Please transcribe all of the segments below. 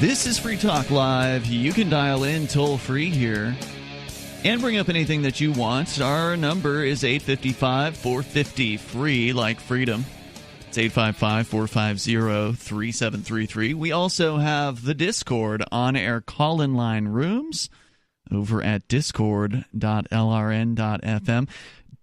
This is Free Talk Live. You can dial in toll-free here and bring up anything that you want. Our number is 855-450-FREE, like freedom. It's 855-450-3733. We also have the Discord on-air call-in line rooms over at discord.lrn.fm.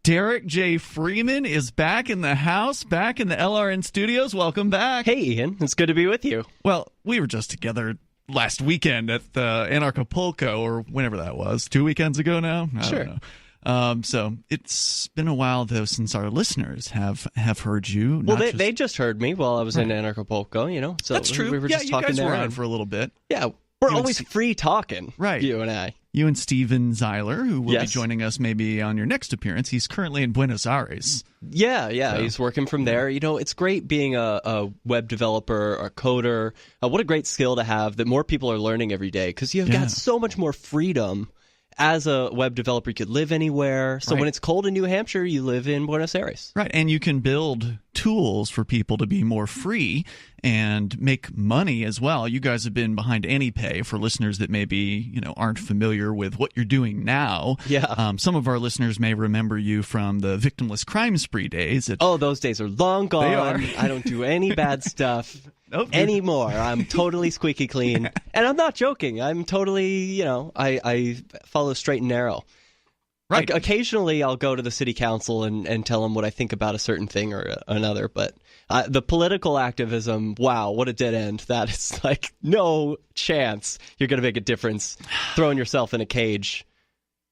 Derrick J. Freeman is back in the house, back in the LRN studios. Welcome back. Hey, Ian. It's good to be with you. Well, we were just together last weekend at the Anarchapulco, or whenever that was. 2 weekends ago now? I don't know. So it's been a while, though, since our listeners have heard you. Well, they just heard me while I was in Anarchapulco, you know. So that's true. We were just talking you guys there were on for a little bit. Yeah, we're always free talking, right? You and I. You and Steven Zeiler, who will be joining us maybe on your next appearance. He's currently in Buenos Aires. Yeah, so. He's working from there. You know, it's great being a web developer, a coder. What a great skill to have that more people are learning every day, because you've got so much more freedom. As a web developer, you could live anywhere. So when it's cold in New Hampshire, you live in Buenos Aires. Right, and you can build tools for people to be more free and make money as well. You guys have been behind AnyPay for listeners that maybe aren't familiar with what you're doing now. Yeah. Some of our listeners may remember you from the Victimless crime spree days. Those days are long gone. They are. I don't do any bad stuff. Anymore. I'm totally squeaky clean. And I'm not joking. I'm totally, I follow straight and narrow. Right. Occasionally, I'll go to the city council and tell them what I think about a certain thing or another. But the political activism, wow, what a dead end. That is like no chance you're going to make a difference throwing yourself in a cage.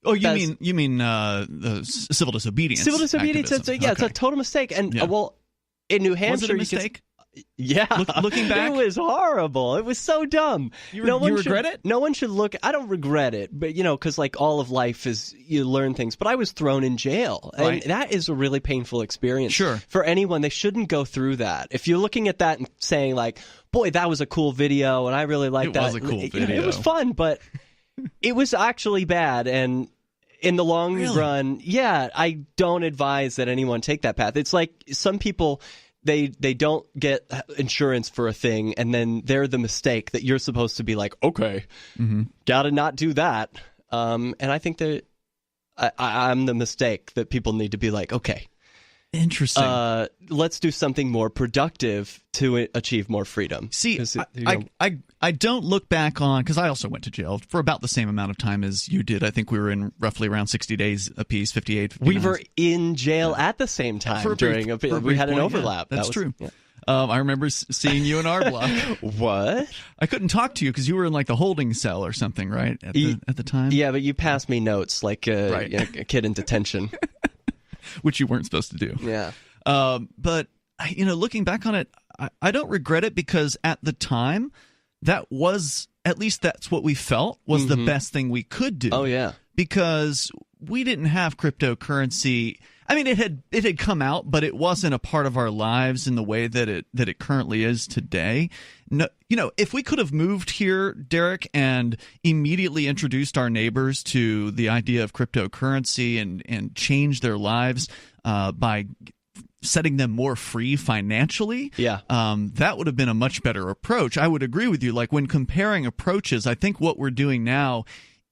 Oh, you mean the civil disobedience? Civil disobedience. It's a total mistake. And in New Hampshire, was it a mistake? Yeah. Looking back? It was horrible. It was so dumb. You regret it? No one should look. I don't regret it, but, because like all of life is you learn things. But I was thrown in jail. And right. That is a really painful experience. Sure. For anyone, they shouldn't go through that. If you're looking at that and saying like, boy, that was a cool video and I really liked that. It was a cool video. It was fun, but it was actually bad. And in the long run, I don't advise that anyone take that path. It's like some people... They don't get insurance for a thing, and then they're the mistake that you're supposed to be like, okay, gotta not do that. And I think that I'm the mistake that people need to be like, okay. Interesting. Let's do something more productive to achieve more freedom. See, I don't look back on, because I also went to jail for about the same amount of time as you did. I think we were in roughly around 60 days apiece, 58. 59. We were in jail at the same time we had an overlap. That's true. Yeah. I remember seeing you in our block. What? I couldn't talk to you because you were in like the holding cell or something, right? At the time? Yeah, but you passed me notes like a kid in detention. Which you weren't supposed to do. Yeah. But, looking back on it, I don't regret it, because at the time, that was, at least that's what we felt, was the best thing we could do. Oh, yeah. Because we didn't have cryptocurrency. I mean, it had come out, but it wasn't a part of our lives in the way that it currently is today. No, if we could have moved here, Derrick, and immediately introduced our neighbors to the idea of cryptocurrency and changed their lives by setting them more free financially, that would have been a much better approach. I would agree with you. Like, when comparing approaches, I think what we're doing now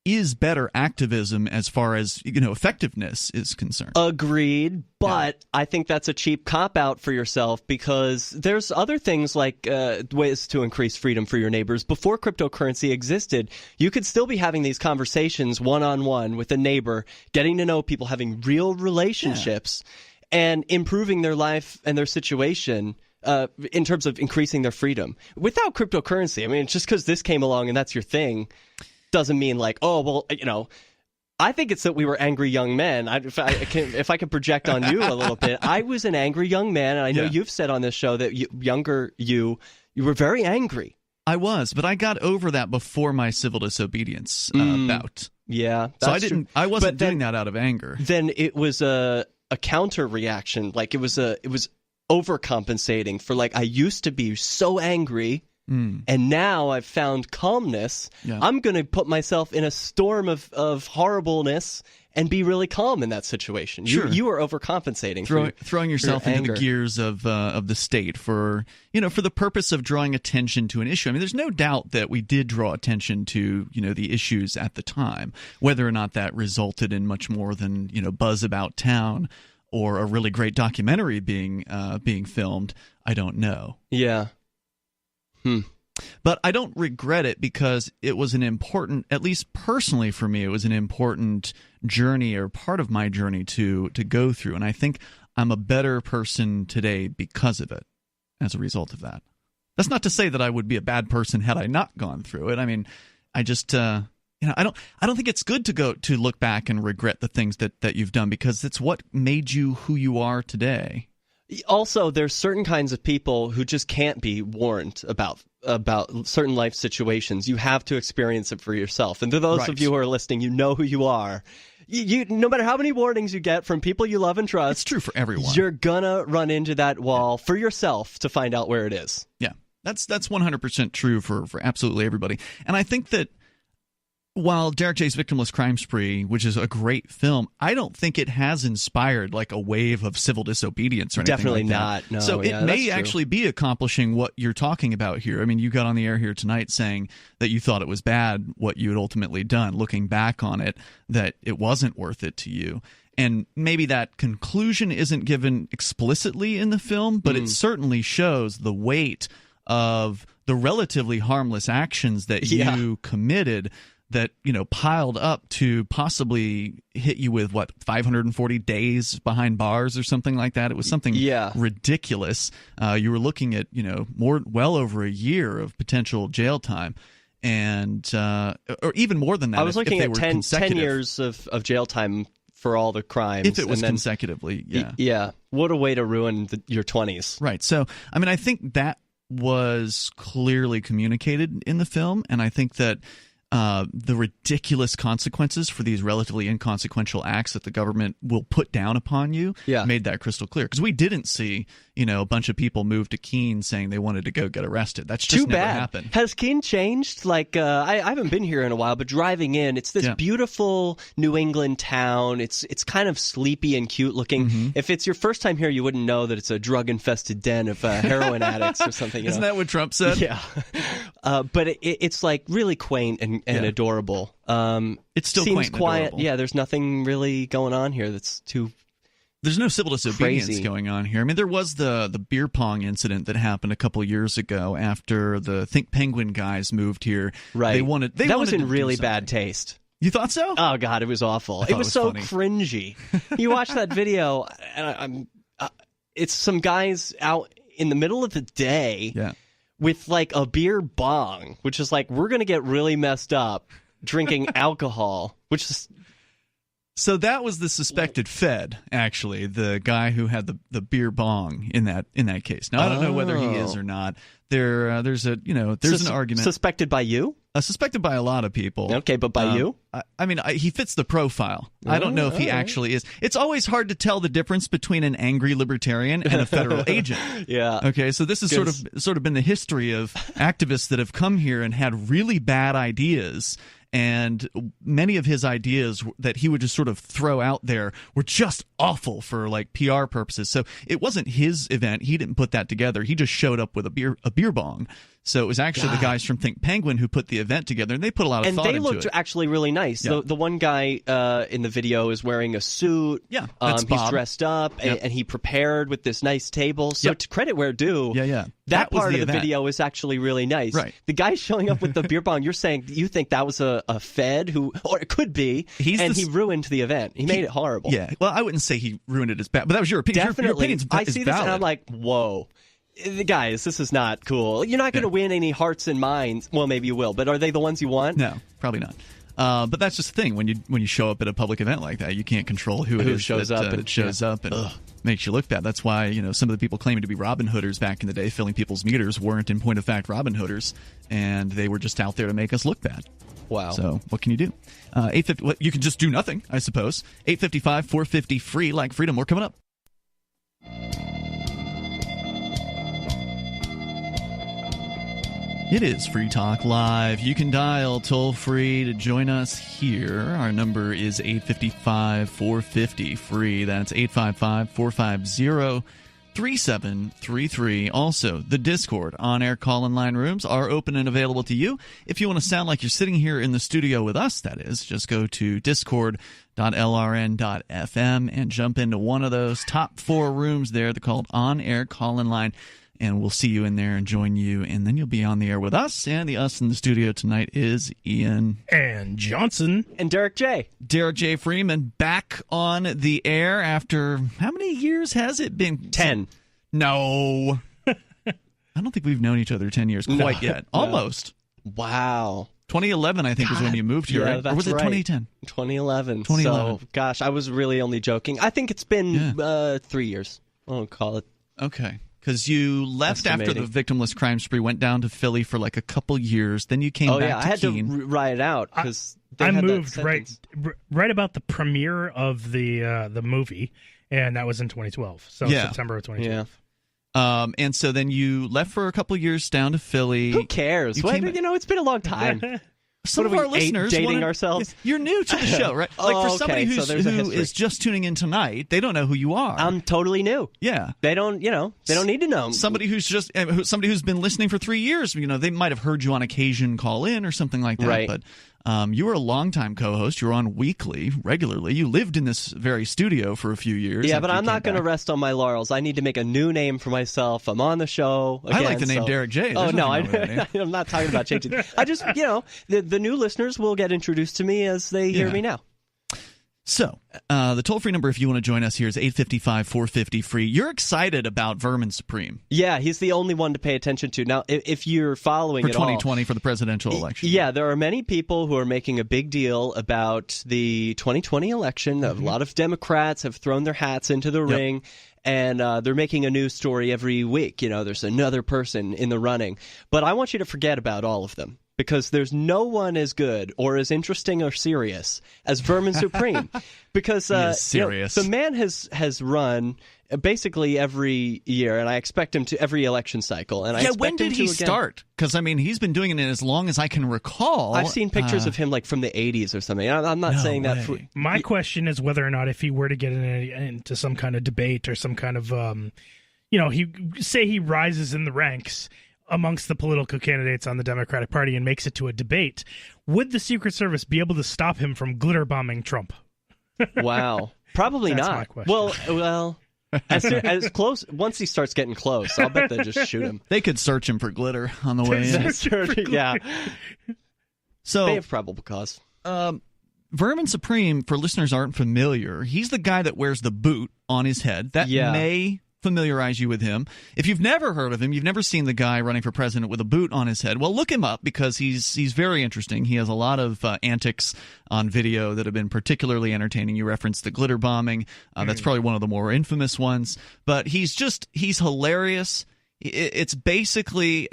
is better activism as far as effectiveness is concerned. Agreed, but I think that's a cheap cop-out for yourself, because there's other things like ways to increase freedom for your neighbors. Before cryptocurrency existed, you could still be having these conversations one-on-one with a neighbor, getting to know people, having real relationships, and improving their life and their situation in terms of increasing their freedom. Without cryptocurrency, I mean, just because this came along and that's your thing doesn't mean like, oh, well, I think it's that we were angry young men. If I can project on you a little bit, I was an angry young man, and I know you've said on this show that you were very angry. I was, but I got over that before my civil disobedience bout. Yeah, that's true. I wasn't doing that out of anger. Then it was a counter reaction. Like it was overcompensating for, like, I used to be so angry And now I've found calmness. Yeah. I'm going to put myself in a storm of horribleness and be really calm in that situation. Sure. You are overcompensating. Throwing yourself into the gears of the state for the purpose of drawing attention to an issue. I mean, there's no doubt that we did draw attention to the issues at the time. Whether or not that resulted in much more than buzz about town or a really great documentary being filmed, I don't know. Yeah. But I don't regret it because it was an important, at least personally for me, it was an important journey or part of my journey to go through. And I think I'm a better person today because of it, as a result of that. That's not to say that I would be a bad person had I not gone through it. I mean, I just, I don't think it's good to look back and regret the things that you've done because it's what made you who you are today. Also, there's certain kinds of people who just can't be warned about certain life situations. You have to experience it for yourself. And to those of you who are listening, you know who you are. You no matter how many warnings you get from people you love and trust, it's true for everyone. You're gonna run into that wall for yourself to find out where it is. Yeah, that's 100% true for absolutely everybody. And I think that while Derrick J's Victimless Crime Spree, which is a great film, I don't think it has inspired like a wave of civil disobedience or anything Definitely like not. that. No, so it may actually be accomplishing what you're talking about here. I mean, you got on the air here tonight saying that you thought it was bad what you had ultimately done. Looking back on it, that it wasn't worth it to you. And maybe that conclusion isn't given explicitly in the film, but it certainly shows the weight of the relatively harmless actions that you committed that piled up to possibly hit you with 540 days behind bars or something like that. It was something ridiculous. You were looking at well over a year of potential jail time, and or even more than that. I was looking at 10 years of jail time for all the crimes. If it was consecutively, yeah. What a way to ruin your 20s. Right. So, I mean, I think that was clearly communicated in the film, and I think that the ridiculous consequences for these relatively inconsequential acts that the government will put down upon you made that crystal clear. Because we didn't see, a bunch of people move to Keene saying they wanted to go get arrested. That's just never happened. Has Keene changed? Like, I haven't been here in a while, but driving in, it's this beautiful New England town. It's kind of sleepy and cute looking. Mm-hmm. If it's your first time here, you wouldn't know that it's a drug-infested den of heroin addicts or something. Isn't that what Trump said? Yeah. But it's like really quaint and adorable. It still seems quaint and quiet. adorable. Yeah, there's nothing really going on here that's too. There's no civil disobedience crazy going on here. I mean, there was the beer pong incident that happened a couple years ago after the Think Penguin guys moved here. Right. That was in really bad taste. You thought so? Oh God, it was awful. It was so funny. Cringy. You watch that video, and it's some guys out in the middle of the day. Yeah. With like a beer bong, which is like, we're going to get really messed up drinking alcohol, which is. So that was the suspected Fed, actually, the guy who had the beer bong in that case. Now, I don't know whether he is or not. There's an argument. Suspected by you? Suspected by a lot of people. Okay, but by you? I mean, he fits the profile. I don't know if he actually is. It's always hard to tell the difference between an angry libertarian and a federal agent. Yeah. Okay, so this is sort of been the history of activists that have come here and had really bad ideas. And many of his ideas that he would just sort of throw out there were just awful for like PR purposes. So it wasn't his event. He didn't put that together. He just showed up with a beer bong. So it was actually the guys from Think Penguin who put the event together, and they put a lot of thought into it. And they looked actually really nice. Yeah. The one guy in the video is wearing a suit. Yeah, that's Bob. He's dressed up, and he prepared with this nice table. So to credit where due, that part of the video is actually really nice. Right. The guy showing up with the beer bong, you're saying you think that was a Fed who, or it could be, he ruined the event. He made it horrible. Yeah, well, I wouldn't say he ruined it as bad, but that was your opinion. Definitely. Your opinion's I see this valid. and I'm like, whoa. Guys, this is not cool. You're not going to win any hearts and minds. Well, maybe you will, but are they the ones you want? No, probably not. But that's just the thing. When you show up at a public event like that, you can't control who it is shows that, up. It shows up and makes you look bad. That's why some of the people claiming to be Robin Hooders back in the day, filling people's meters, weren't in point of fact Robin Hooders, and they were just out there to make us look bad. Wow. So what can you do? 850. You can just do nothing, I suppose. 855-450 free like freedom. We're coming up. It is Free Talk Live. You can dial toll-free to join us here. Our number is 855-450-FREE. That's 855-450-3733. Also, the Discord on-air call-in line rooms are open and available to you. If you want to sound like you're sitting here in the studio with us, that is, just go to discord.lrn.fm and jump into one of those top 4 rooms there. They're called on-air call-in line. And we'll see you in there and join you, and then you'll be on the air with us. And the us in the studio tonight is Ian. And Johnson. And Derrick J. Derrick J. Freeman back on the air after, how many years has it been? 10. No. I don't think we've known each other 10 years quite yet. Almost. Wow. 2011, I think, was when you moved here, right? Or was it 2010? 2011. 2011. So, gosh, I was really only joking. I think it's been 3 years. I'll call it. Okay. Because you left after the victimless crime spree, went down to Philly for like a couple years, then you came back to Keene. I had to ride out because I moved right about the premiere of the movie, and that was in 2012, so September of 2012. Yeah. And so then you left for a couple years down to Philly. Who cares? It's been a long time. Some of our listeners dating ourselves. You're new to the show, right? Like for somebody who is just tuning in tonight, they don't know who you are. I'm totally new. Yeah, they don't need to know. Somebody who's been listening for 3 years, they might have heard you on occasion call in or something like that. Right. But you were a longtime co-host. You were on weekly, regularly. You lived in this very studio for a few years. Yeah, but I'm not going to rest on my laurels. I need to make a new name for myself. I'm on the show again. I like the name Derrick J. I'm not talking about changing. I just, the new listeners will get introduced to me as they hear me now. So, the toll-free number if you want to join us here is 855-450-FREE. You're excited about Vermin Supreme. Yeah, he's the only one to pay attention to. Now, if you're following for 2020 for the presidential election. Yeah, there are many people who are making a big deal about the 2020 election. Mm-hmm. A lot of Democrats have thrown their hats into the ring. And they're making a news story every week. There's another person in the running. But I want you to forget about all of them. Because there's no one as good or as interesting or serious as Vermin Supreme. Because serious. The man has run basically every year, and I expect him to every election cycle. And when did he start? Because he's been doing it as long as I can recall. I've seen pictures of him like from the 80s or something. I'm not saying that. My question is whether or not if he were to get into some kind of debate or some kind of, he rises in the ranks amongst the political candidates on the Democratic Party and makes it to a debate, would the Secret Service be able to stop him from glitter bombing Trump? Wow. Probably That's not. My question. Well, as close, once he starts getting close, I'll bet they just shoot him. They could search him for glitter on the way in. Yeah. So they have probable cause. Vermin Supreme, for listeners who aren't familiar, he's the guy that wears the boot on his head. That may familiarize you with him. If you've never heard of him, you've never seen the guy running for president with a boot on his head, well, look him up because he's very interesting. He has a lot of antics on video that have been particularly entertaining. You referenced the glitter bombing. That's probably one of the more infamous ones. But he's hilarious. It's basically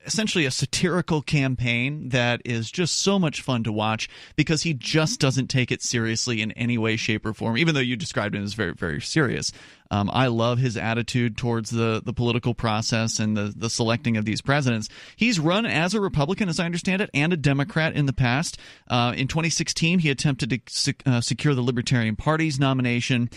essentially a satirical campaign that is just so much fun to watch because he just doesn't take it seriously in any way, shape, or form, even though you described him as very, very serious. I love his attitude towards the political process and the selecting of these presidents. He's run as a Republican, as I understand it, and a Democrat in the past. In 2016, he attempted to secure the Libertarian Party's nomination.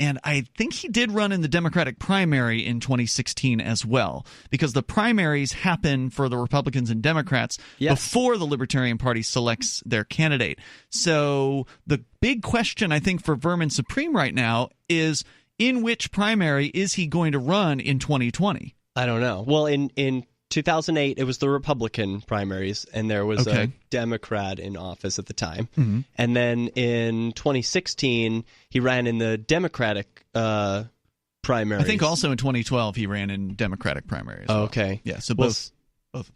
And I think he did run in the Democratic primary in 2016 as well, because the primaries happen for the Republicans and Democrats before the Libertarian Party selects their candidate. So the big question, I think, for Vermin Supreme right now is, in which primary is he going to run in 2020? I don't know. Well, in 2008, it was the Republican primaries, and there was a Democrat in office at the time. Mm-hmm. And then in 2016, he ran in the Democratic primaries. I think also in 2012, he ran in Democratic primaries. Oh, okay. Yeah, so both.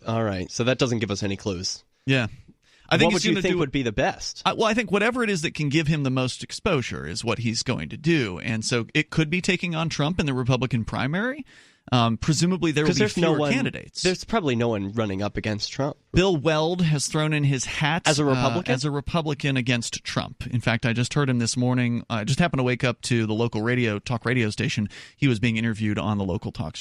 All right. So that doesn't give us any clues. Yeah. I think what would you think would be the best? I think whatever it is that can give him the most exposure is what he's going to do. And so it could be taking on Trump in the Republican primary. Presumably there will be fewer candidates. There's probably no one running up against Trump. Bill Weld has thrown in his hat as a Republican? As a Republican against Trump. In fact, I just heard him this morning. I just happened to wake up to the local talk radio station. He was being interviewed on the local talk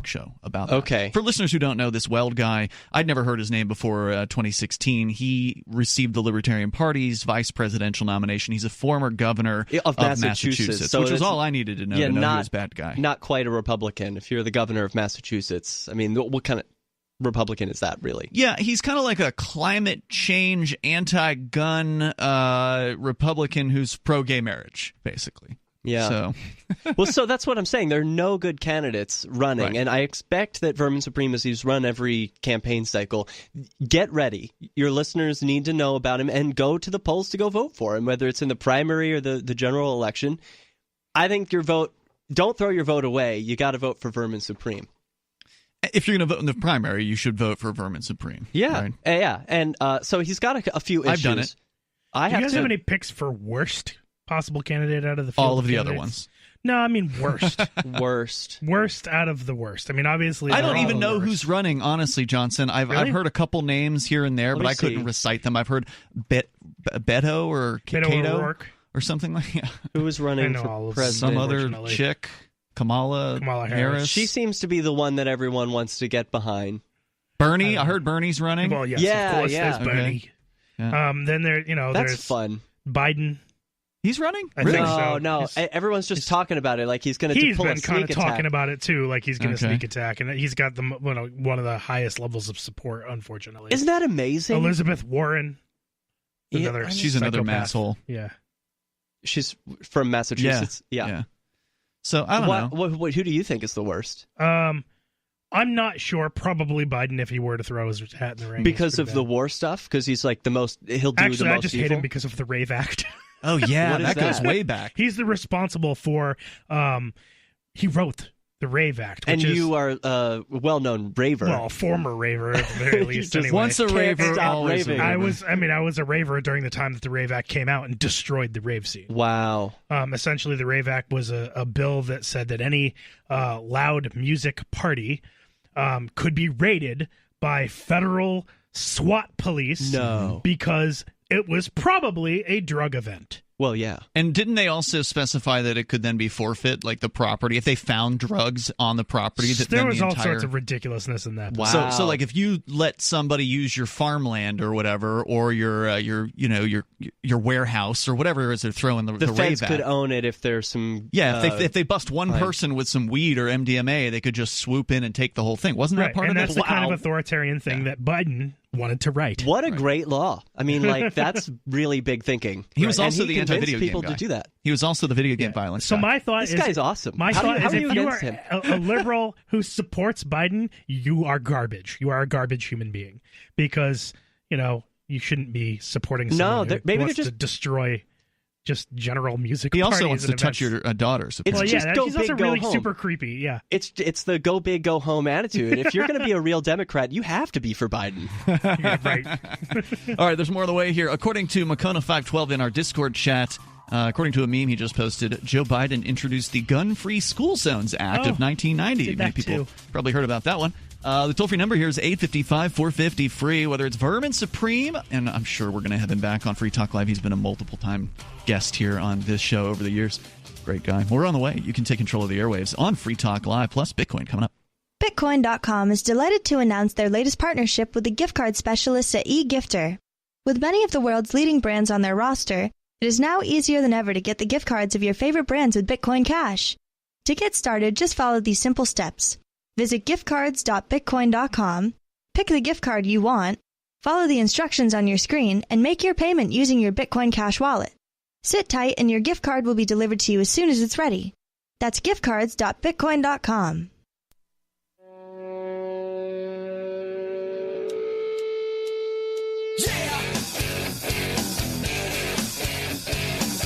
show about that. Okay. For listeners who don't know, this Weld guy, I'd never heard his name before 2016. He received the Libertarian Party's vice presidential nomination. He's a former governor of Massachusetts, so which was all I needed to know to know he was a bad guy. Not quite a Republican. If you're the governor of Massachusetts, I mean, what kind of Republican is that, really? Yeah, he's kind of like a climate change, anti-gun Republican who's pro-gay marriage, basically. Yeah. So that's what I'm saying. There are no good candidates running, right. And I expect that Vermin Supreme, as he's run every campaign cycle, get ready. Your listeners need to know about him and go to the polls to go vote for him, whether it's in the primary or the general election. I think don't throw your vote away. You got to vote for Vermin Supreme. If you're going to vote in the primary, you should vote for Vermin Supreme. Yeah, right? Yeah. And so he's got a few issues. I've done it. Do you guys have any picks for worst possible candidate out of the field? All of the other ones. No, I mean worst. Worst out of the worst. I mean, obviously, I don't even know who's running, honestly, Johnson. I've heard a couple names here and there, but I couldn't recite them. I've heard Beto or Cato or something like that. Who was running for president? Some other chick. Kamala Harris. She seems to be the one that everyone wants to get behind. Bernie, I heard Bernie's running. Well, yes, of course, there's Bernie. Okay. Yeah. Then that's there's fun. Biden. He's running? I think so. No. Everyone's just talking about it like he's going to pull a sneak attack. He's been kind of talking about it, too, like he's going to sneak attack. And he's got one of the highest levels of support, unfortunately. Isn't that amazing? Elizabeth Warren. She's another masshole. Yeah. She's from Massachusetts. Yeah. So, I don't know. Who do you think is the worst? I'm not sure. Probably Biden if he were to throw his hat in the ring. Because of the war stuff? Because he's like the most... He'll do Actually, the most I just hate him because of the Rave Act. Oh, yeah, that goes way back. He's the responsible for, he wrote the Rave Act. And you are a well-known raver. Well, a former raver, at the very least. Anyway. Once a raver, always a raver. I was a raver during the time that the Rave Act came out and destroyed the rave scene. Wow. Essentially, the Rave Act was a bill that said that any loud music party could be raided by federal SWAT police because it was probably a drug event. Well, yeah. And didn't they also specify that it could then be forfeit, like the property, if they found drugs on the property? There was all sorts of ridiculousness in that. Wow. So like if you let somebody use your farmland or whatever, or your warehouse or whatever it is they're throwing the feds Rave Act. could own it if there's some... Yeah, if they bust one person with some weed or MDMA, they could just swoop in and take the whole thing. Wasn't that part of it? And that's the kind of authoritarian thing that Biden wanted to write. What a great law. I mean, like, that's really big thinking. He was also the anti-video game people guy. To do that. He was also the video game violence So guy. my thought this is... This guy's awesome. My thought is if you are him? a liberal who supports Biden, you are garbage. You are a garbage human being. Because, you shouldn't be supporting someone who wants to destroy... just general music. He also wants to touch your daughter. He's also really super creepy. Yeah, it's the go big, go home attitude. If you're going to be a real Democrat, you have to be for Biden. Yeah, right. All right, there's more on the way here. According to Makona512 in our Discord chat, according to a meme he just posted, Joe Biden introduced the Gun-Free School Zones Act of 1990. Many people probably heard about that one. The toll-free number here is 855-450-FREE, whether it's Vermin Supreme, and I'm sure we're going to have him back on Free Talk Live. He's been a multiple-time guest here on this show over the years. Great guy. We're on the way. You can take control of the airwaves on Free Talk Live, plus Bitcoin coming up. Bitcoin.com is delighted to announce their latest partnership with the gift card specialists at eGifter. With many of the world's leading brands on their roster, it is now easier than ever to get the gift cards of your favorite brands with Bitcoin Cash. To get started, just follow these simple steps. Visit giftcards.bitcoin.com, pick the gift card you want, follow the instructions on your screen, and make your payment using your Bitcoin Cash wallet. Sit tight and your gift card will be delivered to you as soon as it's ready. That's giftcards.bitcoin.com.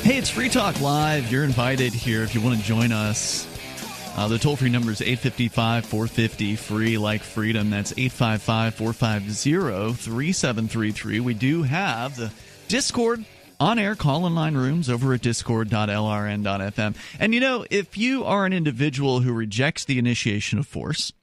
Hey, it's Free Talk Live. You're invited here if you want to join us. The toll-free number is 855-450-FREE, like freedom. That's 855-450-3733. We do have the Discord on-air call-in line rooms over at discord.lrn.fm. And, if you are an individual who rejects the initiation of force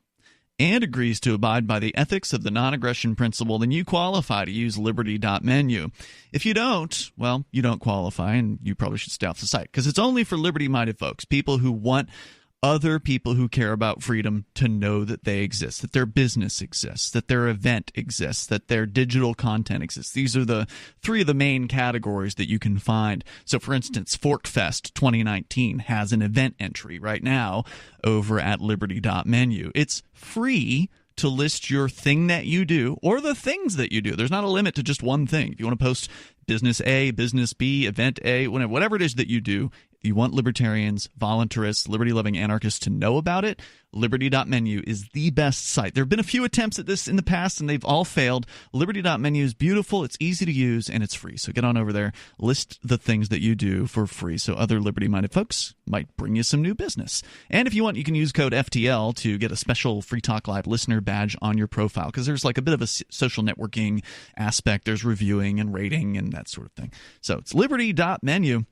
and agrees to abide by the ethics of the non-aggression principle, then you qualify to use liberty.menu. If you don't, well, you don't qualify, and you probably should stay off the site, because it's only for liberty-minded folks, people who want other people who care about freedom to know that they exist, that their business exists, that their event exists, that their digital content exists. These are the three of the main categories that you can find. So, for instance, Forkfest 2019 has an event entry right now over at liberty.menu. It's free to list your thing that you do or the things that you do. There's not a limit to just one thing. If you want to post business A, business B, event A, whatever it is that you do, you want libertarians, voluntarists, liberty-loving anarchists to know about it, liberty.menu is the best site. There have been a few attempts at this in the past, and they've all failed. Liberty.menu is beautiful, it's easy to use, and it's free. So get on over there, list the things that you do for free so other liberty-minded folks might bring you some new business. And if you want, you can use code FTL to get a special Free Talk Live listener badge on your profile, because there's like a bit of a social networking aspect. There's reviewing and rating and that sort of thing. So it's liberty.menu.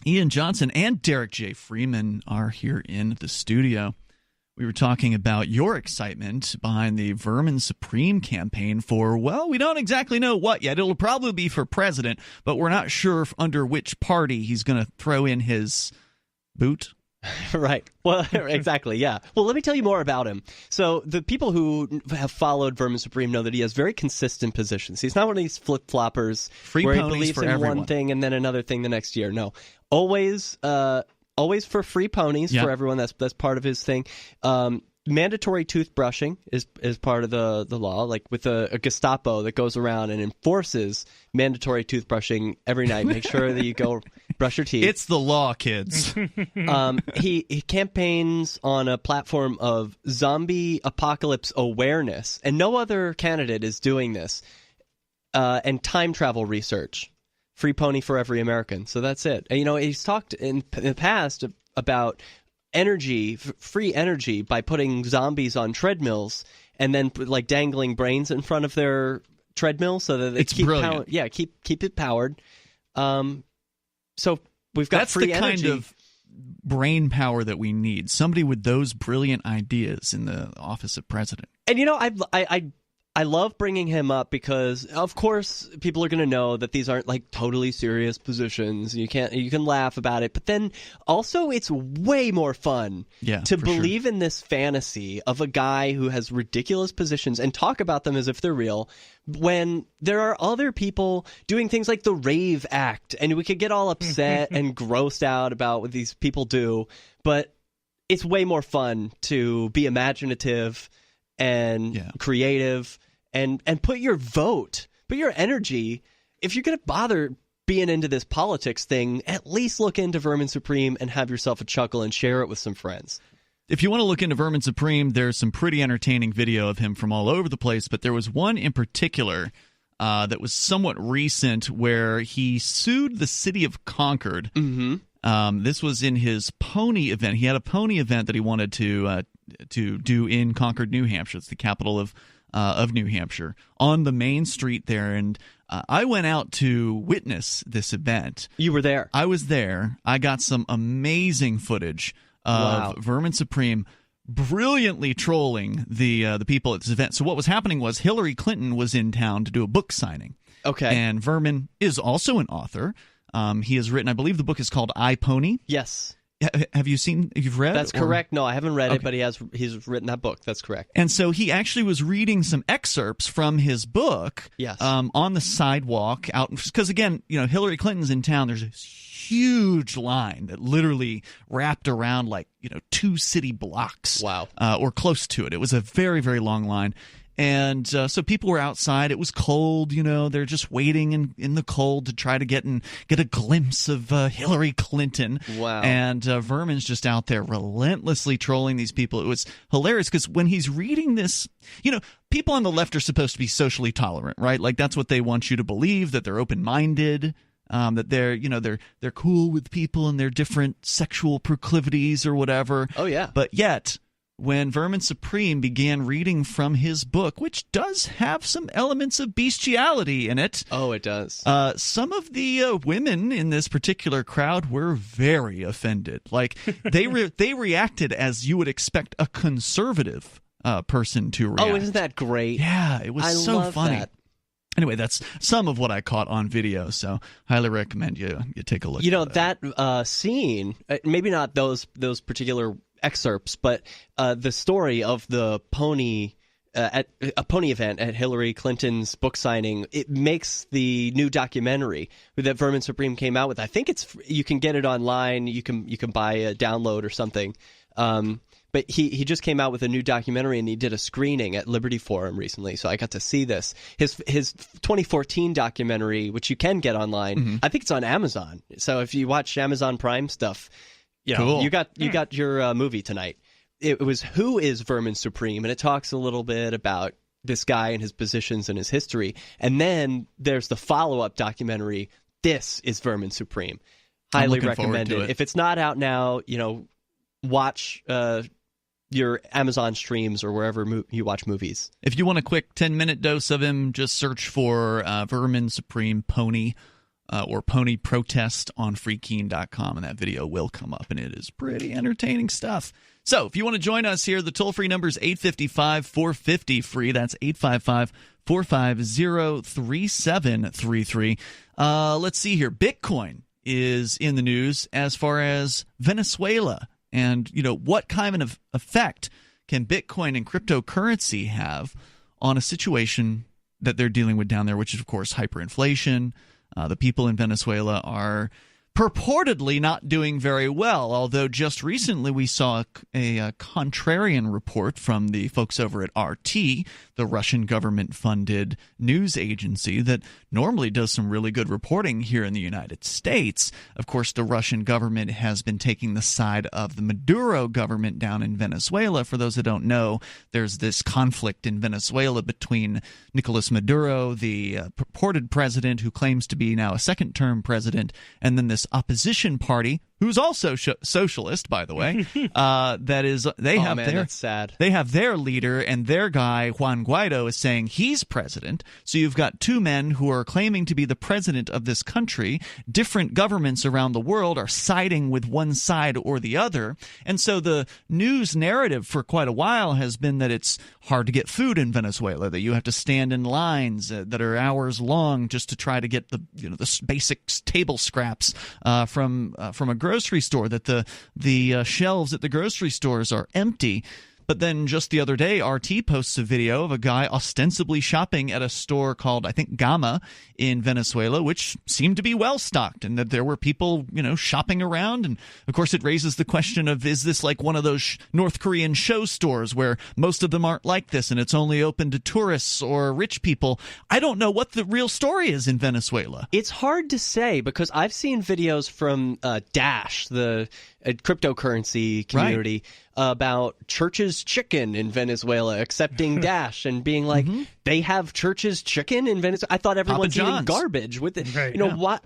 Ian Johnson and Derrick J. Freeman are here in the studio. We were talking about your excitement behind the Vermin Supreme campaign for, well, we don't exactly know what yet. It'll probably be for president, but we're not sure under which party he's going to throw in his boot. Right. Well, exactly, yeah. Well, let me tell you more about him. So the people who have followed Vermin Supreme know that he has very consistent positions. He's not one of these flip-floppers where he believes in everyone. one thing and then another thing the next year. No. Always for free ponies for everyone. That's part of his thing. Mandatory toothbrushing is part of the law, like with a Gestapo that goes around and enforces mandatory toothbrushing every night. Make sure that you go brush your teeth. It's the law, kids. He campaigns on a platform of zombie apocalypse awareness, and no other candidate is doing this, and time travel research. Free pony for every American. So that's it. And, he's talked in the past about energy, free energy, by putting zombies on treadmills and then like dangling brains in front of their treadmill so that they keep keep it powered. So we've got that's free the energy. Kind of brain power that we need. Somebody with those brilliant ideas in the office of president. And I love bringing him up because, of course, people are going to know that these aren't like totally serious positions. You can laugh about it, but then also it's way more fun to believe in this fantasy of a guy who has ridiculous positions and talk about them as if they're real, when there are other people doing things like the Rave Act, and we could get all upset and grossed out about what these people do, but it's way more fun to be imaginative and creative, and put your vote, put your energy. If you're going to bother being into this politics thing, at least look into Vermin Supreme and have yourself a chuckle and share it with some friends. If you want to look into Vermin Supreme, there's some pretty entertaining video of him from all over the place, but there was one in particular that was somewhat recent where he sued the city of Concord. Mm-hmm. This was in his pony event. He had a pony event that he wanted to do in Concord, New Hampshire. It's the capital of New Hampshire, on the main street there. And I went out to witness this event. You were there. I was there. I got some amazing footage of Vermin Supreme brilliantly trolling the people at this event. So what was happening was Hillary Clinton was in town to do a book signing. Okay. And Vermin is also an author. He has written, I believe the book is called I, Pony. Yes. Have you seen? You've read? That's correct. No, I haven't read it, but he's written that book. That's correct. And so he actually was reading some excerpts from his book. Yes. On the sidewalk out, because again, Hillary Clinton's in town. There's this huge line that literally wrapped around 2 city blocks. Wow. Or close to it. It was a very, very long line. And so people were outside. It was cold, they're just waiting in the cold to try to get a glimpse of Hillary Clinton. Wow. And Vermin's just out there relentlessly trolling these people. It was hilarious because when he's reading this, people on the left are supposed to be socially tolerant, right? Like that's what they want you to believe, that they're open-minded, that they're cool with people and their different sexual proclivities or whatever. Oh, yeah. But yet, when Vermin Supreme began reading from his book, which does have some elements of bestiality in it. Oh, it does. Some of the women in this particular crowd were very offended. Like, they reacted as you would expect a conservative person to react. Oh, isn't that great? Yeah, it was so funny. That. Anyway, that's some of what I caught on video, so highly recommend you take a look. You know, that scene, maybe not those particular excerpts, but the story of the pony at a pony event at Hillary Clinton's book signing, it makes the new documentary that Vermin Supreme came out with. I think you can get it online. You can buy a download or something. But he just came out with a new documentary, and he did a screening at Liberty Forum recently, so I got to see this. His 2014 documentary, which you can get online, I think it's on Amazon. So if you watch Amazon Prime stuff, you know, cool. you got your movie tonight. It was Who is Vermin Supreme, and it talks a little bit about this guy and his positions and his history. And then there's the follow-up documentary, This is Vermin Supreme. Highly recommend it. If it's not out now, you know, watch your Amazon streams or wherever you watch movies. If you want a quick 10-minute dose of him, just search for Vermin Supreme Pony or Pony Protest on freekeen.com, and that video will come up, and it is pretty entertaining stuff. So if you want to join us here, the toll-free number is 855-450-FREE. That's 855-450-3733. Let's see here. Bitcoin is in the news as far as Venezuela. And, you know, what kind of effect can Bitcoin and cryptocurrency have on a situation that they're dealing with down there, which is, of course, hyperinflation. The people in Venezuela are purportedly not doing very well, although just recently we saw a contrarian report from the folks over at RT, the Russian government-funded news agency that normally does some really good reporting here in the United States. Of course, the Russian government has been taking the side of the Maduro government down in Venezuela. For those that don't know, there's this conflict in Venezuela between Nicolas Maduro, the purported president who claims to be now a second-term president, and then this opposition party, who's also socialist, by the way. That's sad. They have their leader, and their guy Juan Guaido is saying he's president. So you've got two men who are claiming to be the president of this country. Different governments around the world are siding with one side or the other, and so the news narrative for quite a while has been that it's hard to get food in Venezuela, that you have to stand in lines that are hours long just to try to get the basic table scraps from a grocery store, that the shelves at the grocery stores are empty. But then just the other day, RT posts a video of a guy ostensibly shopping at a store called, I think, Gama in Venezuela, which seemed to be well-stocked, and that there were people, shopping around. And, of course, it raises the question of, is this like one of those North Korean show stores where most of them aren't like this and it's only open to tourists or rich people? I don't know what the real story is in Venezuela. It's hard to say, because I've seen videos from Dash, the cryptocurrency community, about Church's Chicken in Venezuela accepting Dash and being like, they have Church's Chicken in Venezuela? I thought everyone's eating garbage with it. Right,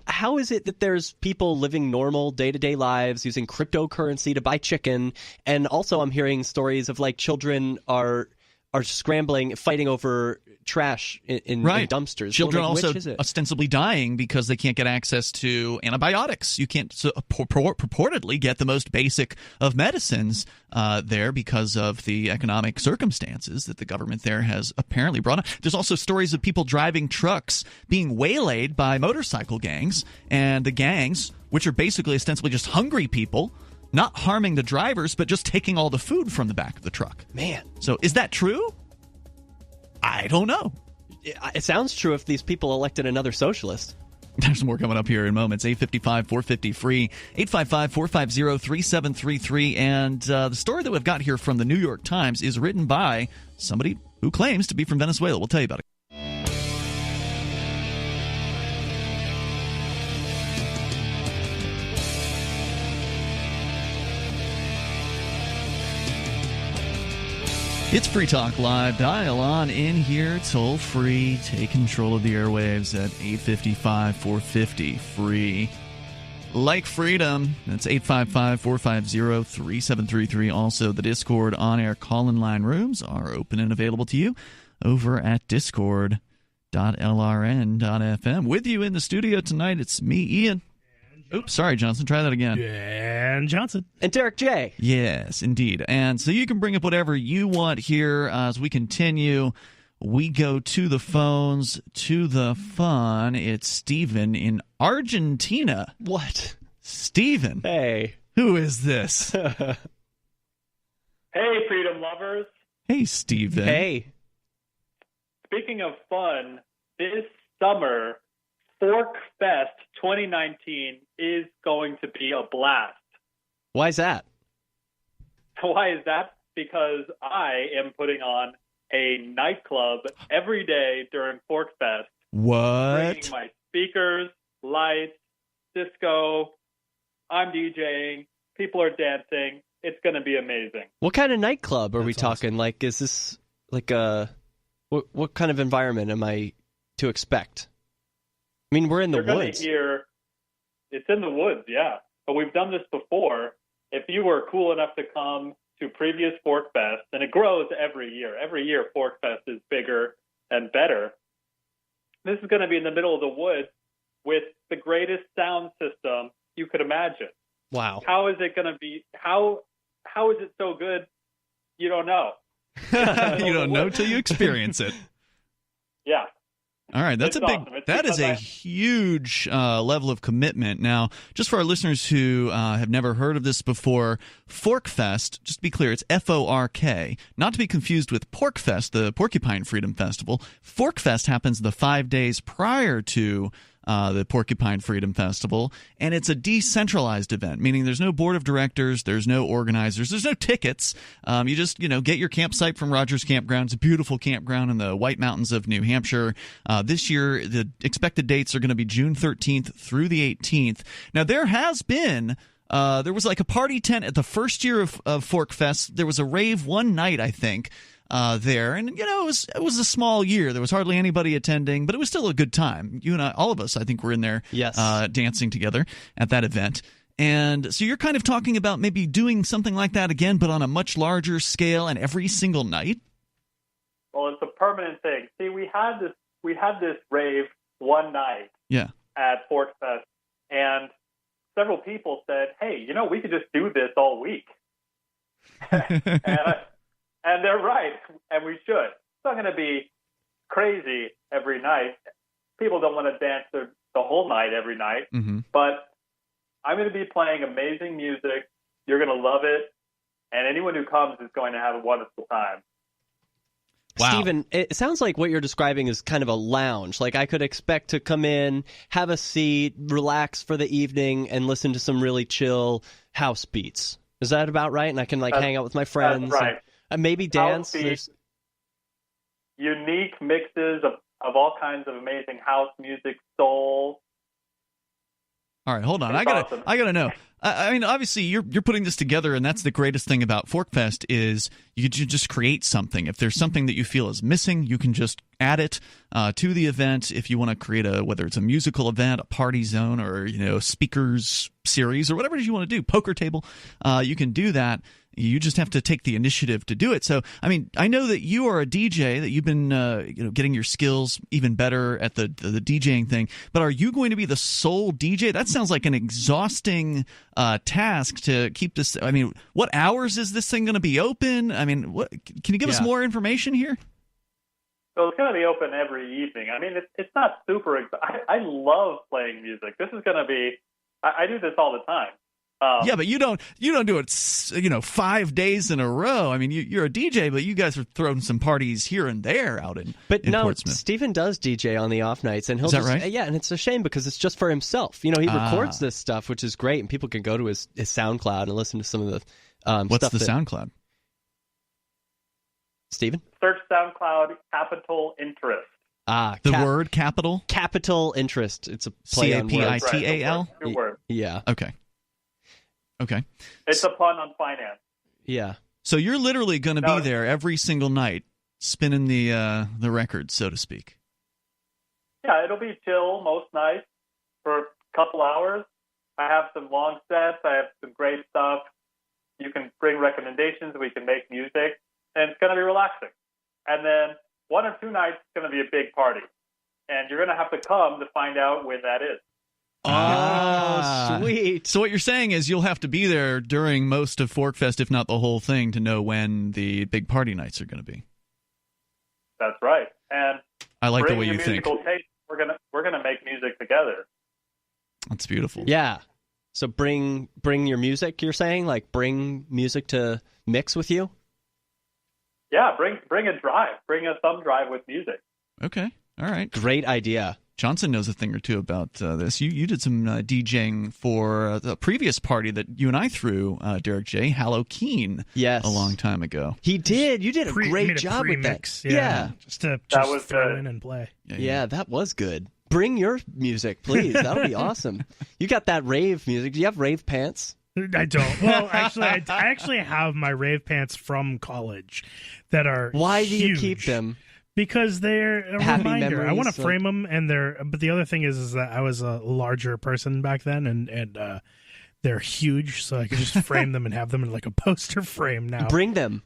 how is it that there's people living normal day-to-day lives using cryptocurrency to buy chicken? And also I'm hearing stories of like children are scrambling, fighting over trash in dumpsters. Children also ostensibly dying because they can't get access to antibiotics. You can't purportedly get the most basic of medicines there because of the economic circumstances that the government there has apparently brought on. There's also stories of people driving trucks being waylaid by motorcycle gangs, and the gangs, which are basically ostensibly just hungry people, not harming the drivers, but just taking all the food from the back of the truck. Man. So is that true? I don't know. It sounds true if these people elected another socialist. There's more coming up here in moments. 855-450-FREE, 855-450-3733. And the story that we've got here from the New York Times is written by somebody who claims to be from Venezuela. We'll tell you about it. It's Free Talk Live. Dial on in here, toll free. Take control of the airwaves at 855-450-FREE. like freedom. That's 855-450-3733. Also, the Discord on-air call-in line rooms are open and available to you over at discord.lrn.fm. With you in the studio tonight, it's me, Ian. Oops, sorry, Johnson. Try that again. And Johnson. And Derrick J. Yes, indeed. And so you can bring up whatever you want here as we continue. We go to the phones, to the fun. It's Steven in Argentina. What? Steven. Hey. Who is this? Hey, freedom lovers. Hey, Steven. Hey. Speaking of fun, this summer, Forkfest 2019 is going to be a blast. Why is that? Why is that? Because I am putting on a nightclub every day during Forkfest. What? Bringing my speakers, lights, disco. I'm DJing. People are dancing. It's going to be amazing. What kind of nightclub are we That's talking? awesome. Like, is this like a what kind of environment am I to expect? I mean, we're in the You're going woods. to hear, it's in the woods, yeah. But we've done this before. If you were cool enough to come to previous Forkfest, and it grows every year. Every year, Forkfest is bigger and better. This is going to be in the middle of the woods with the greatest sound system you could imagine. Wow. How is it going to be? How is it so good? You don't know. You don't know till you experience it. Yeah. All right, that's It's a big. awesome. It's That is because a huge level of commitment. Now, just for our listeners who have never heard of this before, Forkfest. Just to be clear, it's Fork, not to be confused with Porkfest, the Porcupine Freedom Festival. Forkfest happens the 5 days prior to the Porcupine Freedom Festival, and it's a decentralized event, meaning there's no board of directors, there's no organizers, there's no tickets. You just get your campsite from Rogers Campground. It's a beautiful campground in the White Mountains of New Hampshire. This year, the expected dates are going to be June 13th through the 18th. Now, there has been there was like a party tent at the first year of Forkfest. There was a rave one night, I think. There, and it was a small year. There was hardly anybody attending, but it was still a good time. You and I, all of us, I think, were in there, Yes. dancing together at that event. And so you're kind of talking about maybe doing something like that again, but on a much larger scale and every single night. Well, it's a permanent thing. See, we had this rave one night Yeah. at Forkfest, and several people said, "Hey, we could just do this all week." And they're right, and we should. It's not going to be crazy every night. People don't want to dance the whole night every night, but I'm going to be playing amazing music. You're going to love it, and anyone who comes is going to have a wonderful time. Wow. Steven, it sounds like what you're describing is kind of a lounge. Like I could expect to come in, have a seat, relax for the evening, and listen to some really chill house beats. Is that about right? And I can hang out with my friends. That's right. And maybe dance. House beats, unique mixes of all kinds of amazing house music, soul. All right, hold on. It's I awesome. gotta know. I mean, obviously, you're putting this together, and that's the greatest thing about Forkfest is you can just create something. If there's something that you feel is missing, you can just add it to the event. If you want to create whether it's a musical event, a party zone, or speakers series, or whatever it is you want to do, poker table, you can do that. You just have to take the initiative to do it. So, I mean, I know that you are a DJ, that you've been getting your skills even better at the DJing thing. But are you going to be the sole DJ? That sounds like an exhausting task to keep this. I mean, what hours is this thing going to be open? I mean, can you give us more information here? So it's going to be open every evening. I mean, it's not super. I love playing music. This is going to be. I do this all the time. Yeah, but you don't do it 5 days in a row. I mean, you're a DJ, but you guys are throwing some parties here and there out in Portsmouth. Steven does DJ on the off nights, and he'll Is that right? Yeah, and it's a shame because it's just for himself. He records this stuff, which is great, and people can go to his SoundCloud and listen to some of the What's stuff. the SoundCloud? Steven? Search SoundCloud Capital Interest. The word capital? Capital Interest. It's a play on words. CAPITAL? Good word. Yeah. Okay. It's a pun on finance. Yeah. So you're literally going to be there every single night, spinning the record, so to speak. Yeah, it'll be chill most nights for a couple hours. I have some long sets. I have some great stuff. You can bring recommendations. We can make music, and it's going to be relaxing. And then 1 or 2 nights is going to be a big party, and you're going to have to come to find out when that is. Oh, sweet. So what you're saying is you'll have to be there during most of Forkfest, if not the whole thing, to know when the big party nights are going to be. That's right. And I like the way bring you your think. musical taste. We're gonna make music together. That's beautiful. Yeah. So bring your music, you're saying? Like bring music to mix with you? Yeah, bring a drive. Bring a thumb drive with music. Okay. All right. Great idea. Johnson knows a thing or two about this. You did some DJing for the previous party that you and I threw, Derrick J. Halloween. Yes. A long time ago. He did. You did a great job with that. Yeah. Just to throw in and play. Yeah, that was good. Bring your music, please. That'll be awesome. You got that rave music. Do you have rave pants? I don't. Well, actually, I actually have my rave pants from college that are Why do you huge. Keep them? Because they're a Happy reminder. memories, I want to frame them, and but the other thing is that I was a larger person back then, and they're huge, so I could just frame them and have them in like a poster frame now. Bring them.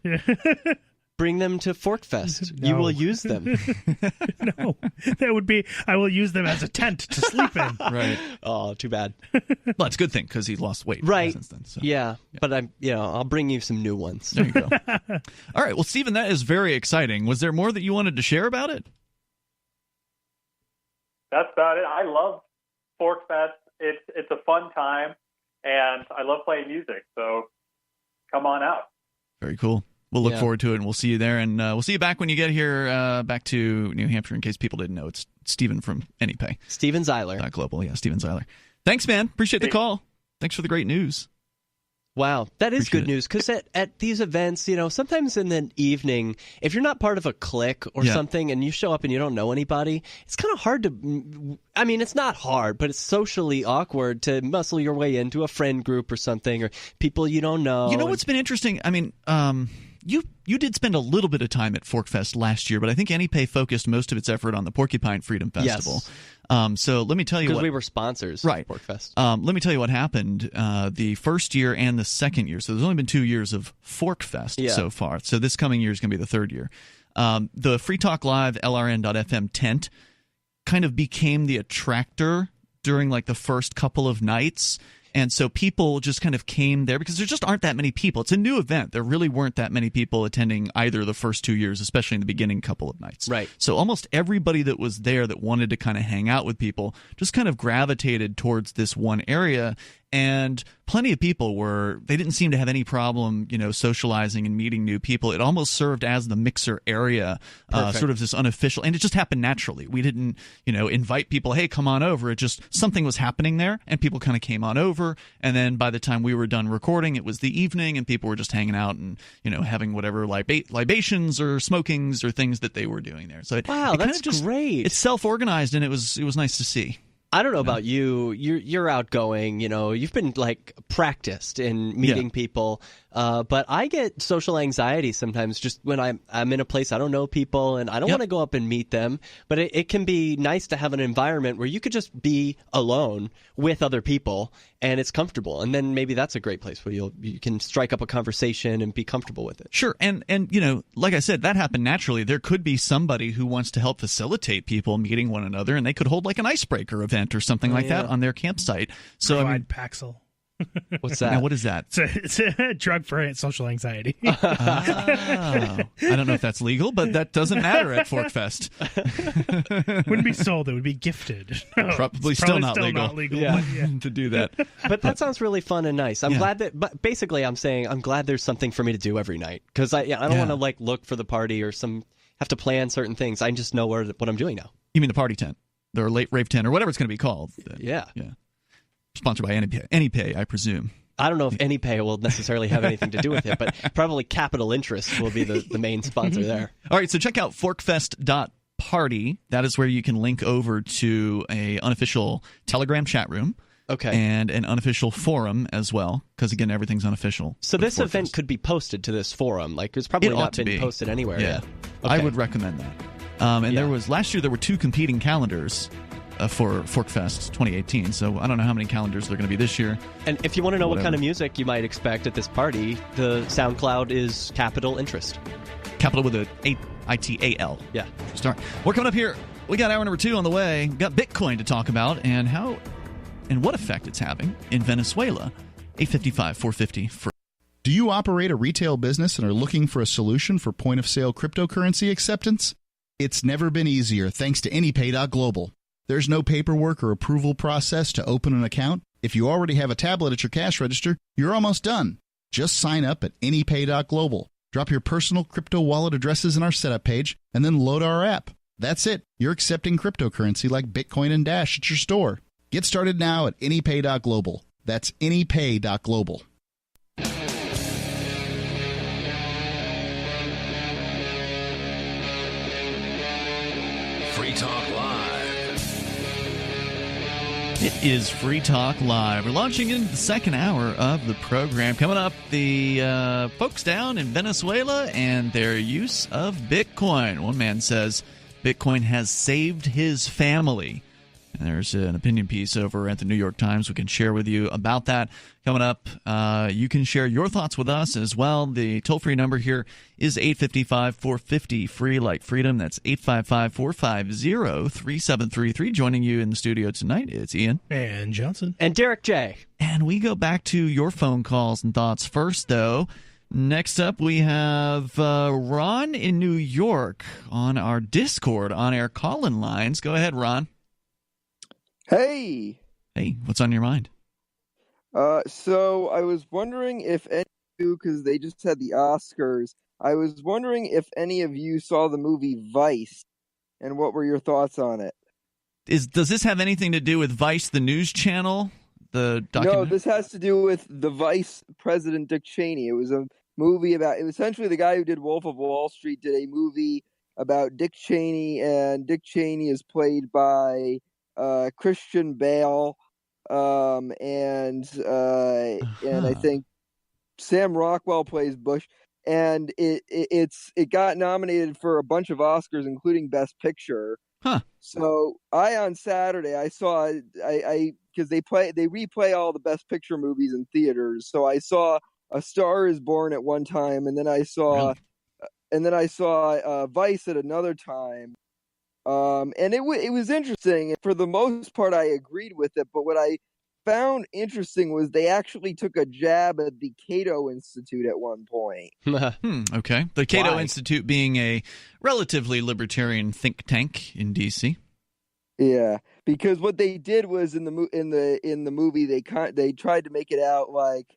Bring them to Forkfest. No. You will use them. No, that would be. I will use them as a tent to sleep in. Right. Oh, too bad. Well, it's a good thing because he lost weight Right. since then. So. Yeah, but I'll bring you some new ones. There you go. All right. Well, Stephen, that is very exciting. Was there more that you wanted to share about it? That's about it. I love Forkfest. It's a fun time, and I love playing music. So come on out. Very cool. We'll look forward to it, and we'll see you there. And we'll see you back when you get here back to New Hampshire, in case people didn't know. It's Stephen from AnyPay. Steven Zeiler. Global. Yeah, Stephen Zeiler. Thanks, man. Appreciate the call. Thanks for the great news. Wow, that is Appreciate good news, because at these events, sometimes in the evening, if you're not part of a clique or something and you show up and you don't know anybody, it's kind of hard to, I mean, it's not hard, but it's socially awkward to muscle your way into a friend group or something, or people you don't know. You know what's been interesting? I mean, you did spend a little bit of time at Forkfest last year, but I think AnyPay focused most of its effort on the Porcupine Freedom Festival. Yes. So let me tell you because we were sponsors of Forkfest. Let me tell you what happened the first year and the second year. So there's only been 2 years of Forkfest so far. So this coming year is going to be the third year. The Free Talk Live LRN.FM tent kind of became the attractor during like the first couple of nights. And so people just kind of came there because there just aren't that many people. It's a new event. There really weren't that many people attending either the first 2 years, especially in the beginning couple of nights. Right. So almost everybody that was there that wanted to kind of hang out with people just kind of gravitated towards this one area. And plenty of people they didn't seem to have any problem, socializing and meeting new people. It almost served as the mixer area, sort of this unofficial, and it just happened naturally. We didn't, invite people, hey, come on over. It just, something was happening there, and people kind of came on over. And then by the time we were done recording, it was the evening, and people were just hanging out and, having whatever libations or smokings or things that they were doing there. So that's great. It's self-organized, and it was nice to see. I don't know about you. You're outgoing. You've been like practiced in meeting people. But I get social anxiety sometimes just when I'm in a place I don't know people and I don't want to go up and meet them. But it can be nice to have an environment where you could just be alone with other people and it's comfortable. And then maybe that's a great place where you can strike up a conversation and be comfortable with it. Sure. And like I said, that happened naturally. There could be somebody who wants to help facilitate people meeting one another, and they could hold like an icebreaker event or something like that on their campsite. So Paxil. What's that? Now, what is that? It's a drug for social anxiety. I don't know if that's legal, but that doesn't matter at Forkfest. Wouldn't be sold; it would be gifted. Probably still not legal. To do that. But that sounds really fun and nice. I'm glad that. But basically, I'm saying I'm glad there's something for me to do every night because I don't want to like look for the party or have to plan certain things. I just know what I'm doing now. You mean the party tent, the late rave tent, or whatever it's going to be called? Yeah. Sponsored by AnyPay, I presume. I don't know if AnyPay will necessarily have anything to do with it, but probably Capital Interest will be the main sponsor there. All right, so check out forkfest.party. That is where you can link over to an unofficial Telegram chat room. Okay. And an unofficial forum as well, because, again, everything's unofficial. So this event could be posted to this forum. Like, it's probably not been posted anywhere yet. Okay. I would recommend that. There was last year there were 2 competing calendars. for Forkfest 2018. So I don't know how many calendars there are going to be this year. And if you want to know what kind of music you might expect at this party, the SoundCloud is Capital Interest. Capital with a ITAL. Yeah. Start. We're coming up here. We got hour number 2 on the way. We've got Bitcoin to talk about and how and what effect it's having in Venezuela. 855-450 free. Do you operate a retail business and are looking for a solution for point-of-sale cryptocurrency acceptance? It's never been easier thanks to AnyPay.global. There's no paperwork or approval process to open an account. If you already have a tablet at your cash register, you're almost done. Just sign up at AnyPay.global. Drop your personal crypto wallet addresses in our setup page, and then load our app. That's it. You're accepting cryptocurrency like Bitcoin and Dash at your store. Get started now at AnyPay.global. That's AnyPay.global. Free Talk Live. It is Free Talk Live. We're launching into the second hour of the program. Coming up, the folks down in Venezuela and their use of Bitcoin. One man says Bitcoin has saved his family. And there's an opinion piece over at the New York Times we can share with you about that. Coming up, you can share your thoughts with us as well. The toll-free number here is 855-450-FREE like freedom. That's 855-450-3733. Joining you in the studio tonight, it's Ian. And Johnson. And Derrick J. And we go back to your phone calls and thoughts first, though. Next up, we have Ron in New York on our Discord on-air call-in lines. Go ahead, Ron. Hey, what's on your mind? So I was wondering if any of you, because they just had the Oscars, I was wondering if any of you saw the movie Vice, and what were your thoughts on it? Does this have anything to do with Vice, the news channel? The documentary? No, this has to do with the Vice president, Dick Cheney. It was a movie about, essentially the guy who did Wolf of Wall Street did a movie about Dick Cheney, and Dick Cheney is played by Christian Bale, and I think Sam Rockwell plays Bush, and it got nominated for a bunch of Oscars, including Best Picture. Huh. So on Saturday I saw because they replay all the Best Picture movies in theaters. So I saw A Star Is Born at one time, and then I saw Vice at another time. And it was interesting. For the most part, I agreed with it. But what I found interesting was they actually took a jab at the Cato Institute at one point. Okay. The Cato Institute being a relatively libertarian think tank in D.C. Yeah, because what they did was in the movie they tried to make it out like,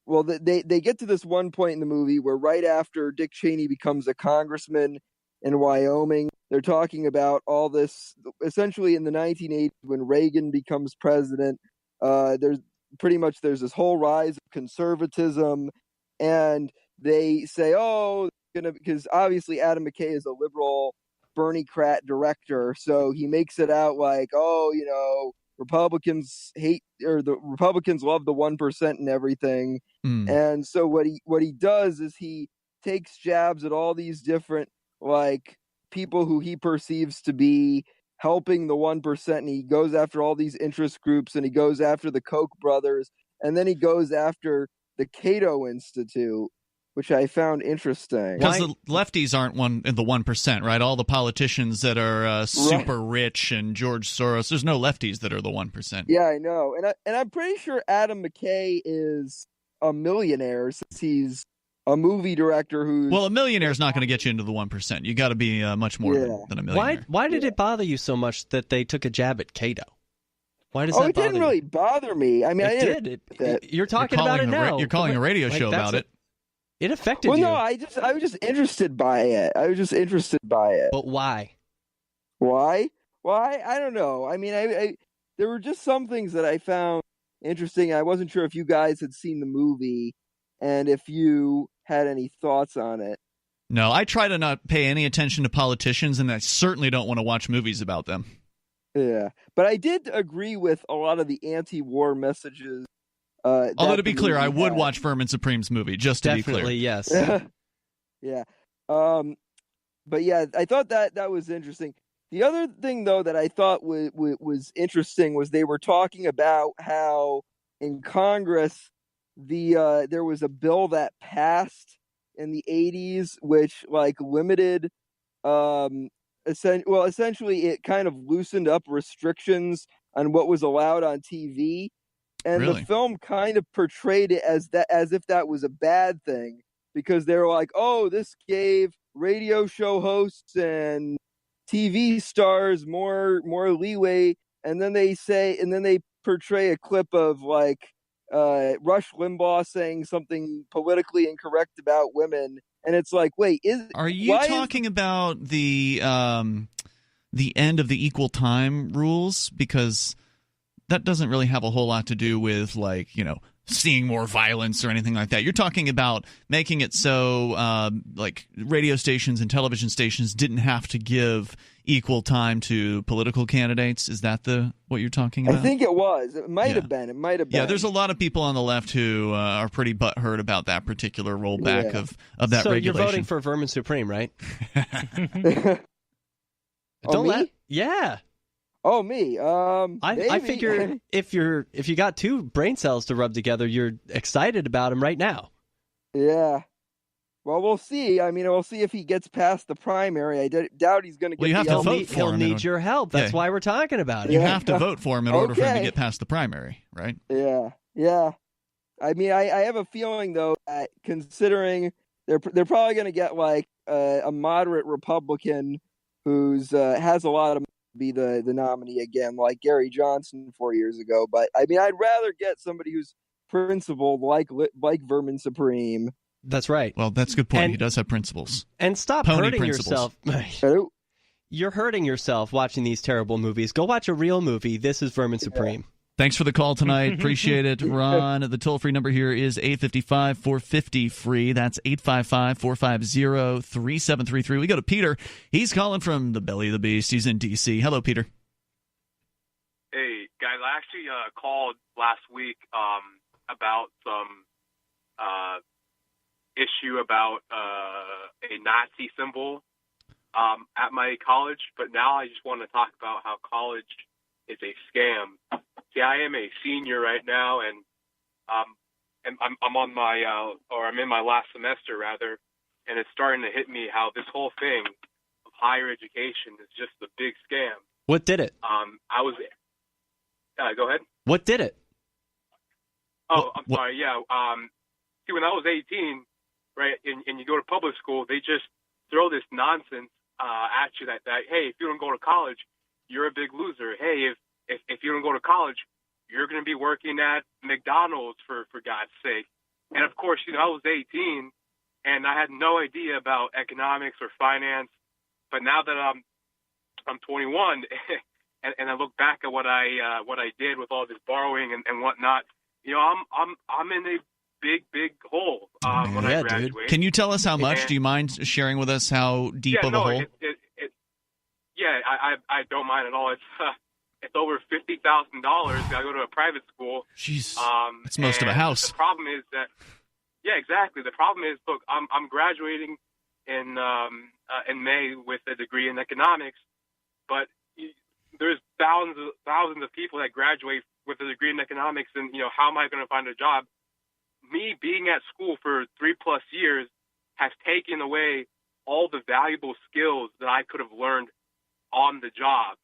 well, they get to this one point in the movie where right after Dick Cheney becomes a congressman in Wyoming, they're talking about all this essentially in the 1980s when Reagan becomes president. There's this whole rise of conservatism, and they say, because obviously Adam McKay is a liberal Bernie-crat director, so he makes it out like, Republicans hate, or the Republicans love the 1% and everything. And so what he does is he takes jabs at all these different like people who he perceives to be helping the 1%, and he goes after all these interest groups, and he goes after the Koch brothers, and then he goes after the Cato Institute, which I found interesting. Because the lefties aren't in the 1%, right? All the politicians that are super rich and George Soros, there's no lefties that are the 1%. Yeah, I know. And I'm pretty sure Adam McKay is a millionaire since he's a movie director who's... Well, a millionaire is not going to get you into the 1%. You got to be much more than a millionaire. Why did it bother you so much that they took a jab at Cato? Why does that bother you? It didn't really bother me. I mean, You're talking about it now. You're calling a radio show about it. It affected you. Well, no, I was just interested by it. But why? Why? I don't know. I mean, there were just some things that I found interesting. I wasn't sure if you guys had seen the movie and if you had any thoughts on it. No, I try to not pay any attention to politicians, and I certainly don't want to watch movies about them. Yeah, but I did agree with a lot of the anti-war messages. Although, to be clear, I would watch Vermin Supreme's movie, just to be clear. Definitely, yes. Yeah. But yeah, I thought that was interesting. The other thing, though, that I thought was interesting was they were talking about how in Congress there was a bill that passed in the 80s which like limited essentially it kind of loosened up restrictions on what was allowed on TV, and Really? the film kind of portrayed it as if that was a bad thing, because they were like, oh, this gave radio show hosts and TV stars more leeway, and then they portray a clip of like Rush Limbaugh saying something politically incorrect about women, and it's like, wait, are you talking about the end of the equal time rules? Because that doesn't really have a whole lot to do with, like, you know, seeing more violence or anything like that. You're talking about making it so like radio stations and television stations didn't have to give equal time to political candidates. Is that what you're talking about? I think it was. It might have been. Yeah, there's a lot of people on the left who are pretty butthurt about that particular rollback of that so regulation. You're voting for Vermin Supreme, right? Yeah. Oh, me. I figure if you got two brain cells to rub together, you're excited about him right now. Yeah. Well, we'll see. I mean, we'll see if he gets past the primary. I doubt he's going to get. Well, you have to vote for him. He'll need your help. That's why we're talking about it. You have to vote for him in order for him to get past the primary, right? Yeah. Yeah. I mean, I have a feeling though that considering they're probably going to get like a moderate Republican who's has a lot of be the nominee again, like Gary Johnson 4 years ago. But I mean, I'd rather get somebody who's principled, like Vermin Supreme. That's right. Well, that's a good point. He does have principles. And stop hurting yourself. You're hurting yourself watching these terrible movies. Go watch a real movie. This is Vermin Supreme. Thanks for the call tonight. Appreciate it, Ron. The toll-free number here is 855-450-FREE. That's 855-450-3733. We go to Peter. He's calling from the belly of the beast. He's in D.C. Hello, Peter. Hey, guys. I actually called last week about some issue about a Nazi symbol at my college, but now I just want to talk about how college is a scam. See, I am a senior right now, and I'm on my I'm in my last semester rather, and it's starting to hit me how this whole thing of higher education is just a big scam. What did it? Go ahead. What did it? Oh, I'm sorry. Yeah. See, when I was 18, right, and you go to public school, they just throw this nonsense at you that hey, if you don't go to college, you're a big loser. Hey, if you don't go to college, you're going to be working at McDonald's for God's sake. And of course, you know, I was 18 and I had no idea about economics or finance. But now that I'm 21 and I look back at what I did with all this borrowing and whatnot, you know, I'm in a big hole when I graduate. Dude. Can you tell us how much? Do you mind sharing with us how deep of a hole? I don't mind at all. It's over $50,000. I go to a private school. Jeez, that's most of a house. The problem is that, yeah, exactly. The problem is, look, I'm graduating in May with a degree in economics, but there's thousands of people that graduate with a degree in economics, and you know, how am I going to find a job? Me being at school for 3+ years has taken away all the valuable skills that I could have learned on the job.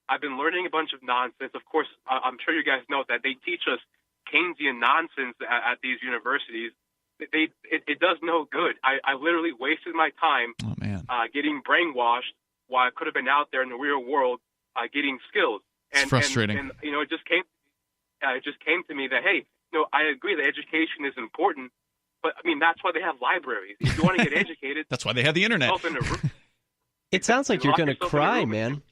I've been learning a bunch of nonsense. Of course, I'm sure you guys know that they teach us Keynesian nonsense at these universities. It does no good. I literally wasted my time getting brainwashed while I could have been out there in the real world getting skills. And, it's frustrating. And you know, it just came to me that, hey, you know, I agree that education is important, but I mean, that's why they have libraries. If you want to get educated, that's why they have the internet. It sounds like you're going to cry, man.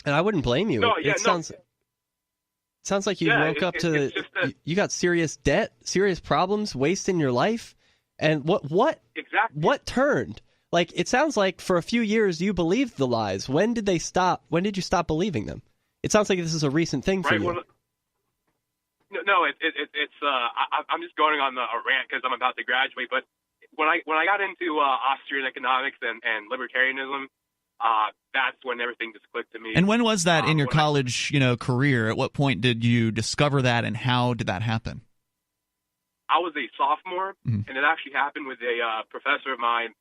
And I wouldn't blame you. Sounds like you woke up to you got serious debt, serious problems, wasting your life. And what turned? Like, it sounds like for a few years you believed the lies. When did they stop? When did you stop believing them? It sounds like this is a recent thing for you. Well, I'm just going on a rant because I'm about to graduate. But when I got into Austrian economics and libertarianism, that's when everything just clicked to me. And when was that in your college, career? At what point did you discover that, and how did that happen? I was a sophomore, and it actually happened with a professor of mine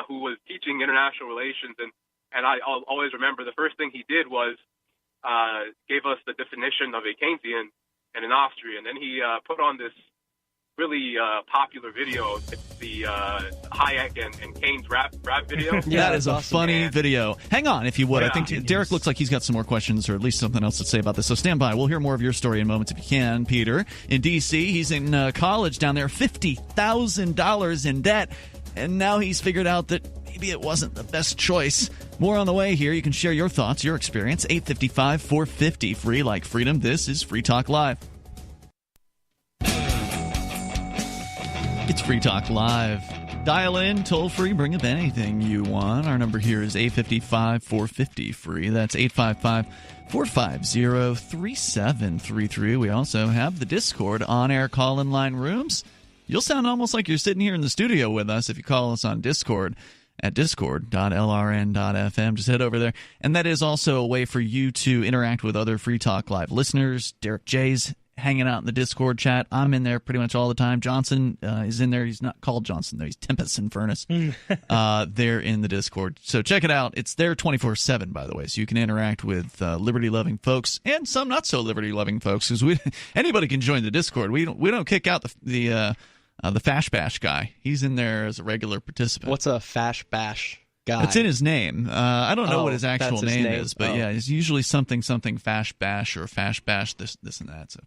who was teaching international relations, and I'll always remember the first thing he did was gave us the definition of a Keynesian and an Austrian. Then he put on this really popular video. It's the Hayek and Keynes rap video. Yeah, that is a funny video. Hang on, if you would. Yeah. I think Derrick looks like he's got some more questions, or at least something else to say about this. So stand by. We'll hear more of your story in moments if you can, Peter. In D.C., he's in college down there, $50,000 in debt, and now he's figured out that maybe it wasn't the best choice. More on the way here. You can share your thoughts, your experience. 855-450, free like freedom. This is Free Talk Live. It's Free Talk Live. Dial in, toll free, bring up anything you want. Our number here is 855-450 free. That's 855-450-3733. We also have the Discord on-air call-in line rooms. You'll sound almost like you're sitting here in the studio with us if you call us on Discord at discord.lrn.fm. Just head over there. And that is also a way for you to interact with other Free Talk Live listeners. Derrick J's hanging out in the Discord chat. I'm in there pretty much all the time. Johnson is in there. He's not called Johnson, though. He's Tempest and Furnace. They're in the Discord. So check it out. It's there 24/7, by the way, so you can interact with liberty-loving folks and some not-so-liberty-loving folks, because anybody can join the Discord. We don't kick out the Fash Bash guy. He's in there as a regular participant. What's a Fash Bash guy? It's in his name. I don't know what his actual name is, but yeah, it's usually something Fash Bash or Fash Bash this and that. So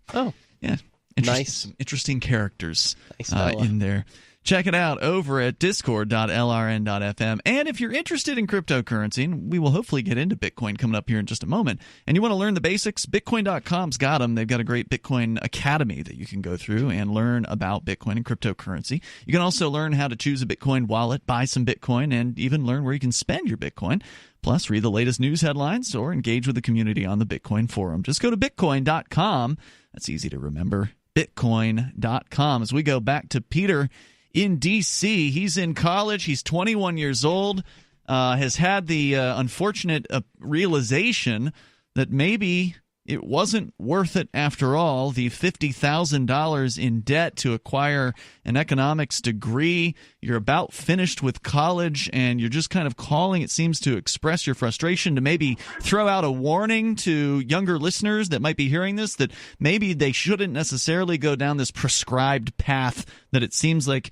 yeah, nice, some interesting characters nice in there. Check it out over at discord.lrn.fm. And if you're interested in cryptocurrency, and we will hopefully get into Bitcoin coming up here in just a moment, and you want to learn the basics, Bitcoin.com's got them. They've got a great Bitcoin Academy that you can go through and learn about Bitcoin and cryptocurrency. You can also learn how to choose a Bitcoin wallet, buy some Bitcoin, and even learn where you can spend your Bitcoin. Plus, read the latest news headlines or engage with the community on the Bitcoin forum. Just go to Bitcoin.com. That's easy to remember. Bitcoin.com. As we go back to Peter in D.C., he's in college. He's 21 years old, has had the unfortunate realization that maybe it wasn't worth it after all, the $50,000 in debt to acquire an economics degree. You're about finished with college, and you're just kind of calling, it seems, to express your frustration, to maybe throw out a warning to younger listeners that might be hearing this, that maybe they shouldn't necessarily go down this prescribed path that it seems like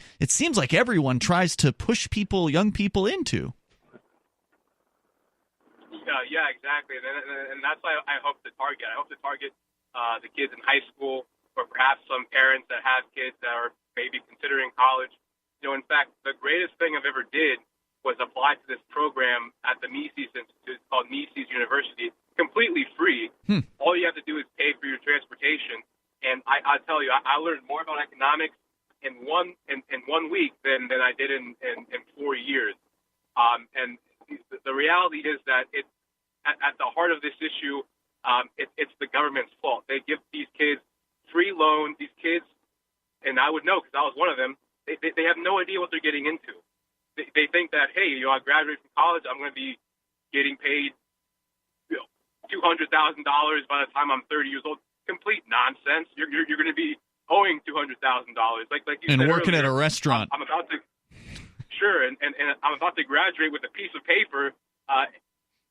everyone tries to push young people into. Yeah, exactly, and that's why I hope to target. I hope to target the kids in high school, or perhaps some parents that have kids that are maybe considering college. In fact, the greatest thing I've ever did was apply to this program at the Mises Institute called Mises University, completely free. All you have to do is pay for your transportation, and I tell you, I learned more about economics in one week than I did in 4 years. And the reality is that it's at the heart of this issue, it's the government's fault. They give these kids free loans. These kids, and I would know because I was one of them, they have no idea what they're getting into. They think that, hey, I graduated from college, I'm going to be getting paid $200,000 by the time I'm 30 years old. Complete nonsense. You're going to be owing $200,000. Like you and said working earlier, at a restaurant. I'm about to and I'm about to graduate with a piece of paper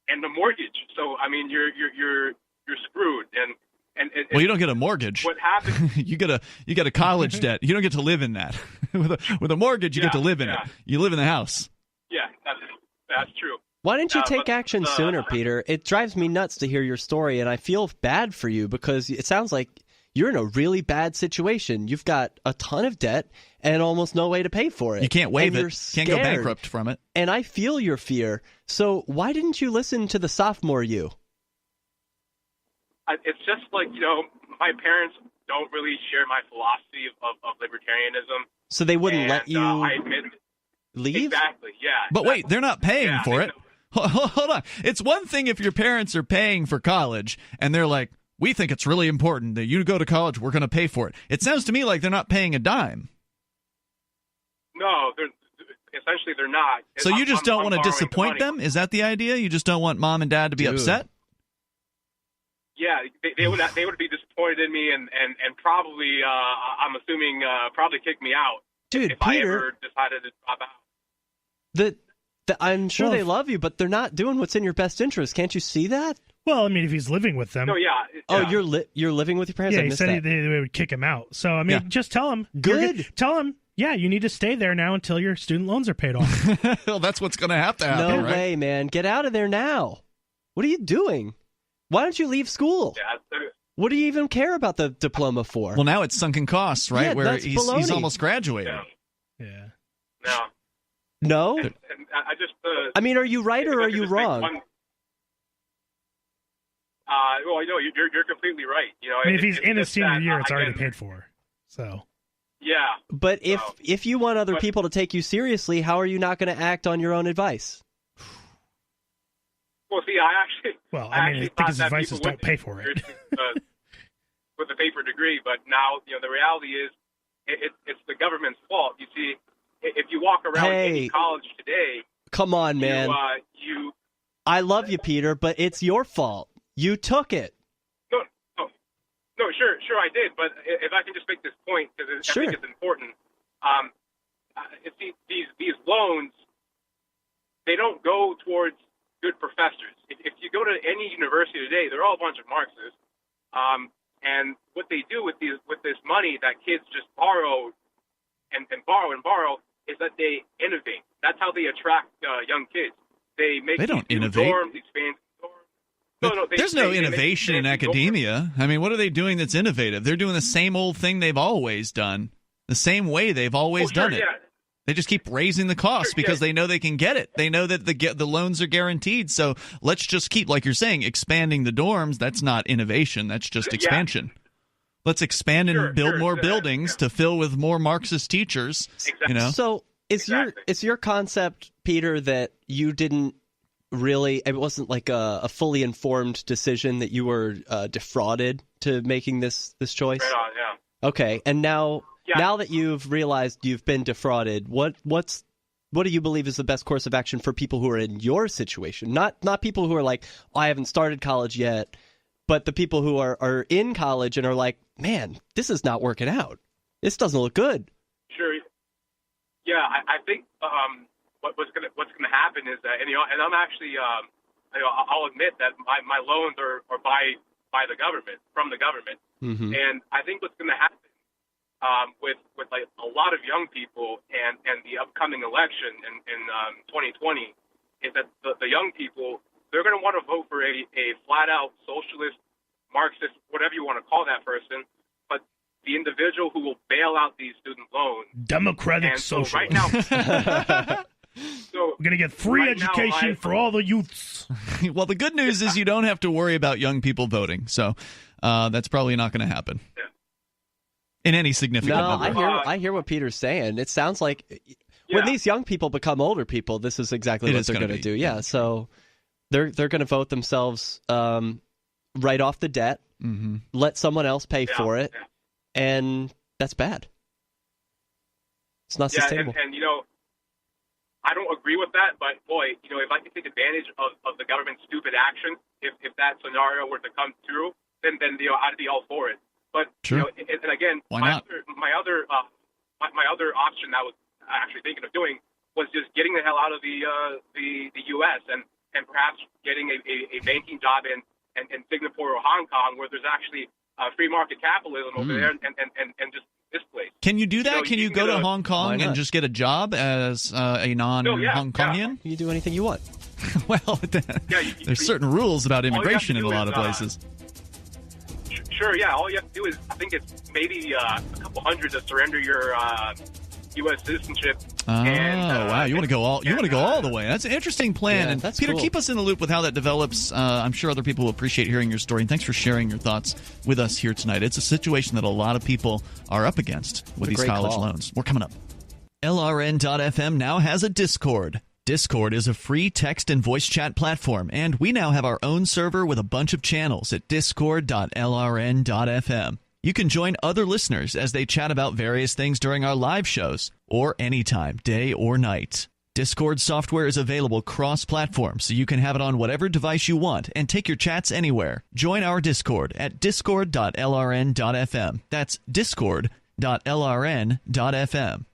and the mortgage. So I mean, you're screwed. And well, you don't get a mortgage. What happens? you get a college debt. You don't get to live in that. with a mortgage, you get to live in it. You live in the house. Yeah, that's true. Why didn't you take action sooner, Peter? It drives me nuts to hear your story, and I feel bad for you because it sounds like you're in a really bad situation. You've got a ton of debt and almost no way to pay for it. You can't waive it. Can't go bankrupt from it. And I feel your fear. So why didn't you listen to the sophomore you? It's just like, my parents don't really share my philosophy of libertarianism. So they wouldn't let you leave? Exactly, yeah. But wait, they're not paying for it. Hold on. It's one thing if your parents are paying for college and they're like, we think it's really important that you go to college. We're going to pay for it. It sounds to me like they're not paying a dime. No, essentially they're not. So you just don't want to disappoint them? Is that the idea? You just don't want mom and dad to be upset? Yeah, they would be disappointed in me and probably, I'm assuming, probably kick me out. Dude, if Peter, I ever decided to drop out. I'm sure they love you, but they're not doing what's in your best interest. Can't you see that? Well, I mean, if he's living with them. No, yeah. Oh, you're living with your parents? Yeah, he said they would kick him out. So, I mean, just tell him. Good. Tell him, yeah, you need to stay there now until your student loans are paid off. Well, that's what's going to happen. No right? way, man. Get out of there now. What are you doing? Why don't you leave school? Yeah, what do you even care about the diploma for? Well, now it's sunken costs, right? Yeah, Where that's he's almost graduated. Yeah. No? And I just. I mean, are you right or are you wrong? Well, you're completely right. I mean, if he's in his senior year, it's already paid for. So. Yeah. But if you want other people to take you seriously, how are you not going to act on your own advice? Well, see, I think his advice is don't pay for it. With a paper degree, but now the reality is it's the government's fault. You see, if you walk around any college today, come on, man. I love you, Peter, but it's your fault. You took it. No, sure, I did. But if I can just make this point, because I think it's important. These loans, they don't go towards good professors. If you go to any university today, they're all a bunch of Marxists. And what they do with this money that kids just borrow and borrow is that they innovate. That's how they attract young kids. They don't innovate. Dorms, expand dorms. There's no innovation in academia. I mean, what are they doing that's innovative? They're doing the same old thing they've always done, the same way they've always done it. Yeah. They just keep raising the costs because they know they can get it. They know that the loans are guaranteed. So let's just keep, like you're saying, expanding the dorms. That's not innovation. That's just expansion. Let's expand and build more buildings to fill with more Marxist teachers. Exactly. So it's your concept, Peter, that you didn't really, it wasn't like a fully informed decision, that you were defrauded to making this choice? Right on, yeah. Okay, and now that you've realized you've been defrauded, what do you believe is the best course of action for people who are in your situation? Not people who are like, I haven't started college yet, but the people who are in college and are like, man, this is not working out. This doesn't look good. Sure. Yeah, I think what's gonna happen is that, and I'm actually, I'll admit that my loans are by the government, from the government, and I think what's gonna happen with like a lot of young people and the upcoming election in 2020 is that the young people, they're going to want to vote for a flat out socialist, Marxist, whatever you want to call that person, but the individual who will bail out these student loans. Democratic socialist. So right now, we're going to get free education for all the youths. Well, the good news is you don't have to worry about young people voting, so that's probably not going to happen. Yeah. In any significant number. I hear what Peter's saying. It sounds like when these young people become older people, this is exactly what they're going to do. Yeah, so they're going to vote themselves right off the debt, let someone else pay for it, and that's bad. It's not sustainable. And I don't agree with that, but boy, if I can take advantage of the government's stupid action, if that scenario were to come through, then I'd be all for it. But and again, my other option that I was actually thinking of doing was just getting the hell out of the U.S. and perhaps getting a banking job in Singapore or Hong Kong, where there's actually free market capitalism over there, and just this place. Can you do that? Can you go to Hong Kong and just get a job as a non-Hong Kongian? You do anything you want. Well, there's certain rules about immigration in a lot of places. Sure, yeah. All you have to do is, I think it's maybe a couple hundred to surrender your U.S. citizenship. Wow! You want to go all the way. That's an interesting plan. Yeah, and that's Peter, cool. keep us in the loop with how that develops. I'm sure other people will appreciate hearing your story. And thanks for sharing your thoughts with us here tonight. It's a situation that a lot of people are up against with these college loans. We're coming up. LRN.FM now has a Discord. Discord is a free text and voice chat platform, and we now have our own server with a bunch of channels at discord.lrn.fm. You can join other listeners as they chat about various things during our live shows or anytime, day or night. Discord software is available cross-platform, so you can have it on whatever device you want and take your chats anywhere. Join our Discord at discord.lrn.fm. That's discord.lrn.fm.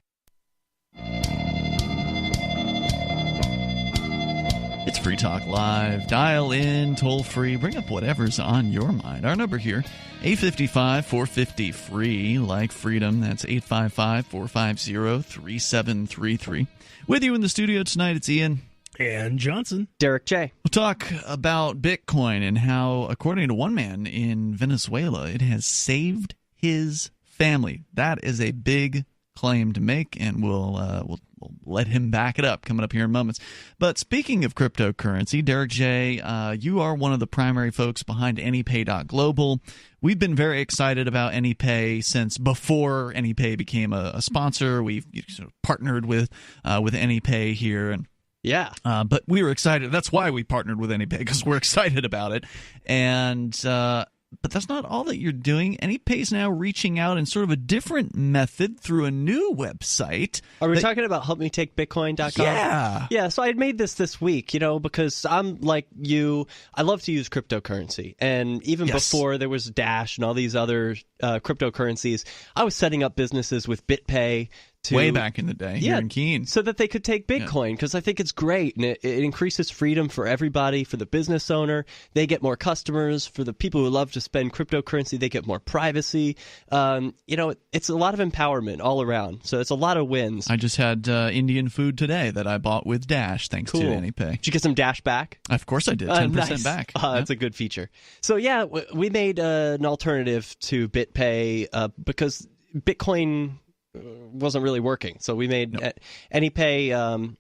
It's Free Talk Live. Dial in, toll free, bring up whatever's on your mind. Our number here, 855-450-FREE, like freedom. That's 855-450-3733. With you in the studio tonight, it's Ian. And Johnson. Derrick J. We'll talk about Bitcoin and how, according to one man in Venezuela, it has saved his family. That is a big claim to make, and we'll let him back it up coming up here in moments. But speaking of cryptocurrency, Derrick J., you are one of the primary folks behind AnyPay.global. We've been very excited about AnyPay since before AnyPay became a sponsor. We've sort of partnered with AnyPay here, and yeah. But we were excited. That's why we partnered with AnyPay, because we're excited about it. And but that's not all that you're doing. AnyPay is now reaching out in sort of a different method through a new website. Are we talking about helpmetakebitcoin.com? Yeah. Yeah, so I had made this week, because I'm like you. I love to use cryptocurrency. And even before there was Dash and all these other cryptocurrencies, I was setting up businesses with BitPay. Way back in the day, here in Keene. So that they could take Bitcoin, because I think it's great, and it increases freedom for everybody. For the business owner, they get more customers. For the people who love to spend cryptocurrency, they get more privacy. It's a lot of empowerment all around. So it's a lot of wins. I just had Indian food today that I bought with Dash, thanks to AnyPay. Did you get some Dash back? Of course I did, 10% nice. back. That's a good feature. So yeah, we made an alternative to BitPay because Bitcoin wasn't really working. So we made AnyPay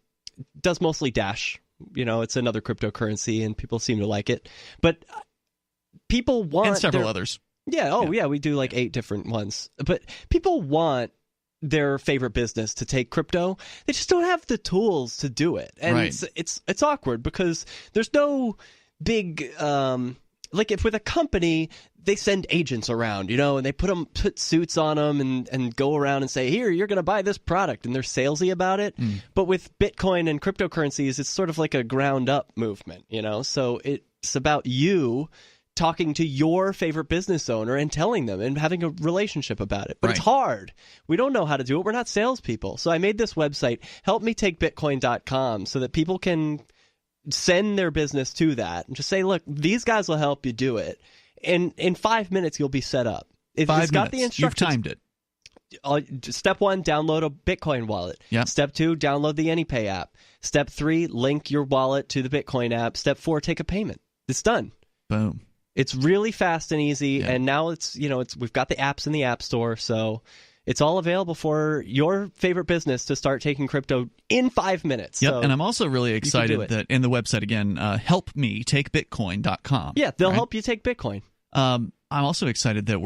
does mostly Dash. It's another cryptocurrency, and people seem to like it. But people want... And several others. Yeah, we do like 8 different ones. But people want their favorite business to take crypto. They just don't have the tools to do it. And it's awkward because there's no big... like if with a company, they send agents around, and they put suits on them and go around and say, here, you're going to buy this product, and they're salesy about it. But with Bitcoin and cryptocurrencies, it's sort of like a ground up movement, so it's about you talking to your favorite business owner and telling them and having a relationship about it. But it's hard. We don't know how to do it. We're not salespeople. So I made this website, helpmetakebitcoin.com, so that people can send their business to that and just say, look, these guys will help you do it. And in 5 minutes, you'll be set up. It's got the instructions. You've timed it. Step 1, download a Bitcoin wallet. Yep. Step 2, download the AnyPay app. Step 3, link your wallet to the Bitcoin app. Step 4, take a payment. It's done. Boom. It's really fast and easy. And now we've got the apps in the App Store, so it's all available for your favorite business to start taking crypto in 5 minutes. Yep, so and I'm also really excited that in the website, again, helpmetakebitcoin.com. Yeah, they'll help you take Bitcoin. I'm also excited that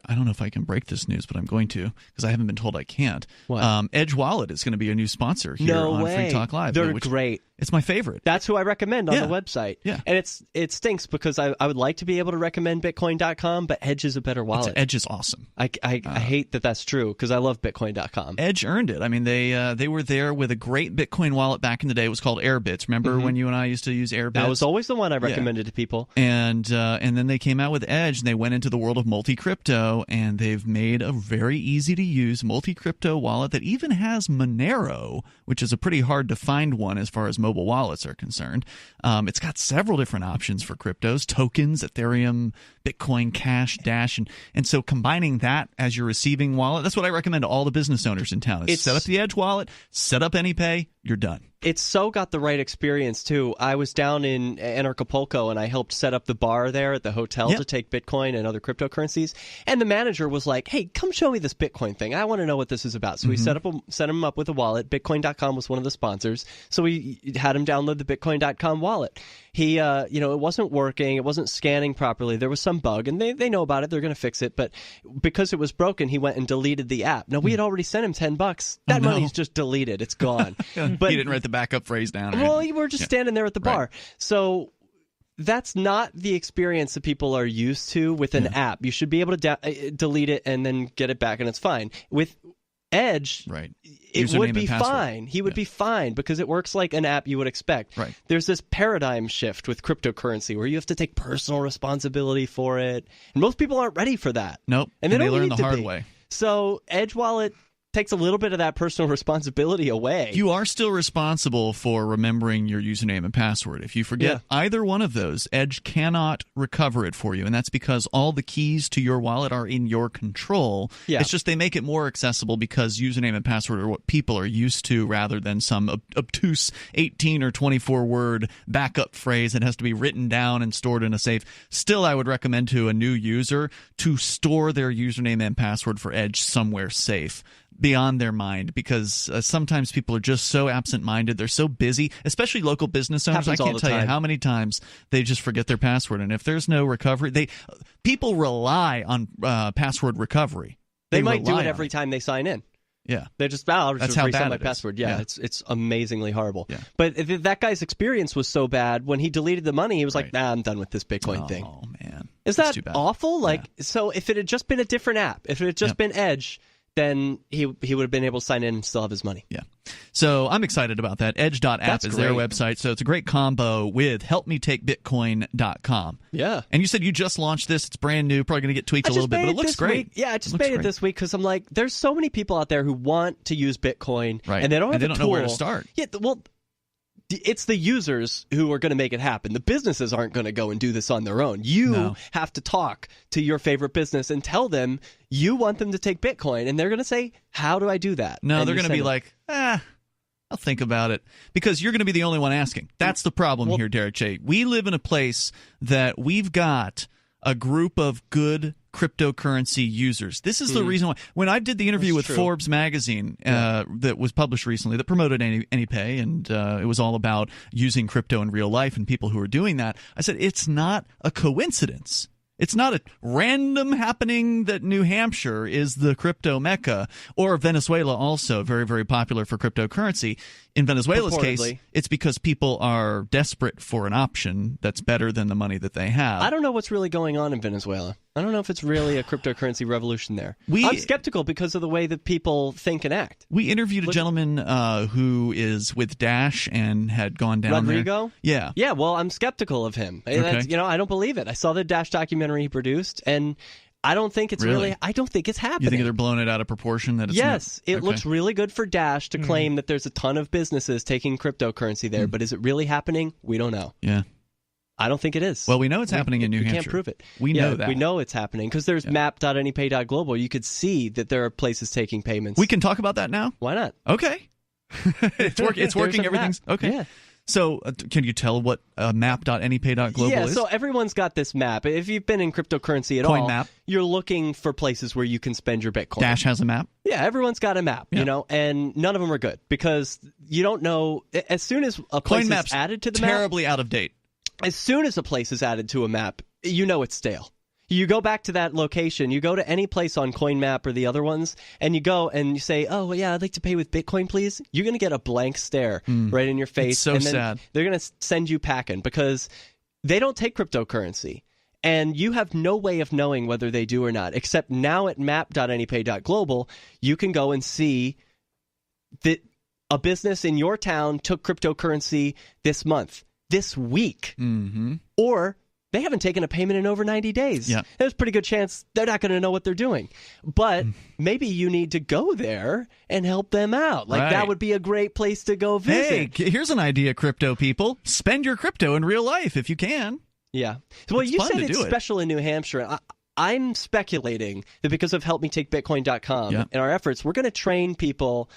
I don't know if I can break this news, but I'm going to, because I haven't been told I can't. What? Edge Wallet is going to be a new sponsor here on Free Talk Live. They're great. It's my favorite. That's who I recommend on the website. Yeah. And it stinks because I would like to be able to recommend Bitcoin.com, but Edge is a better wallet. Edge is awesome. I hate that that's true because I love Bitcoin.com. Edge earned it. I mean, they were there with a great Bitcoin wallet back in the day. It was called Airbits. Remember when you and I used to use Airbits? That was always the one I recommended to people. And then they came out with Edge, and they went into the world of multi-crypto, and they've made a very easy-to-use multi-crypto wallet that even has Monero, which is a pretty hard-to-find one as far as mobile wallets are concerned. It's got several different options for cryptos, tokens, Ethereum, Bitcoin, Cash, Dash, and so combining that as your receiving wallet, that's what I recommend to all the business owners in town. Set up the Edge wallet, set up AnyPay, you're done. It's so got the right experience, too. I was down in Anarchapulco, and I helped set up the bar there at the hotel to take Bitcoin and other cryptocurrencies. And the manager was like, hey, come show me this Bitcoin thing. I want to know what this is about. So we set him up with a wallet. Bitcoin.com was one of the sponsors. So we had him download the Bitcoin.com wallet. He, it wasn't working. It wasn't scanning properly. There was some bug, and they know about it. They're going to fix it. But because it was broken, he went and deleted the app. Now, we had already sent him $10. That money's just deleted. It's gone. But he didn't write the backup phrase down. Well, we're just standing there at the bar. So that's not the experience that people are used to with an app. You should be able to delete it and then get it back, and it's fine. With Edge, right. It would be fine. He would be fine because it works like an app you would expect. Right. There's this paradigm shift with cryptocurrency where you have to take personal responsibility for it, and most people aren't ready for that. Nope. And they learn the hard way. So Edge Wallet takes a little bit of that personal responsibility away. You are still responsible for remembering your username and password. If you forget either one of those, Edge cannot recover it for you, and that's because all the keys to your wallet are in your control. Yeah. It's just they make it more accessible because username and password are what people are used to rather than some obtuse 18 or 24-word backup phrase that has to be written down and stored in a safe. Still, I would recommend to a new user to store their username and password for Edge somewhere safe, beyond their mind, because sometimes people are just so absent-minded. They're so busy, especially local business owners. Happens I can't tell you how many times they just forget their password. And if there's no recovery, people rely on password recovery. They might do it every time they sign in. Yeah. They just, I'll just reset my password. Yeah. It's amazingly horrible. Yeah. But that guy's experience was so bad, when he deleted the money, he was like, nah, I'm done with this Bitcoin thing. Oh, man. Is that awful? So if it had just been a different app, if it had just been Edge, then he would have been able to sign in and still have his money. Yeah. So I'm excited about that. Edge.app is their website. So it's a great combo with helpmetakebitcoin.com. Yeah. And you said you just launched this. It's brand new. Probably going to get tweaked a little bit, but it looks great. Yeah, I just made it this week because I'm like, there's so many people out there who want to use Bitcoin, and they don't have a tool. Know where to start. Yeah, well, it's the users who are going to make it happen. The businesses aren't going to go and do this on their own. You have to talk to your favorite business and tell them you want them to take Bitcoin, and they're going to say, how do I do that? No, they're going to be like, I'll think about it, because you're going to be the only one asking. That's the problem here, Derrick J. We live in a place that we've got a group of good cryptocurrency users. This is the reason why. When I did the interview with Forbes magazine that was published recently, that promoted AnyPay, and it was all about using crypto in real life and people who are doing that, I said it's not a coincidence. It's not a random happening that New Hampshire is the crypto mecca, or Venezuela also very, very popular for cryptocurrency. In Venezuela's case, it's because people are desperate for an option that's better than the money that they have. I don't know what's really going on in Venezuela. I don't know if it's really a cryptocurrency revolution there. I'm skeptical because of the way that people think and act. We interviewed a gentleman who is with Dash and had gone down Rodrigo? there. Yeah. Yeah, well, I'm skeptical of him. Okay. I don't believe it. I saw the Dash documentary he produced, and I don't think it's really I don't think it's happening. You think they're blowing it out of proportion? That it's it looks really good for Dash to claim that there's a ton of businesses taking cryptocurrency there, but is it really happening? We don't know. Yeah. I don't think it is. Well, we know it's happening in New Hampshire. We can't prove it. We know that. We know it's happening because there's map.anypay.global. You could see that there are places taking payments. We can talk about that now? Why not? Okay. It's working. Everything's okay. Yeah. So can you tell what map.anypay.global is? Yeah, so everyone's got this map. If you've been in cryptocurrency at Coin all, map. You're looking for places where you can spend your Bitcoin. Dash has a map? Yeah, everyone's got a map, and none of them are good because you don't know. As soon as a place is added to the map, terribly out of date. As soon as a place is added to a map, you know it's stale. You go back to that location, you go to any place on CoinMap or the other ones, and you go and you say, oh, well, yeah, I'd like to pay with Bitcoin, please. You're going to get a blank stare right in your face. It's so and then sad. They're going to send you packing because they don't take cryptocurrency. And you have no way of knowing whether they do or not, except now at map.anypay.global, you can go and see that a business in your town took cryptocurrency this month. This week, or they haven't taken a payment in over 90 days. Yeah. There's a pretty good chance they're not going to know what they're doing. But maybe you need to go there and help them out. That would be a great place to go visit. Hey, here's an idea, crypto people. Spend your crypto in real life if you can. Yeah. Well, you said it's do special in New Hampshire. I'm speculating that because of helpmetakebitcoin.com and our efforts, we're going to train people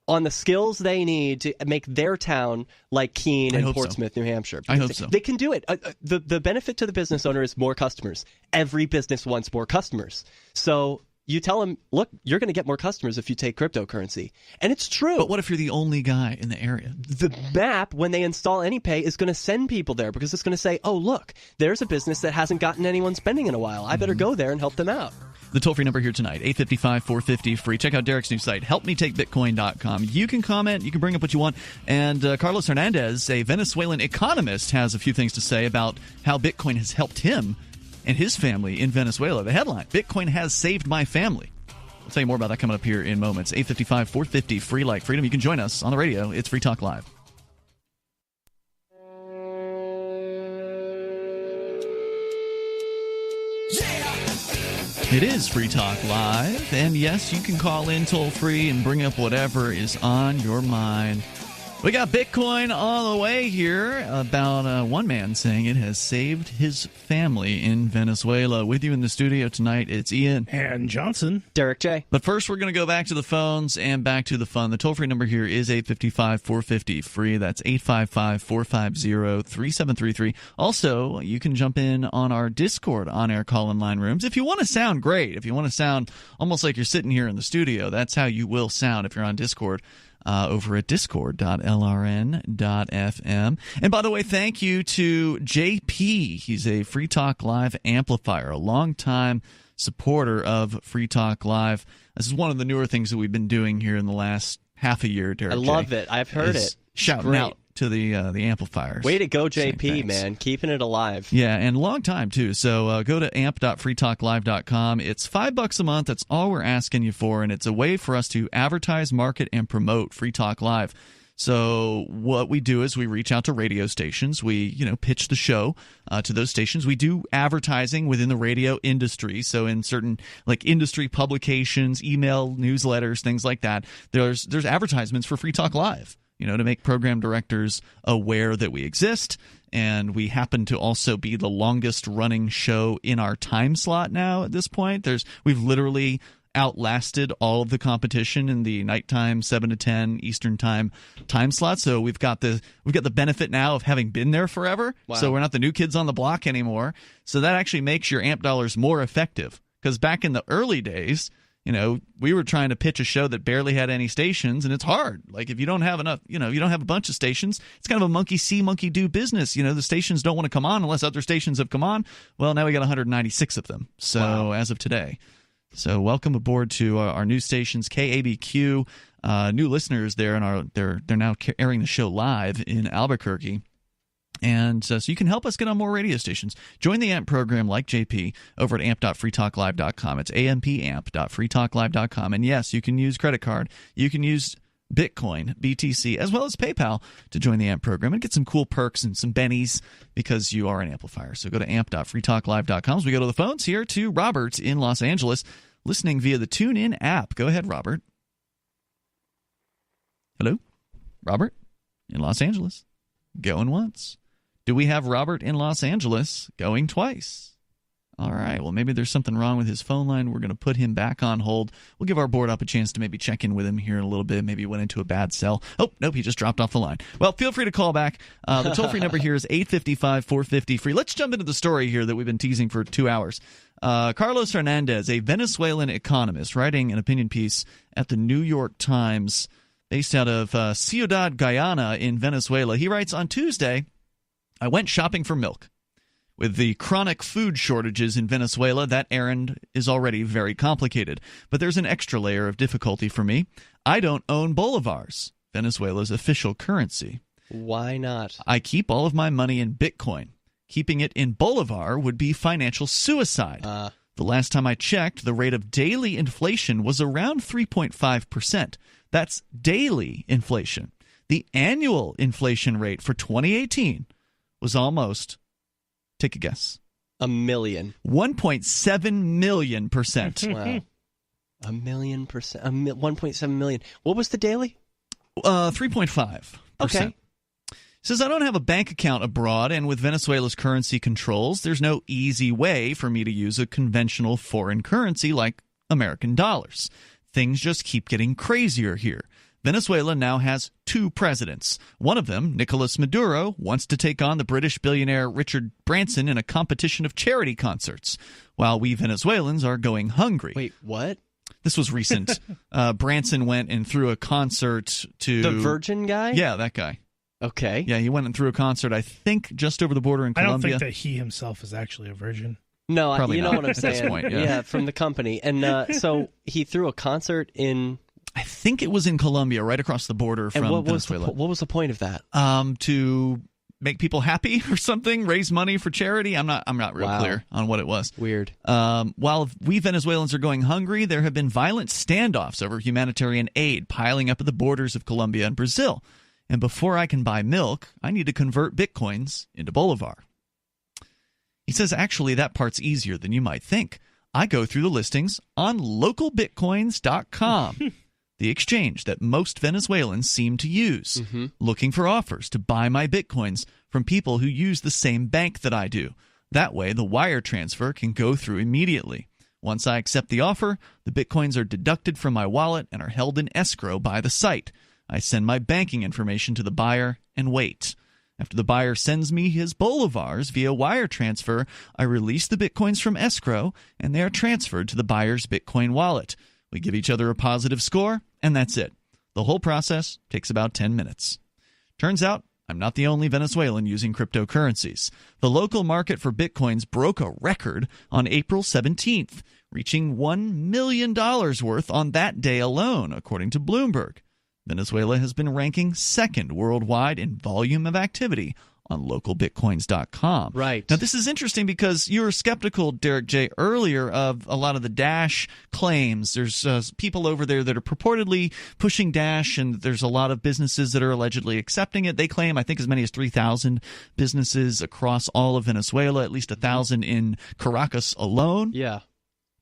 on the skills they need to make their town like Keene and Portsmouth, New Hampshire. I hope so. They can do it. The benefit to the business owner is more customers. Every business wants more customers. So you tell them, look, you're going to get more customers if you take cryptocurrency. And it's true. But what if you're the only guy in the area? The map, when they install AnyPay, is going to send people there because it's going to say, oh, look, there's a business that hasn't gotten anyone spending in a while. I better go there and help them out. The toll-free number here tonight, 855-450-FREE. Check out Derrick's new site, helpmetakebitcoin.com. You can comment. You can bring up what you want. And Carlos Hernandez, a Venezuelan economist, has a few things to say about how Bitcoin has helped him and his family in Venezuela. The headline, Bitcoin has saved my family. We'll tell you more about that coming up here in moments. 855-450-FREE like freedom. You can join us on the radio. It's Free Talk Live. It is Free Talk Live, and yes, you can call in toll-free and bring up whatever is on your mind. We got Bitcoin on the way here, about one man saying it has saved his family in Venezuela. With you in the studio tonight, it's Ian. And Johnson. Derrick J. But first, we're going to go back to the phones and back to the fun. The toll-free number here is 855-450-FREE. That's 855-450-3733. Also, you can jump in on our Discord on-air call-in line rooms. If you want to sound great, if you want to sound almost like you're sitting here in the studio, that's how you will sound if you're on Discord. Over at discord.lrn.fm. And by the way, thank you to JP. He's a Free Talk Live amplifier, a longtime supporter of Free Talk Live. This is one of the newer things that we've been doing here in the last half a year, Derrick. I love it. I've heard it. Shouting out to the amplifiers. Way to go, JP, man. Keeping it alive. Yeah, and long time, too. So go to amp.freetalklive.com. It's $5 a month. That's all we're asking you for, and it's a way for us to advertise, market, and promote Free Talk Live. So what we do is we reach out to radio stations. We, pitch the show to those stations. We do advertising within the radio industry. So in certain industry publications, email, newsletters, things like that, there's advertisements for Free Talk Live. To make program directors aware that we exist. And we happen to also be the longest running show in our time slot now at this point. We've literally outlasted all of the competition in the nighttime 7 to 10 Eastern time slot. So we've got the benefit now of having been there forever. Wow. So we're not the new kids on the block anymore. So that actually makes your AMP dollars more effective. Because back in the early days, we were trying to pitch a show that barely had any stations, and it's hard. Like, if you don't have enough, you don't have a bunch of stations, it's kind of a monkey see, monkey do business. The stations don't want to come on unless other stations have come on. Well, now we got 196 of them. So wow. As of today. So welcome aboard to our new stations, KABQ. New listeners there, and they're now airing the show live in Albuquerque. And so you can help us get on more radio stations. Join the AMP program like JP over at amp.freetalklive.com. It's ampamp.freetalklive.com. And yes, you can use credit card. You can use Bitcoin, BTC, as well as PayPal to join the AMP program and get some cool perks and some bennies because you are an amplifier. So go to amp.freetalklive.com. As we go to the phones here to Robert in Los Angeles, listening via the TuneIn app. Go ahead, Robert. Hello? Robert in Los Angeles. Going once. Do we have Robert in Los Angeles going twice? All right. Well, maybe there's something wrong with his phone line. We're going to put him back on hold. We'll give our board up a chance to maybe check in with him here in a little bit. Maybe he went into a bad cell. Oh, nope. He just dropped off the line. Well, feel free to call back. The toll-free number here is 855-450-FREE. Let's jump into the story here that we've been teasing for 2 hours. Carlos Hernandez, a Venezuelan economist, writing an opinion piece at the New York Times based out of Ciudad Guyana in Venezuela. He writes, on Tuesday, I went shopping for milk. With the chronic food shortages in Venezuela, that errand is already very complicated. But there's an extra layer of difficulty for me. I don't own bolivars, Venezuela's official currency. Why not? I keep all of my money in Bitcoin. Keeping it in bolivar would be financial suicide. The last time I checked, the rate of daily inflation was around 3.5%. That's daily inflation. The annual inflation rate for 2018 was almost, take a guess. A million. 1.7 million percent. Wow. 1 million percent. 1.7 million. What was the daily? 3.5%. Okay. Says, I don't have a bank account abroad, and with Venezuela's currency controls, there's no easy way for me to use a conventional foreign currency like American dollars. Things just keep getting crazier here. Venezuela now has 2 presidents. One of them, Nicolas Maduro, wants to take on the British billionaire Richard Branson in a competition of charity concerts, while we Venezuelans are going hungry. Wait, what? This was recent. Branson went and threw a concert to... The Virgin guy? Yeah, that guy. Okay. Yeah, he went and threw a concert, I think, just over the border in Colombia. I don't think that he himself is actually a virgin. No, Probably you know not what I'm at this saying. point, yeah. From the company. And so he threw a concert in... I think it was in Colombia, right across the border from Venezuela. What was the point of that? To make people happy or something, raise money for charity. I'm not real clear on what it was. Weird. While we Venezuelans are going hungry, there have been violent standoffs over humanitarian aid piling up at the borders of Colombia and Brazil. And before I can buy milk, I need to convert bitcoins into bolivar. He says, actually, that part's easier than you might think. I go through the listings on localbitcoins.com. The exchange that most Venezuelans seem to use, looking for offers to buy my bitcoins from people who use the same bank that I do. That way, the wire transfer can go through immediately. Once I accept the offer, the bitcoins are deducted from my wallet and are held in escrow by the site. I send my banking information to the buyer and wait. After the buyer sends me his bolivars via wire transfer, I release the bitcoins from escrow, and they are transferred to the buyer's Bitcoin wallet. We give each other a positive score, and that's it. The whole process takes about 10 minutes. Turns out, I'm not the only Venezuelan using cryptocurrencies. The local market for bitcoins broke a record on April 17th, reaching $1 million worth on that day alone, according to Bloomberg. Venezuela has been ranking second worldwide in volume of activity on localbitcoins.com. Right. Now, this is interesting because you were skeptical, Derrick J., earlier of a lot of the Dash claims. There's people over there that are purportedly pushing Dash, and there's a lot of businesses that are allegedly accepting it. They claim, I think, as many as 3,000 businesses across all of Venezuela, at least 1,000 in Caracas alone. Yeah.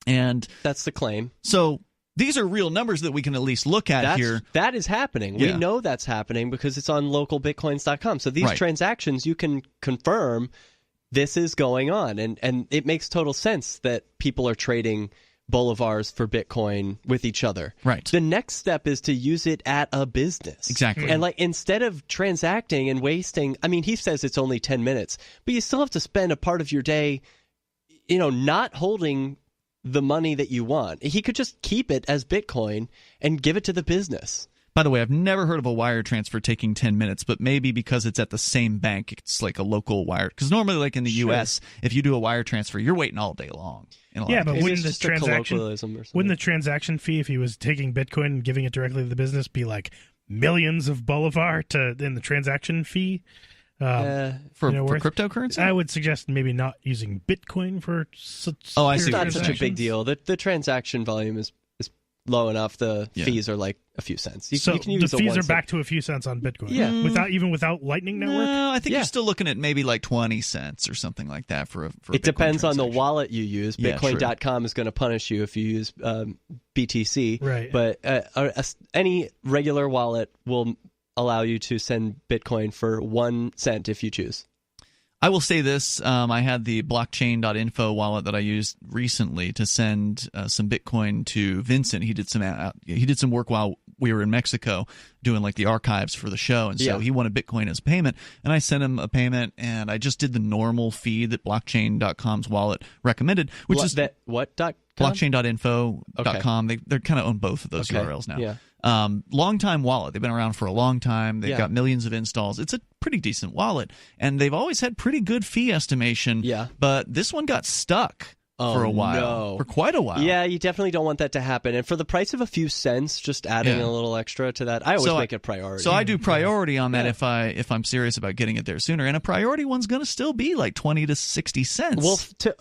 And that's the claim. So these are real numbers that we can at least look at here. That is happening. Yeah. We know that's happening because it's on localbitcoins.com. So these transactions, you can confirm this is going on. And it makes total sense that people are trading bolivars for Bitcoin with each other. Right. The next step is to use it at a business. Exactly. And like instead of transacting and wasting, I mean, he says it's only 10 minutes, but you still have to spend a part of your day, not holding the money that you want. He could just keep it as Bitcoin and give it to the business. By the way, I've never heard of a wire transfer taking 10 minutes, but maybe because it's at the same bank, it's like a local wire. Because normally, like in the U.S., if you do a wire transfer, you're waiting all day long. Yeah, but wouldn't the wouldn't transaction fee, if he was taking Bitcoin and giving it directly to the business, be like millions of bolivar in the transaction fee? For cryptocurrency? I would suggest maybe not using Bitcoin for I see. It's not such a big deal. The transaction volume is low enough. The fees are like a few cents. You can use the fees are back to a few cents on Bitcoin. Yeah. Without Lightning Network? No, I think you're still looking at maybe like 20 cents or something like that for a It depends on the wallet you use. Bitcoin.com is going to punish you if you use BTC. Right. But any regular wallet will allow you to send Bitcoin for 1 cent if you choose. I will say this. I had the blockchain.info wallet that I used recently to send some Bitcoin to Vincent. He did some work while we were in Mexico doing like the archives for the show, and so he wanted Bitcoin as payment, and I sent him a payment, and I just did the normal fee that blockchain.com's wallet recommended, which is what? blockchain.info.com. They're kind of own both of those URLs now. Yeah. Long time wallet. They've been around for a long time. They've got millions of installs. It's a pretty decent wallet, and they've always had pretty good fee estimation. Yeah. But this one got stuck for a while, for quite a while. Yeah, you definitely don't want that to happen. And for the price of a few cents, just adding a little extra to that, I always make it priority. So I do priority on that if I'm serious about getting it there sooner. And a priority one's going to still be like 20 to 60 cents. Well,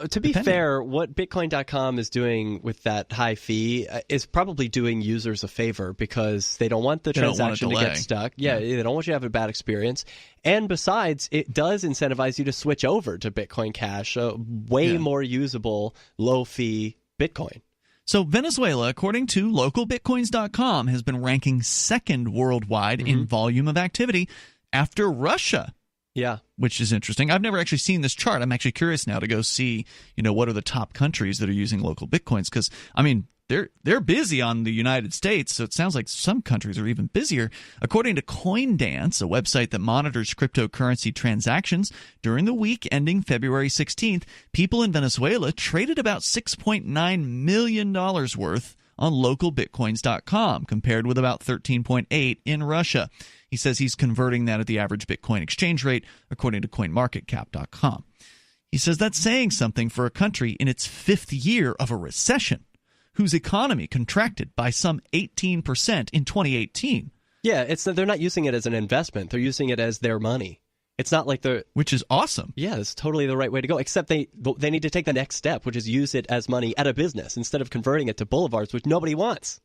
to be fair, what Bitcoin.com is doing with that high fee is probably doing users a favor because they don't want the transaction to get stuck. Yeah, they don't want you to have a bad experience. And besides, it does incentivize you to switch over to Bitcoin Cash, way more usable, low-fee Bitcoin. So Venezuela, according to localbitcoins.com, has been ranking second worldwide in volume of activity after Russia. Yeah. Which is interesting. I've never actually seen this chart. I'm actually curious now to go see, what are the top countries that are using local Bitcoins. Because, I mean, they're busy on the United States, so it sounds like some countries are even busier. According to CoinDance, a website that monitors cryptocurrency transactions, during the week ending February 16th, people in Venezuela traded about $6.9 million worth on localbitcoins.com, compared with about 13.8 in Russia. He says he's converting that at the average Bitcoin exchange rate, according to coinmarketcap.com. He says that's saying something for a country in its fifth year of a recession, whose economy contracted by some 18% in 2018. Yeah, they're not using it as an investment. They're using it as their money. It's not like they're... Which is awesome. Yeah, it's totally the right way to go, except they need to take the next step, which is use it as money at a business instead of converting it to boulevards, which nobody wants.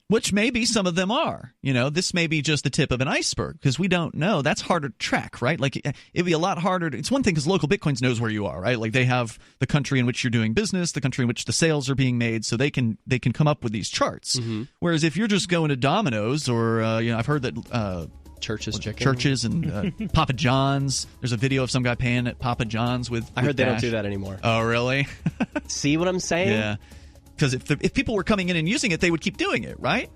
Which maybe some of them are. This may be just the tip of an iceberg, because we don't know. That's harder to track, right? Like, it'd be a lot harder. It's one thing because local Bitcoins knows where you are, right? Like, they have the country in which you're doing business, the country in which the sales are being made, so they can come up with these charts. Mm-hmm. Whereas if you're just going to Domino's or, I've heard that... Churches and Papa John's. There's a video of some guy paying at Papa John's with I heard they don't do that anymore. Oh, really? See what I'm saying? Yeah. Because if people were coming in and using it, they would keep doing it, right?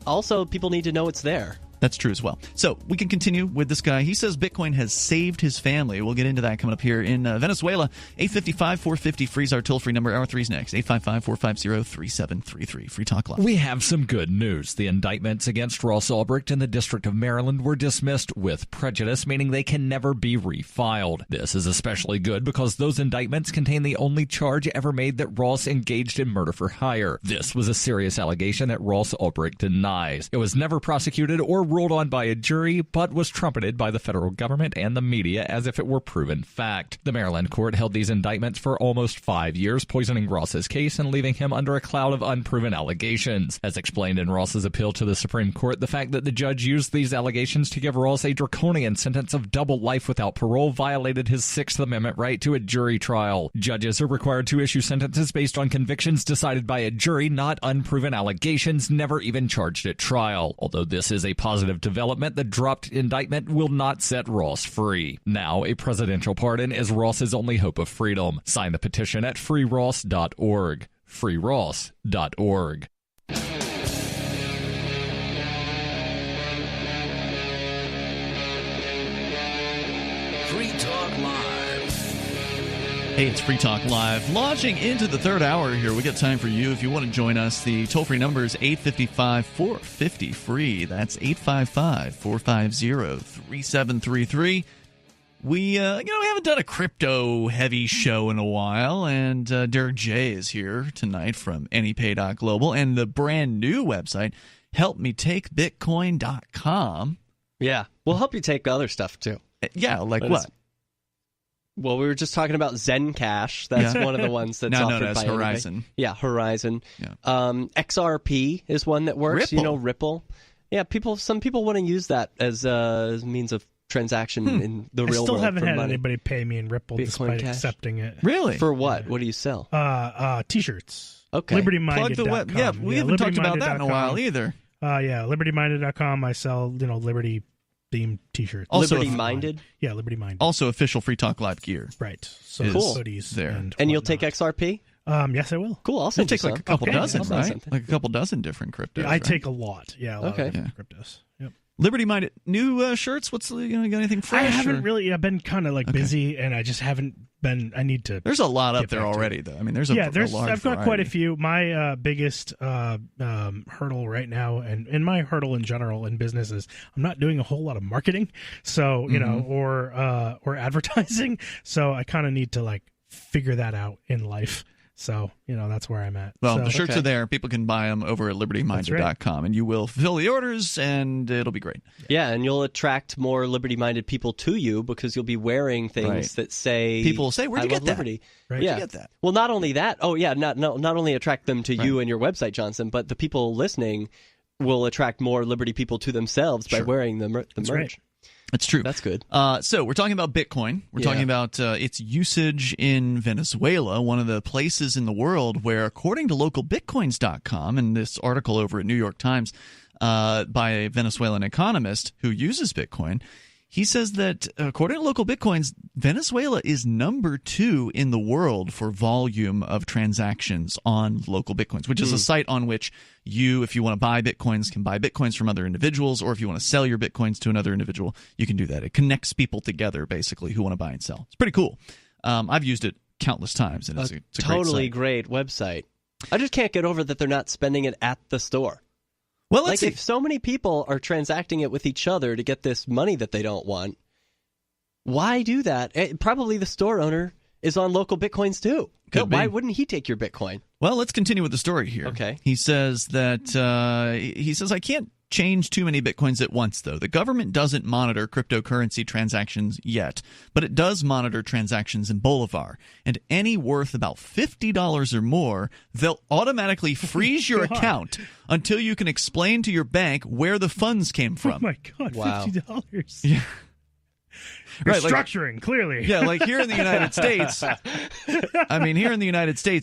Also, people need to know it's there. That's true as well. So we can continue with this guy. He says Bitcoin has saved his family. We'll get into that coming up here in Venezuela. 855-450-FREE is our toll-free number. Hour 3 is next. 855-450-3733. Free Talk Live. We have some good news. The indictments against Ross Ulbricht in the District of Maryland were dismissed with prejudice, meaning they can never be refiled. This is especially good because those indictments contain the only charge ever made that Ross engaged in murder for hire. This was a serious allegation that Ross Ulbricht denies. It was never prosecuted or ruled on by a jury, but was trumpeted by the federal government and the media as if it were proven fact. The Maryland court held these indictments for almost 5 years, poisoning Ross's case and leaving him under a cloud of unproven allegations. As explained in Ross's appeal to the Supreme Court, the fact that the judge used these allegations to give Ross a draconian sentence of double life without parole violated his Sixth Amendment right to a jury trial. Judges are required to issue sentences based on convictions decided by a jury, not unproven allegations never even charged at trial. Although this is a positive development, the dropped indictment will not set Ross free. Now, a presidential pardon is Ross's only hope of freedom. Sign the petition at freeross.org. freeross.org. Free Talk Live. Hey, it's Free Talk Live. Launching into the third hour here. We got time for you. If you want to join us, the toll-free number is 855-450-FREE. That's 855-450-3733. We haven't done a crypto-heavy show in a while, and Derrick J is here tonight from anypay.global and the brand new website, helpmetakebitcoin.com. Yeah, we'll help you take other stuff, too. Yeah, like what? Well, we were just talking about Zencash. That's one of the ones that's offered that's by Horizon. Anybody. Yeah, Horizon. Yeah. XRP is one that works. Ripple. Ripple. Yeah, some people want to use that as a means of transaction in the real world. I still haven't had money. anybody pay me in Ripple Bitcoin despite Cash? accepting it. Really? For what? What do you sell? T-shirts. Okay. LibertyMinded.com. Plug the web. Yeah, we haven't talked about that in a while either. LibertyMinded.com. I sell, Liberty themed T-shirts. Also Liberty Minded? Yeah, Liberty Minded. Also official Free Talk Live gear. Right. So cool. hoodies there. And you'll take XRP? Yes, I will. Cool. I'll send you take like a couple dozen, right? Like a couple dozen different cryptos. Yeah, I take a lot. Yeah, a lot of different cryptos. Yep. Liberty Minded new shirts. What's got anything fresh? I haven't really. I've been kind of busy, and I just haven't been. I need to. There's a lot up there already, though. I mean, there's a large I've got variety. quite a few. My biggest hurdle right now, and my hurdle in general in business is I'm not doing a whole lot of marketing, so or advertising. So I kind of need to figure that out in life. So, that's where I'm at. Well, the shirts are there. People can buy them over at libertyminded.com, and you will fulfill the orders, and it'll be great. Yeah, and you'll attract more liberty-minded people to you because you'll be wearing things that say... People will say, where'd you get that? Liberty. Where'd you get that? Well, not only that, not only attract them to you and your website, Johnson, but the people listening will attract more Liberty people to themselves by wearing the merch. Right. That's true. That's good. So we're talking about Bitcoin. We're talking about its usage in Venezuela, one of the places in the world where, according to localbitcoins.com, and this article over at New York Times by a Venezuelan economist who uses Bitcoin, he says that, according to local Bitcoins, Venezuela is number 2 in the world for volume of transactions on local Bitcoins, which is a site on which you, if you want to buy Bitcoins, can buy Bitcoins from other individuals, or if you want to sell your Bitcoins to another individual, you can do that. It connects people together, basically, who want to buy and sell. It's pretty cool. I've used it countless times, and it's a totally great website. I just can't get over that they're not spending it at the store. Well, let's see. If so many people are transacting it with each other to get this money that they don't want, why do that? Probably the store owner is on local Bitcoins too. Why wouldn't he take your Bitcoin? Well, let's continue with the story here. Okay. He says that I can't change too many Bitcoins at once, though. The government doesn't monitor cryptocurrency transactions yet, but it does monitor transactions in Bolivar. And any worth about $50 or more, they'll automatically freeze your account until you can explain to your bank where the funds came from. Oh my God, wow. $50. Yeah. Right, structuring, clearly. Yeah, like here in the United States,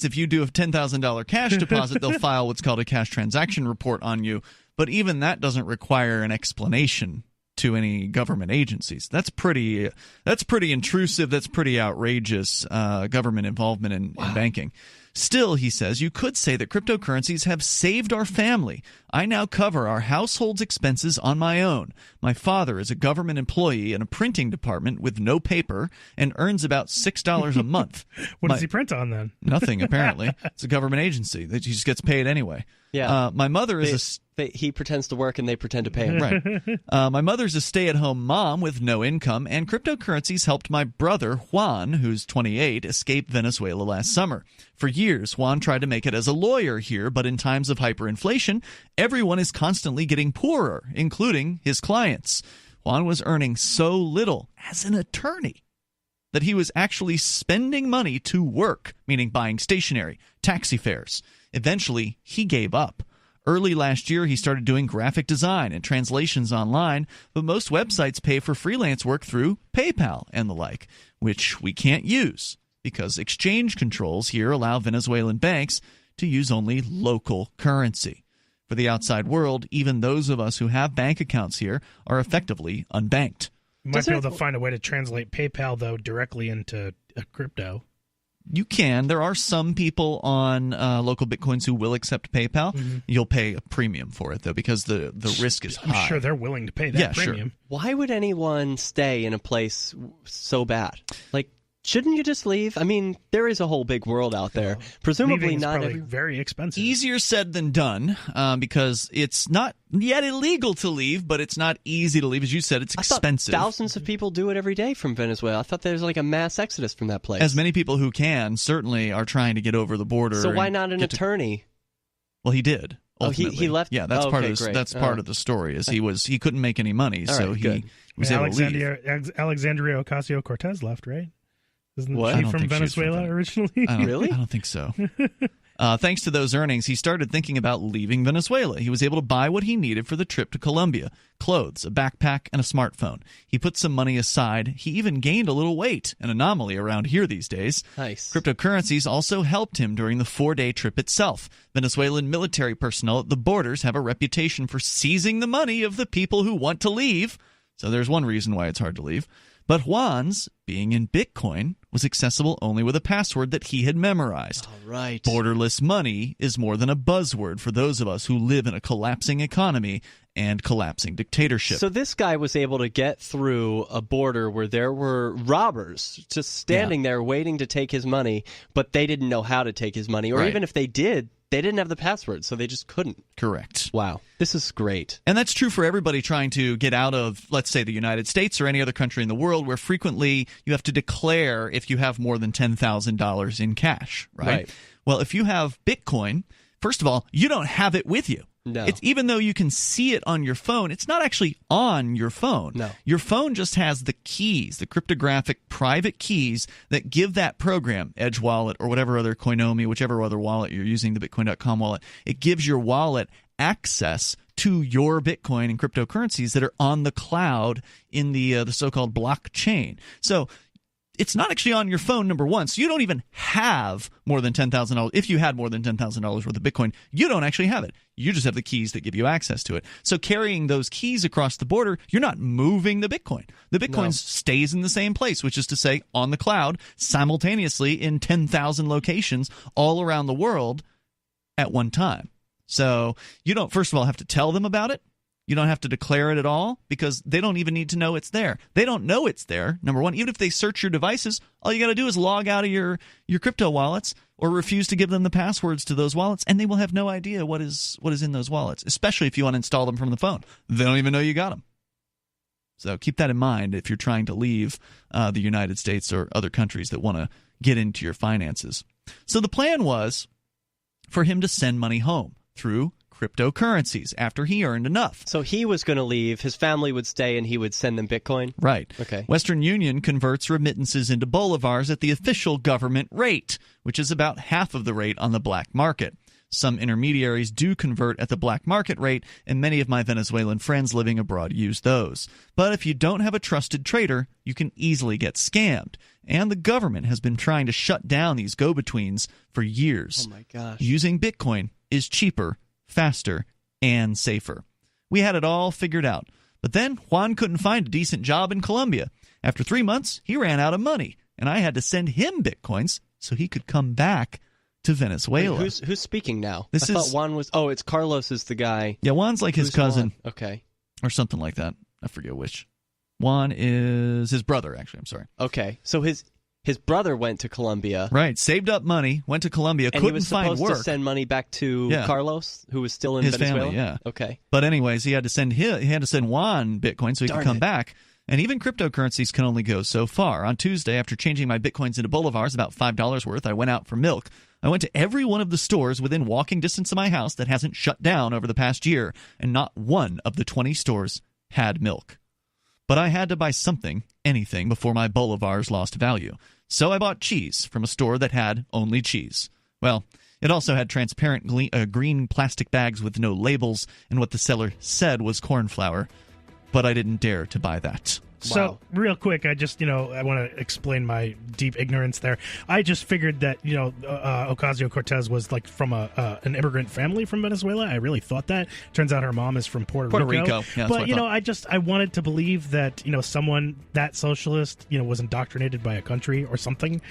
if you do a $10,000 cash deposit, they'll file what's called a cash transaction report on you. But even that doesn't require an explanation to any government agencies. That's pretty intrusive. That's pretty outrageous government involvement in banking. Still, he says, you could say that cryptocurrencies have saved our family. I now cover our household's expenses on my own. My father is a government employee in a printing department with no paper and earns about $6 a month. What does he print on then? Nothing, apparently. It's a government agency. He just gets paid anyway. Yeah. My mother is he pretends to work and they pretend to pay him. Right. My mother's a stay-at-home mom with no income, and cryptocurrencies helped my brother, Juan, who's 28, escape Venezuela last summer. For years, Juan tried to make it as a lawyer here, but in times of hyperinflation, everyone is constantly getting poorer, including his clients. Juan was earning so little as an attorney that he was actually spending money to work, meaning buying stationery, taxi fares. Eventually, he gave up. Early last year, he started doing graphic design and translations online, but most websites pay for freelance work through PayPal and the like, which we can't use because exchange controls here allow Venezuelan banks to use only local currency. For the outside world, even those of us who have bank accounts here are effectively unbanked. You might be able to find a way to translate PayPal, though, directly into a crypto. You can. There are some people on local Bitcoins who will accept PayPal. Mm-hmm. You'll pay a premium for it, though, because the risk is high. I'm sure they're willing to pay that premium. Sure. Why would anyone stay in a place so bad? Like, shouldn't you just leave? I mean, there is a whole big world out there. Presumably not very expensive. Easier said than done, because it's not yet illegal to leave, but it's not easy to leave. As you said, it's expensive. Thousands of people do it every day from Venezuela. I thought there was like a mass exodus from that place. As many people who can certainly are trying to get over the border. So why not an attorney? Well, he did. Ultimately. Oh, he left. Yeah, that's part of this, that's part of the story. Is he couldn't make any money, so he was able to leave. Alexandria Ocasio-Cortez left, right? Isn't what? she from Venezuela originally? Really? I don't think so. Thanks to those earnings, he started thinking about leaving Venezuela. He was able to buy what he needed for the trip to Colombia: clothes, a backpack, and a smartphone. He put some money aside. He even gained a little weight, an anomaly around here these days. Nice. Cryptocurrencies also helped him during the 4-day trip itself. Venezuelan military personnel at the borders have a reputation for seizing the money of the people who want to leave. So there's one reason why it's hard to leave. But Juan's, being in Bitcoin, was accessible only with a password that he had memorized. All right. Borderless money is more than a buzzword for those of us who live in a collapsing economy and collapsing dictatorship. So this guy was able to get through a border where there were robbers just standing there waiting to take his money, but they didn't know how to take his money. Or even if they did, they didn't have the password, so they just couldn't. Correct. Wow. This is great. And that's true for everybody trying to get out of, let's say, the United States or any other country in the world, where frequently you have to declare if you have more than $10,000 in cash, right? Well, if you have Bitcoin, first of all, you don't have it with you. No. It's, even though you can see it on your phone, it's not actually on your phone. No. Your phone just has the keys, the cryptographic private keys that give that program, Edge Wallet or whatever other Coinomi, whichever other wallet you're using, the Bitcoin.com wallet, it gives your wallet access to your Bitcoin and cryptocurrencies that are on the cloud in the so-called blockchain. So it's not actually on your phone, number one. So you don't even have more than $10,000. If you had more than $10,000 worth of Bitcoin, you don't actually have it. You just have the keys that give you access to it. So carrying those keys across the border, you're not moving the Bitcoin. The Bitcoin stays in the same place, which is to say on the cloud simultaneously in 10,000 locations all around the world at one time. So you don't, first of all, have to tell them about it. You don't have to declare it at all because they don't even need to know it's there. They don't know it's there, number one. Even if they search your devices, all you got to do is log out of your crypto wallets or refuse to give them the passwords to those wallets, and they will have no idea what is in those wallets, especially if you uninstall them from the phone. They don't even know you got them. So keep that in mind if you're trying to leave the United States or other countries that want to get into your finances. So the plan was for him to send money home through cryptocurrencies after he earned enough. So he was going to leave, his family would stay, and he would send them Bitcoin? Right. Okay. Western Union converts remittances into bolivars at the official government rate, which is about half of the rate on the black market. Some intermediaries do convert at the black market rate, and many of my Venezuelan friends living abroad use those. But if you don't have a trusted trader, you can easily get scammed. And the government has been trying to shut down these go-betweens for years. Oh my gosh. Using Bitcoin is cheaper, faster, and safer. We had it all figured out. But then Juan couldn't find a decent job in Colombia. After 3 months, he ran out of money, and I had to send him Bitcoins so he could come back to Venezuela. Wait, who's speaking now? I thought Juan was... Oh, it's Carlos is the guy. Yeah, Juan's like his cousin. Juan? Okay. Or something like that. I forget which. Juan is his brother, actually. I'm sorry. Okay. So his brother went to Colombia. Right. Saved up money, went to Colombia, and couldn't find work. He was supposed to send money back to Carlos, who was still in his Venezuela? family, yeah. Okay. But anyways, he had to send Juan Bitcoin so he could come back. And even cryptocurrencies can only go so far. On Tuesday, after changing my Bitcoins into bolivars, about $5 worth, I went out for milk. I went to every one of the stores within walking distance of my house that hasn't shut down over the past year, and not one of the 20 stores had milk. But I had to buy something, anything, before my bolivars lost value. So I bought cheese from a store that had only cheese. Well, it also had transparent green plastic bags with no labels, and what the seller said was corn flour. But I didn't dare to buy that. So, real quick, I just, I want to explain my deep ignorance there. I just figured that, Ocasio-Cortez was like from an immigrant family from Venezuela. I really thought that. Turns out her mom is from Puerto Rico. Yeah, but, I wanted to believe that, someone that socialist, was indoctrinated by a country or something.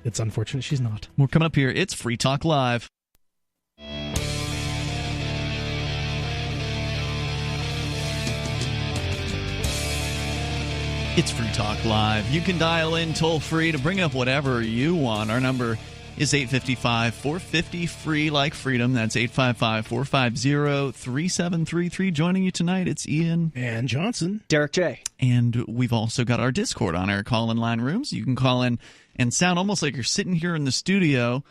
It's unfortunate she's not. We're coming up here. It's Free Talk Live. It's Free Talk Live. You can dial in toll-free to bring up whatever you want. Our number is 855-450-FREE like freedom. That's 855-450-3733. Joining you tonight, it's Ian. And Johnson. Derrick J. And we've also got our Discord on our call-in line rooms. You can call in and sound almost like you're sitting here in the studio.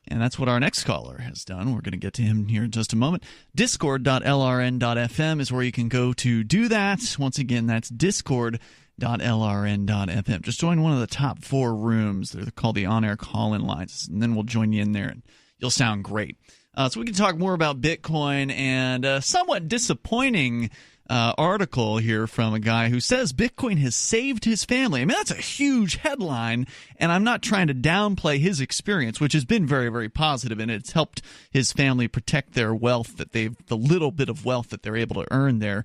And that's what our next caller has done. We're going to get to him here in just a moment. Discord.lrn.fm is where you can go to do that. Once again, that's Discord.lrn.fm. Just join one of the top 4 rooms. They're called the on-air call-in lines, and then we'll join you in there, and you'll sound great. So we can talk more about Bitcoin and a somewhat disappointing article here from a guy who says Bitcoin has saved his family. I mean, that's a huge headline, and I'm not trying to downplay his experience, which has been very, very positive, and it's helped his family protect their wealth, the little bit of wealth that they're able to earn there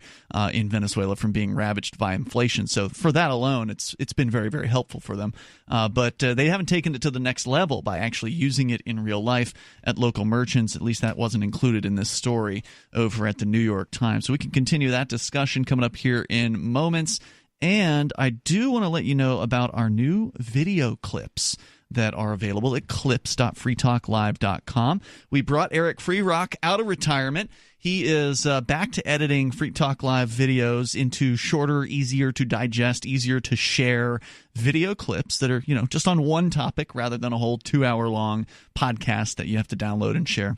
in Venezuela from being ravaged by inflation. So for that alone, it's been very, very helpful for them. But they haven't taken it to the next level by actually using it in real life at local merchants. At least that wasn't included in this story over at the New York Times. So we can continue that discussion coming up here in moments. And I do want to let you know about our new video clips that are available at clips.freetalklive.com. We brought Eric Freerock out of retirement. He is back to editing Free Talk Live videos into shorter, easier to digest, easier to share video clips that are, just on one topic rather than a whole 2-hour-long podcast that you have to download and share.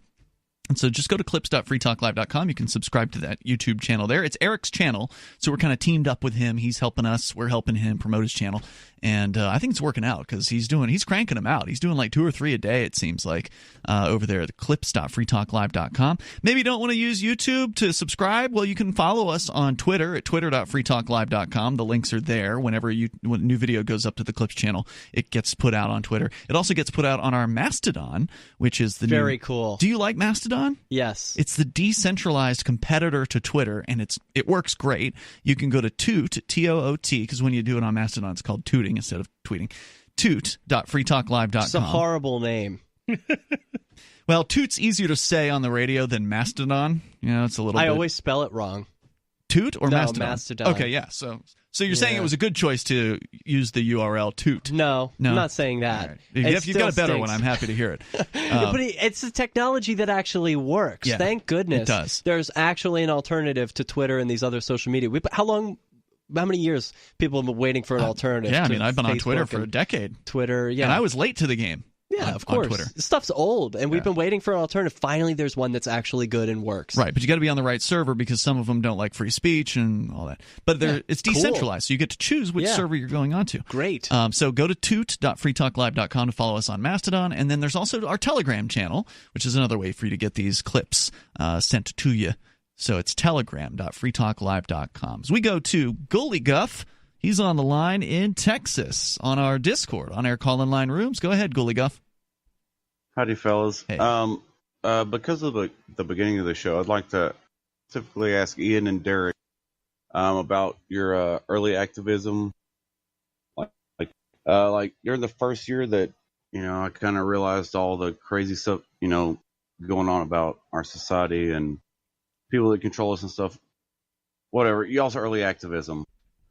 And so just go to clips.freetalklive.com. You can subscribe to that YouTube channel there. It's Eric's channel, so we're kind of teamed up with him. He's helping us. We're helping him promote his channel. And I think it's working out because he's cranking them out. He's doing like 2 or 3 a day, it seems like, over there at clips.freetalklive.com. Maybe you don't want to use YouTube to subscribe. Well, you can follow us on Twitter at twitter.freetalklive.com. The links are there. When a new video goes up to the Clips channel, it gets put out on Twitter. It also gets put out on our Mastodon, which is the very cool. Do you like Mastodon? Yes. It's the decentralized competitor to Twitter, and it works great. You can go to Toot, T-O-O-T, because when you do it on Mastodon, it's called tooting instead of tweeting. Toot.freetalklive.com. It's a horrible name. Well, Toot's easier to say on the radio than Mastodon. It's a little I bit... always spell it wrong. Toot or no, Mastodon? Mastodon. Okay, yeah. So you're saying it was a good choice to use the URL Toot? No, I'm not saying that. Right. If you've got a better one, I'm happy to hear it. But it's a technology that actually works. Yeah, Thank goodness. it does. There's actually an alternative to Twitter and these other social media. How many years people have been waiting for an alternative? Yeah, to I've been on Facebook Twitter for a decade. Twitter, yeah. And I was late to the game. Yeah, of course. On Twitter. This stuff's old, and we've been waiting for an alternative. Finally, there's one that's actually good and works. Right, but you got to be on the right server because some of them don't like free speech and all that. But it's decentralized, so you get to choose which server you're going on to. Great. So go to toot.freetalklive.com to follow us on Mastodon, and then there's also our Telegram channel, which is another way for you to get these clips sent to you. So it's telegram.freetalklive.com. As we go to Goalie Guff, he's on the line in Texas on our Discord, on-air call-in line rooms. Go ahead, Goalie Guff. Howdy, fellas. Hey. Because of the beginning of the show, I'd like to typically ask Ian and Derrick about your early activism. Like during the first year that I kind of realized all the crazy stuff going on about our society and people that control us and stuff. Whatever. Y'all's early activism.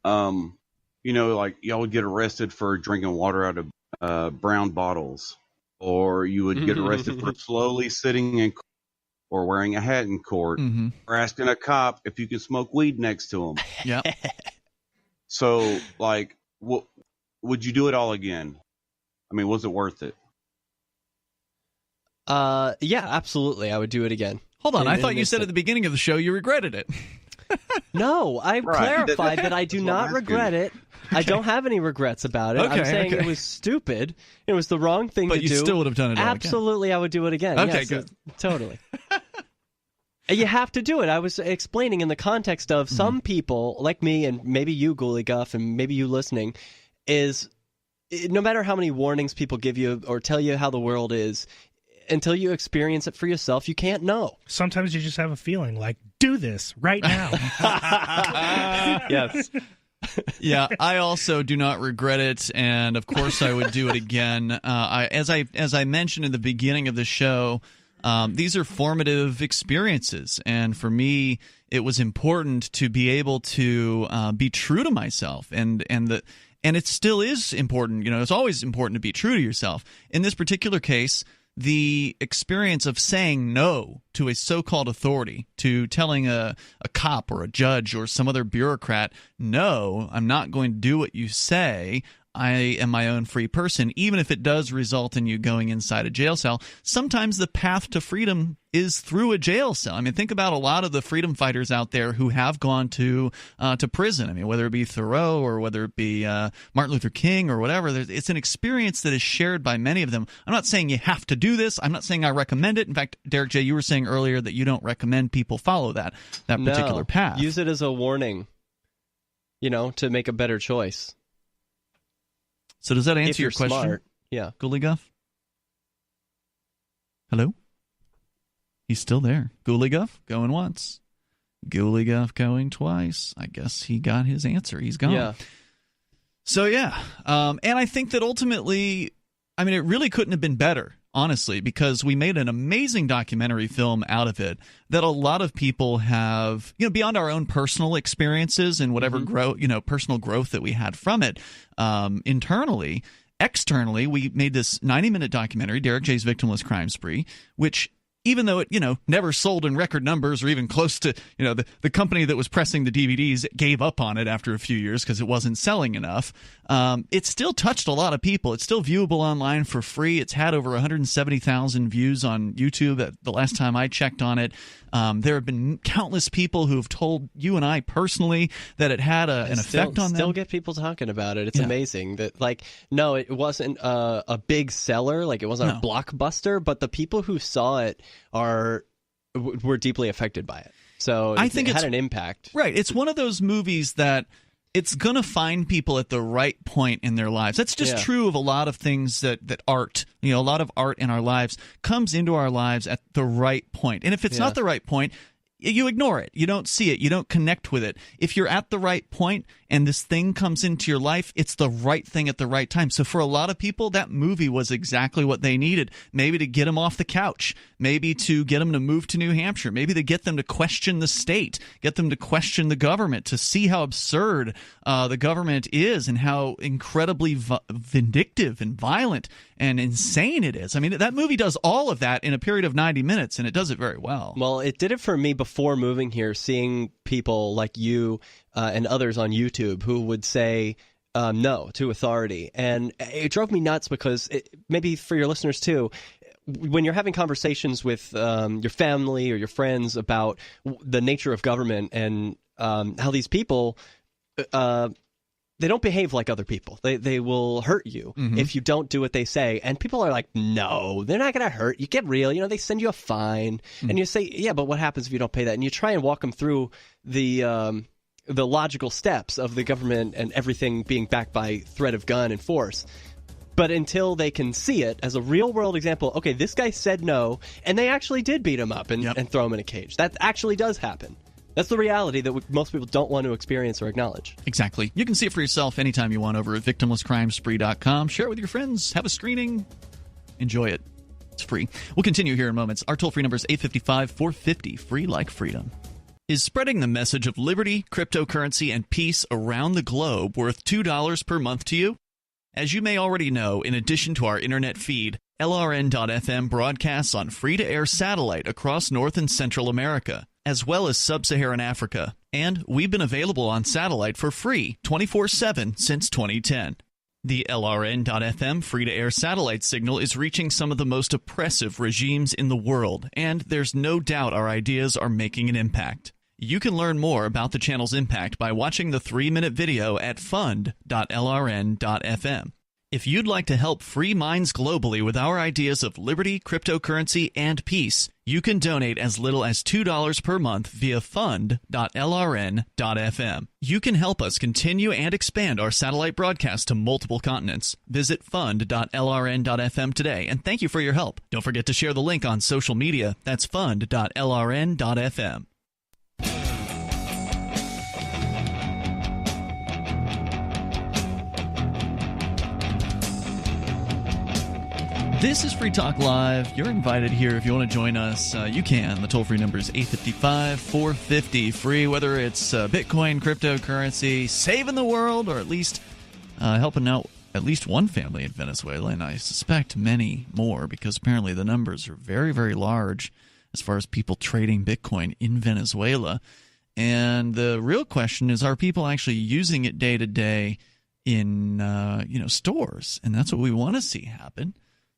Like y'all would get arrested for drinking water out of brown bottles. Or you would get arrested for slowly sitting in court or wearing a hat in court or asking a cop if you can smoke weed next to him. Yeah. So, would you do it all again? I mean, was it worth it? Yeah, absolutely. I would do it again. Hold on. I thought you said at the beginning of the show you regretted it. No, I clarified that I do not regret it. Okay. I don't have any regrets about it. I'm saying it was stupid. It was the wrong thing to do. But you still would have done it all Absolutely, again. I would do it again. Okay, yes, good. Totally. You have to do it. I was explaining in the context of some people, like me and maybe you, Ghoulie Guff, and maybe you listening, is no matter how many warnings people give you or tell you how the world is, until you experience it for yourself, you can't know. Sometimes you just have a feeling like, do this right now. Yes. Yeah, I also do not regret it, and of course I would do it again. As I mentioned in the beginning of the show, these are formative experiences, and for me, it was important to be able to be true to myself, and it still is important. It's always important to be true to yourself. In this particular case, the experience of saying no to a so-called authority, to telling a cop or a judge or some other bureaucrat, no, I'm not going to do what you say. I am my own free person, even if it does result in you going inside a jail cell. Sometimes the path to freedom is through a jail cell. I mean, think about a lot of the freedom fighters out there who have gone to prison. I mean, whether it be Thoreau or whether it be Martin Luther King or whatever, it's an experience that is shared by many of them. I'm not saying you have to do this. I'm not saying I recommend it. In fact, Derrick J., you were saying earlier that you don't recommend people follow that particular path. Use it as a warning, to make a better choice. So does that answer your question? Smart. Yeah. Ghoulie Guff? Hello? He's still there. Ghoulie Guff going once. Ghoulie Guff going twice. I guess he got his answer. He's gone. Yeah. So, yeah. And I think that ultimately, it really couldn't have been better, honestly, because we made an amazing documentary film out of it that a lot of people have, beyond our own personal experiences and whatever personal growth that we had from it, internally, externally, we made this 90-minute documentary, Derrick J's Victimless Crime Spree, which even though it, never sold in record numbers or even close to, the company that was pressing the DVDs gave up on it after a few years because it wasn't selling enough. It still touched a lot of people. It's still viewable online for free. It's had over 170,000 views on YouTube the last time I checked on it. There have been countless people who have told you and I personally that it had an effect on them. Still get people talking about it. It's amazing that, no, it wasn't a big seller, it wasn't a blockbuster, but the people who saw it were deeply affected by it. So I think it had an impact. Right. It's one of those movies that it's going to find people at the right point in their lives. That's just true of a lot of things that art, a lot of art in our lives comes into our lives at the right point. And if it's not the right point, you ignore it. You don't see it. You don't connect with it. If you're at the right point and this thing comes into your life, it's the right thing at the right time. So for a lot of people, that movie was exactly what they needed. Maybe to get them off the couch. Maybe to get them to move to New Hampshire. Maybe to get them to question the state. Get them to question the government. To see how absurd the government is and how incredibly vindictive and violent and insane it is. I mean, that movie does all of that in a period of 90 minutes, and it does it very well. Well, it did it for me before moving here, seeing people like you and others on YouTube who would say no to authority. And it drove me nuts because, maybe for your listeners too, when you're having conversations with your family or your friends about the nature of government and how these people they don't behave like other people. They will hurt you if you don't do what they say. And people are like, no, they're not going to hurt you. Get real. They send you a fine. And you say, yeah, but what happens if you don't pay that? And you try and walk them through the logical steps of the government and everything being backed by threat of gun and force. But until they can see it as a real-world example, okay, this guy said no, and they actually did beat him up and throw him in a cage. That actually does happen. That's the reality that most people don't want to experience or acknowledge. Exactly. You can see it for yourself anytime you want over at victimlesscrimespree.com. Share it with your friends. Have a screening. Enjoy it. It's free. We'll continue here in moments. Our toll-free number is 855-450, free like freedom. Is spreading the message of liberty, cryptocurrency, and peace around the globe worth $2 per month to you? As you may already know, in addition to our internet feed, LRN.FM broadcasts on free-to-air satellite across North and Central America, as well as Sub-Saharan Africa. And we've been available on satellite for free 24/7 since 2010. The LRN.FM free-to-air satellite signal is reaching some of the most oppressive regimes in the world, and there's no doubt our ideas are making an impact. You can learn more about the channel's impact by watching the 3-minute video at fund.lrn.fm. If you'd like to help free minds globally with our ideas of liberty, cryptocurrency, and peace, you can donate as little as $2 per month via fund.lrn.fm. You can help us continue and expand our satellite broadcast to multiple continents. Visit fund.lrn.fm today, and thank you for your help. Don't forget to share the link on social media. That's fund.lrn.fm. This is Free Talk Live. You're invited here if you want to join us. You can. The toll-free number is 855-450-FREE, whether it's Bitcoin, cryptocurrency, saving the world, or at least helping out at least one family in Venezuela, and I suspect many more because apparently the numbers are very, very large as far as people trading Bitcoin in Venezuela. And the real question is, are people actually using it day to day in stores? And that's what we want to see happen.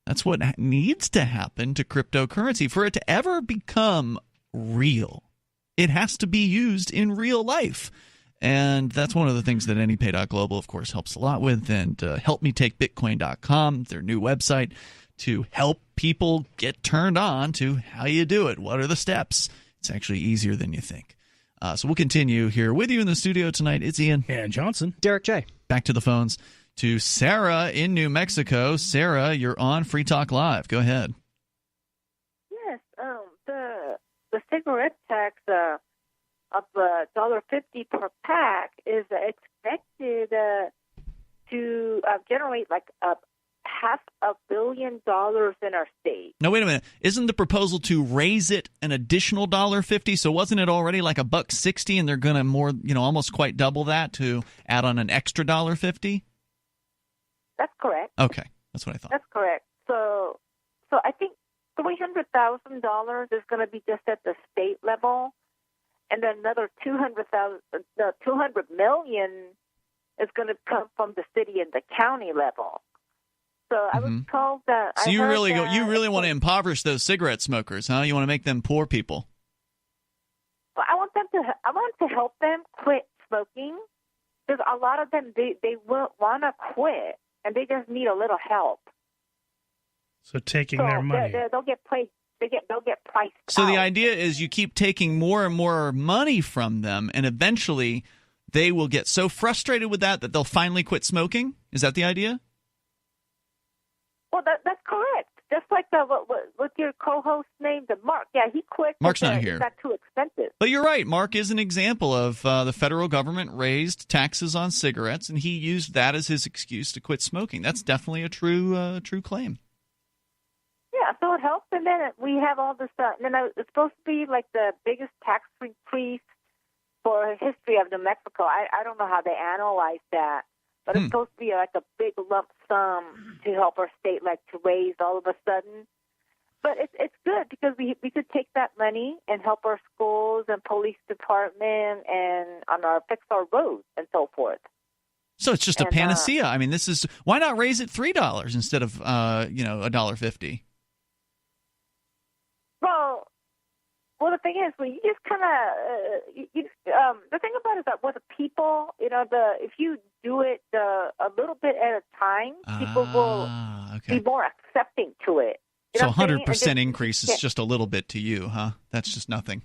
That's what needs to happen to cryptocurrency. For it to ever become real, it has to be used in real life. And that's one of the things that AnyPay.global, of course, helps a lot with. And helpmetakebitcoin.com, their new website, to help people get turned on to how you do it. What are the steps? It's actually easier than you think. So we'll continue here with you in the studio tonight. It's Ian. And Johnson. Derrick J. Back to the phones to Sarah in New Mexico. Sarah, you're on Free Talk Live. Go ahead. Yes, the cigarette tax of $1.50 per pack is expected to generate like $500 million in our state. No, wait a minute. Isn't the proposal to raise it an additional $1.50? So wasn't it already like $1.60, and they're going to almost quite double that to add on an extra $1.50? That's correct. Okay, that's what I thought. That's correct. So I think $300,000 is going to be just at the state level, and then another $200 million is going to come from the city and the county level. So I was told that. So you really want to impoverish those cigarette smokers, huh? You want to make them poor people. Well, I want to help them quit smoking, because a lot of them they won't want to quit, and they just need a little help. So taking their money, they'll get priced. They'll get priced. So the idea is you keep taking more and more money from them, and eventually they will get so frustrated with that they'll finally quit smoking. Is that the idea? Well, that's correct. Just like what's your co-host named Mark? Yeah, he quit. Mark's not here. It got too expensive. But you're right. Mark is an example of the federal government raised taxes on cigarettes, and he used that as his excuse to quit smoking. That's definitely a true claim. Yeah, so it helps, and then we have all this. And then it's supposed to be like the biggest tax increase for the history of New Mexico. I don't know how they analyze that. But it's supposed to be like a big lump sum to help our state, like to raise all of a sudden. But it's good because we could take that money and help our schools and police department and fix our roads and so forth. So it's just a panacea. I mean, why not raise it $3 instead of $1.50? Well, the thing is, you just kind of the thing about it is that with the people, if you do it a little bit at a time, people will be more accepting to it. So 100% increase is just a little bit to you, huh? That's just nothing.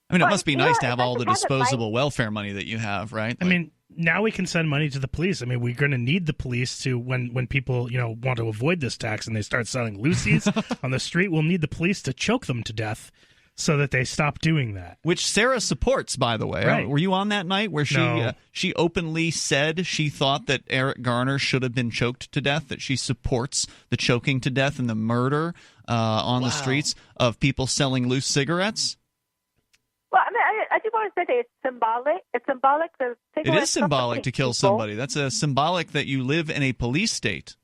I mean, it must be nice to have all the disposable welfare money that you have, right? I mean, now we can send money to the police. I mean, we're going to need the police to, when people, want to avoid this tax and they start selling loosies on the street, we'll need the police to choke them to death so that they stop doing that. Which Sarah supports, by the way. Right. Were you on that night where she openly said she thought that Eric Garner should have been choked to death, that she supports the choking to death and the murder on the streets of people selling loose cigarettes? Well, I mean, I just want to say that it's symbolic. It's symbolic. It is symbolic to kill somebody. That's symbolic that you live in a police state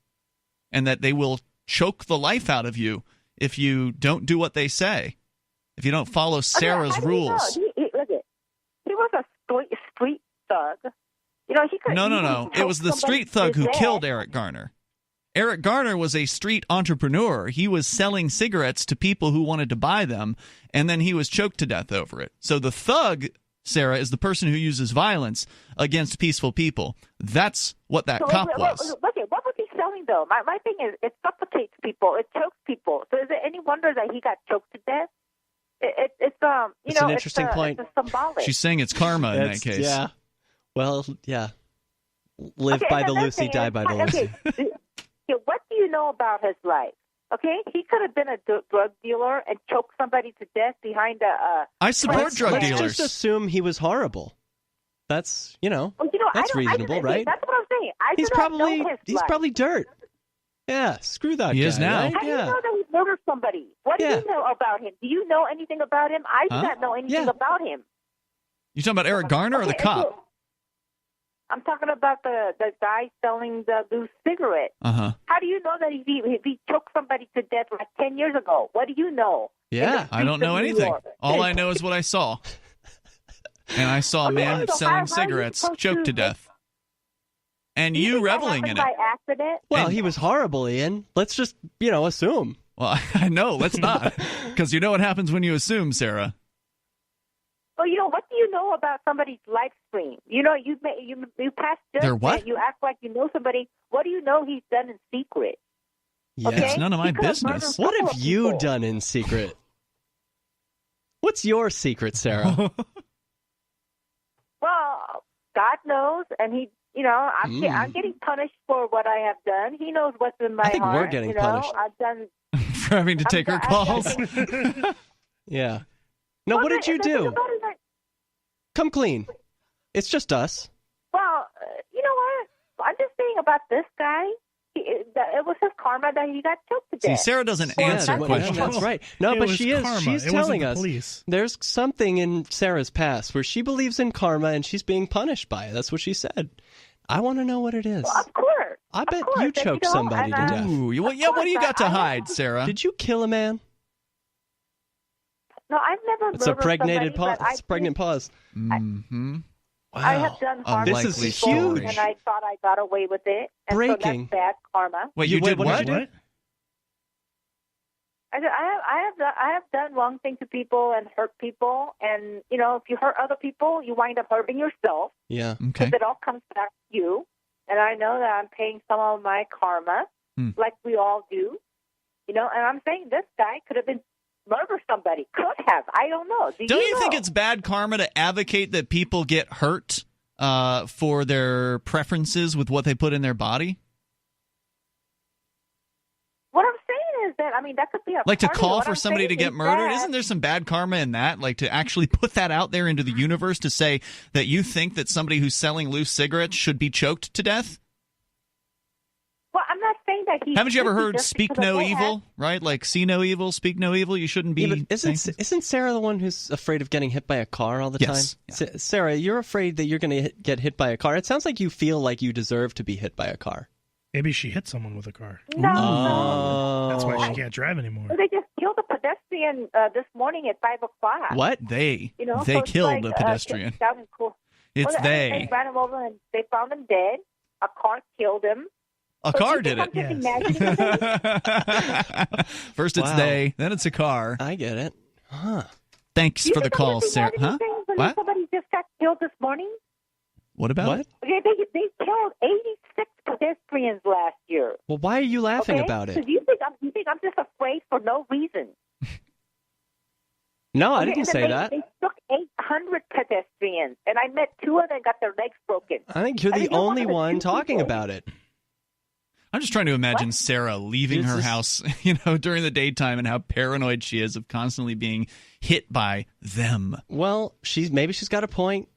and that they will choke the life out of you if you don't do what they say, if you don't follow Sarah's rules. He was a street thug. He could. No. It was the street thug who killed Eric Garner. Eric Garner was a street entrepreneur. He was selling cigarettes to people who wanted to buy them, and then he was choked to death over it. So the thug, Sarah, is the person who uses violence against peaceful people. That's what that cop was. What was he selling, though? My thing is, it suffocates people. It chokes people. So is it any wonder that he got choked to death? It's an interesting point. It's symbolic. She's saying it's karma in that case. Yeah. Well, yeah. Live by the Lucy, die by the Lucy. What do you know about his life? Okay, he could have been a drug dealer and choked somebody to death behind a. I support drug dealers. Let's just assume he was horrible. That's that's reasonable, right? That's what I'm saying. He's probably dirt. Yeah, screw that guy. He is now. Right? How do you know that he murdered somebody? What do you know about him? Do you know anything about him? I do not know anything about him. You talking about Eric Garner or the cop? I'm talking about the guy selling the loose cigarette. Uh-huh. How do you know that he choked somebody to death like 10 years ago? What do you know? Yeah, I don't know anything. All I know is what I saw. And I saw a man selling cigarettes choked to death. And you reveling in it. By accident? Well, he was horrible, Ian. Let's just, assume. Well, I know. Let's not. Because you know what happens when you assume, Sarah. Well, what do you know about somebody's live stream? You pass judgment. You act like you know somebody. What do you know he's done in secret? Yeah, okay? It's none of my business. What have you done in secret? What's your secret, Sarah? Well, God knows, and he, I'm getting punished for what I have done. He knows what's in my heart. I think we're getting punished. I've done for having to take her calls. Yeah. No, what did you do? Come clean. It's just us. Well, you know what? I'm just saying about this guy. It was his karma that he got choked to death. See, Sarah doesn't answer questions. That's right. No, but she is. Karma. She's telling us there's something in Sarah's past where she believes in karma and she's being punished by it. That's what she said. I want to know what it is. Well, of course. I bet course, you and choked somebody to death. Ooh, what do you got to hide, Sarah? Did you kill a man? No, I've never It's a murdered somebody, it's pregnant pause. Mm-hmm. Wow. I have done harm This to is people, huge. and I thought I got away with it. And Breaking. So that's bad karma. Wait, you did what? I have done wrong things to people and hurt people, and if you hurt other people, you wind up hurting yourself. Yeah. Okay. Because it all comes back to you, and I know that I'm paying some of my karma, like we all do. And I'm saying this guy could have been murdered somebody. Could have. I don't know. Don't you think it's bad karma to advocate that people get hurt for their preferences with what they put in their body? What I'm saying is that, that could be a Like to part of call what for I'm somebody to saying get is murdered? that- Isn't there some bad karma in that? Like to actually put that out there into the universe to say that you think that somebody who's selling loose cigarettes should be choked to death? Well, I'm not saying that he. Haven't you ever should be heard just speak because no of that. evil, right? Like see no evil, speak no evil. You shouldn't be. Yeah, but isn't Sarah the one who's afraid of getting hit by a car all the Yes. time? Sarah, you're afraid that you're going to get hit by a car. It sounds like you feel like you deserve to be hit by a car. Maybe she hit someone with a car. No. That's why she can't drive anymore. They just killed a pedestrian this morning at 5:00. What? They so it's killed like, a pedestrian. It's Well, they. They ran him over and they found him dead. A car killed him. A So car you did think it. I'm just imagining things? First it's Wow. they, then it's a car. I get it. Huh. Thanks You for the think I'm call, just Sarah. imagining Huh? things when What? Somebody just got killed this morning. What about What? it? Okay, they killed 86 pedestrians last year. Well, why are you laughing Okay? about it? 'Cause you think I'm just afraid for no reason. No, I Okay, didn't and then say they, that. They took 800 pedestrians, and I met 2 of them got their legs broken. I think you're I the mean, you're one only of the one two talking people. about it. I'm just trying to imagine Sarah leaving It's her just- house, during the daytime and how paranoid she is of constantly being hit by them. Well, maybe she's got a point.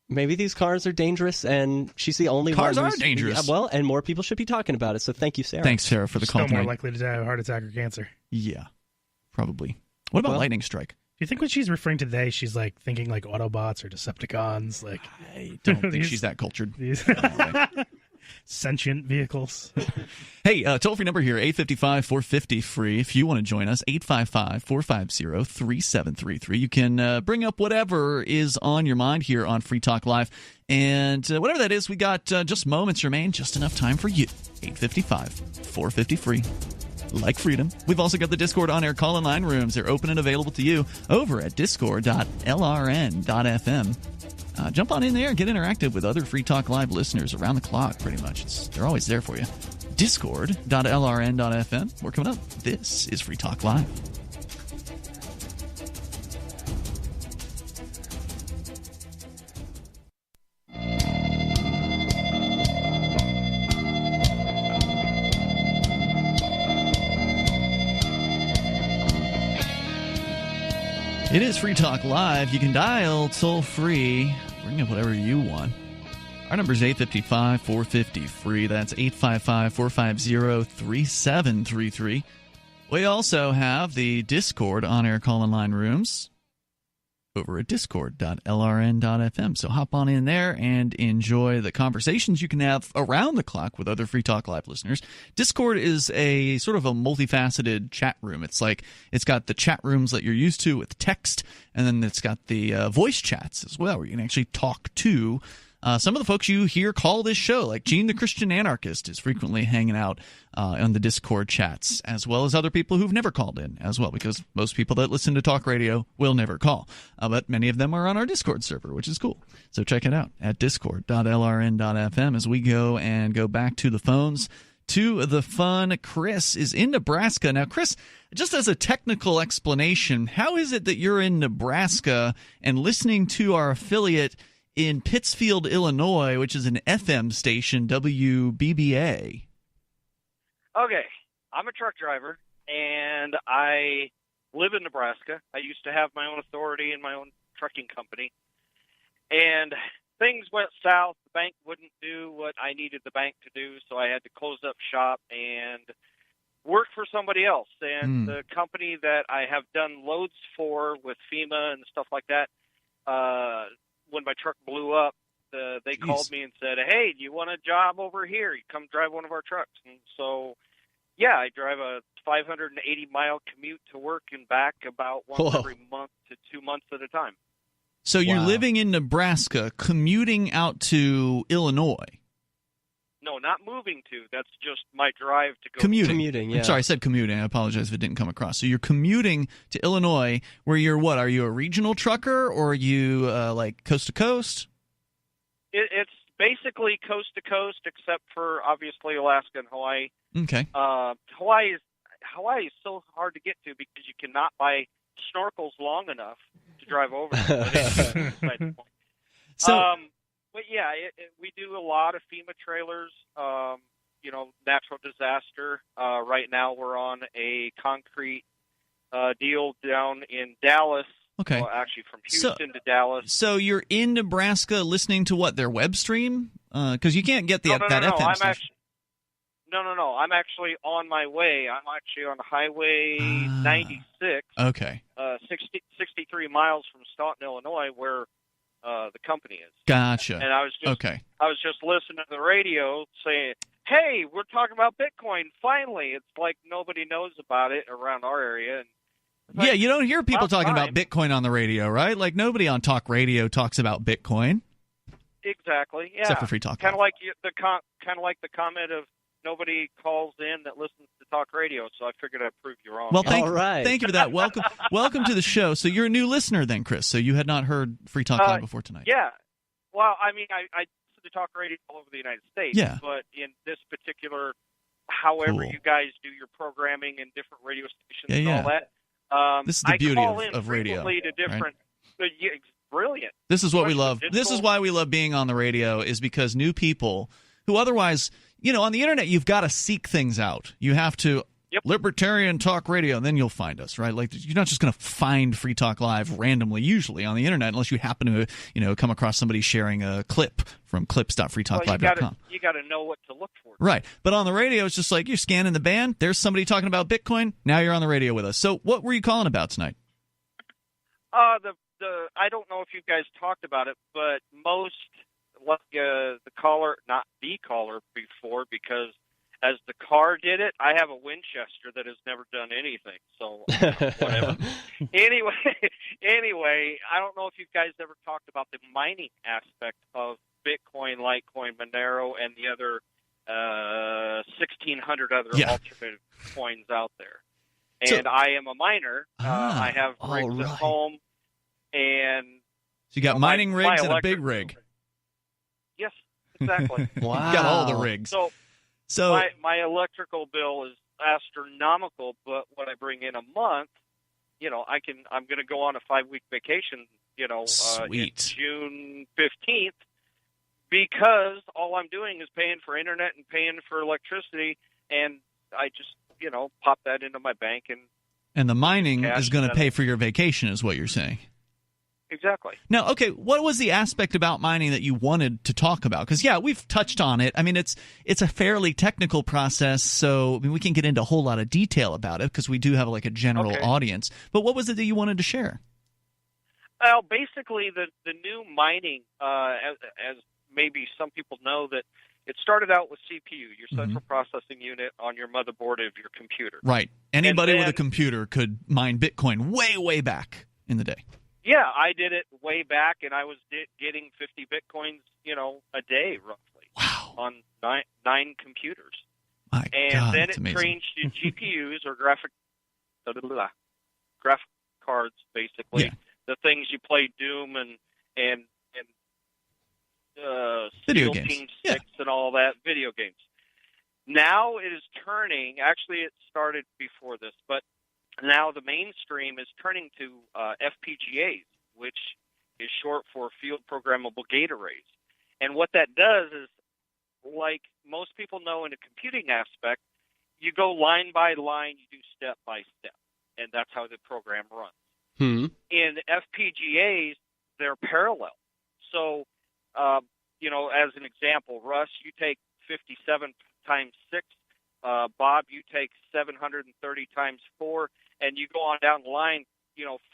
Maybe these cars are dangerous, and she's the only Cars one. are who's- dangerous. Yeah, well, and more people should be talking about it. So thank you, Sarah. Thanks, Sarah, for the call Still more tonight. likely to die of a heart attack or cancer. Yeah, probably. What about lightning strike? Do you think when she's referring to they, she's like thinking like Autobots or Decepticons? Like I don't think she's that cultured. These sentient vehicles. Hey, toll-free number here, 855-450-FREE. If you want to join us, 855-450-3733. You can bring up whatever is on your mind here on Free Talk Live. And whatever that is, we got just moments remain, just enough time for you. 855-450-FREE. Like freedom. We've also got the Discord on-air call-in line rooms. They're open and available to you over at discord.lrn.fm. Jump on in there and get interactive with other Free Talk Live listeners around the clock, pretty much. They're always there for you. Discord.lrn.fm. We're coming up. This is Free Talk Live. It is Free Talk Live. You can dial toll-free. Bring up whatever you want. Our number is 855-450-FREE. That's 855-450-3733. We also have the Discord on-air call-in line rooms over at discord.lrn.fm. So hop on in there and enjoy the conversations you can have around the clock with other Free Talk Live listeners. Discord is a sort of a multifaceted chat room. It's like it's got the chat rooms that you're used to with text, and then it's got the voice chats as well, where you can actually talk to some of the folks you hear call this show, like Gene the Christian Anarchist is frequently hanging out on the Discord chats, as well as other people who've never called in as well, because most people that listen to talk radio will never call. But many of them are on our Discord server, which is cool. So check it out at discord.lrn.fm as we go back to the phones. To the fun. Chris is in Nebraska. Now, Chris, just as a technical explanation, how is it that you're in Nebraska and listening to our affiliate in Pittsfield, Illinois, which is an FM station, WBBA? Okay, I'm a truck driver, and I live in Nebraska. I used to have my own authority and my own trucking company, and things went south. The bank wouldn't do what I needed the bank to do, so I had to close up shop and work for somebody else. And the company that I have done loads for with FEMA and stuff like that, when my truck blew up, they called me and said, "Hey, do you want a job over here? You come drive one of our trucks." And so, yeah, I drive a 580-mile commute to work and back about once every month to 2 months at a time. So you're living in Nebraska, commuting out to Illinois. No, not moving to. That's just my drive to go. Commuting, yeah. I'm sorry, I said commuting. I apologize if it didn't come across. So you're commuting to Illinois, where you're what? Are you a regional trucker, or are you like coast to coast? It's basically coast to coast, except for obviously Alaska and Hawaii. Okay. Hawaii is so hard to get to because you cannot buy snorkels long enough to drive over. But yeah, we do a lot of FEMA trailers. Natural disaster. Right now, we're on a concrete deal down in Dallas. Okay. Well, actually, from Houston to Dallas. So you're in Nebraska listening to what, their web stream? Because you can't get that FM station. No. I'm actually on my way. I'm actually on Highway 96. Okay. 63 miles from Staunton, Illinois, where the company is. Gotcha. And I was just listening to the radio saying, "Hey, we're talking about Bitcoin. Finally!" It's like nobody knows about it around our area. Yeah, you don't hear people talking about Bitcoin on the radio, right? Like nobody on talk radio talks about Bitcoin. Exactly. Yeah. Except for Free Talk. Kind of like the comment of nobody calls in that listens to talk radio. So I figured I'd prove you wrong. Well, thank you for that. Welcome to the show. So you're a new listener then, Chris. So you had not heard Free Talk Live before tonight. Yeah. Well, I mean, I listen to talk radio all over the United States. Yeah. But in this particular, however you guys do your programming in different radio stations and all that. This is the beauty of radio. To different, right? Brilliant. This is what we love. This is why we love being on the radio, is because new people who otherwise, on the internet, you've got to seek things out. You have to Libertarian Talk Radio, and then you'll find us, right? Like you're not just going to find Free Talk Live randomly, usually on the internet, unless you happen to, come across somebody sharing a clip from clips.freetalklive.com. You got to know what to look for. Right. But on the radio, it's just like you're scanning the band. There's somebody talking about Bitcoin. Now you're on the radio with us. So what were you calling about tonight? I don't know if you guys talked about it, but most, like the caller, not the caller before, because as the car did it, I have a Winchester that has never done anything. So whatever. Anyway, I don't know if you guys ever talked about the mining aspect of Bitcoin, Litecoin, Monero, and the other 1,600 other alternative coins out there. And I am a miner. I have rigs at home. And so you got mining rigs and a big rig. Yes, exactly. Wow. You got all the rigs. So my electrical bill is astronomical, but what I bring in a month, I'm going to go on a 5-week vacation, in June 15th, because all I'm doing is paying for internet and paying for electricity, and I just, pop that into my bank. And the mining is going to pay for your vacation, is what you're saying. Exactly. Now, okay, what was the aspect about mining that you wanted to talk about? Because, we've touched on it. I mean, it's a fairly technical process, so we can get into a whole lot of detail about it because we do have like a general audience. But what was it that you wanted to share? Well, basically, the new mining, as maybe some people know, that it started out with CPU, your central processing unit on your motherboard of your computer. Right. Anybody with a computer could mine Bitcoin way back in the day. Yeah, I did it way back, and I was getting 50 Bitcoins, a day, roughly. Wow. On nine computers. My God, then that's it amazing. changed to GPUs, or graphic cards, basically. Yeah. The things you play Doom and video Steel games. Team 6 and all that, video games. Now it is turning, actually it started before this, but now the mainstream is turning to FPGAs, which is short for Field Programmable Gate Arrays. And what that does is, like most people know in a computing aspect, you go line by line, you do step by step, and that's how the program runs. In FPGAs, they're parallel. So, as an example, Russ, you take 57 times 6. Bob, you take 730 times 4, and you go on down the line,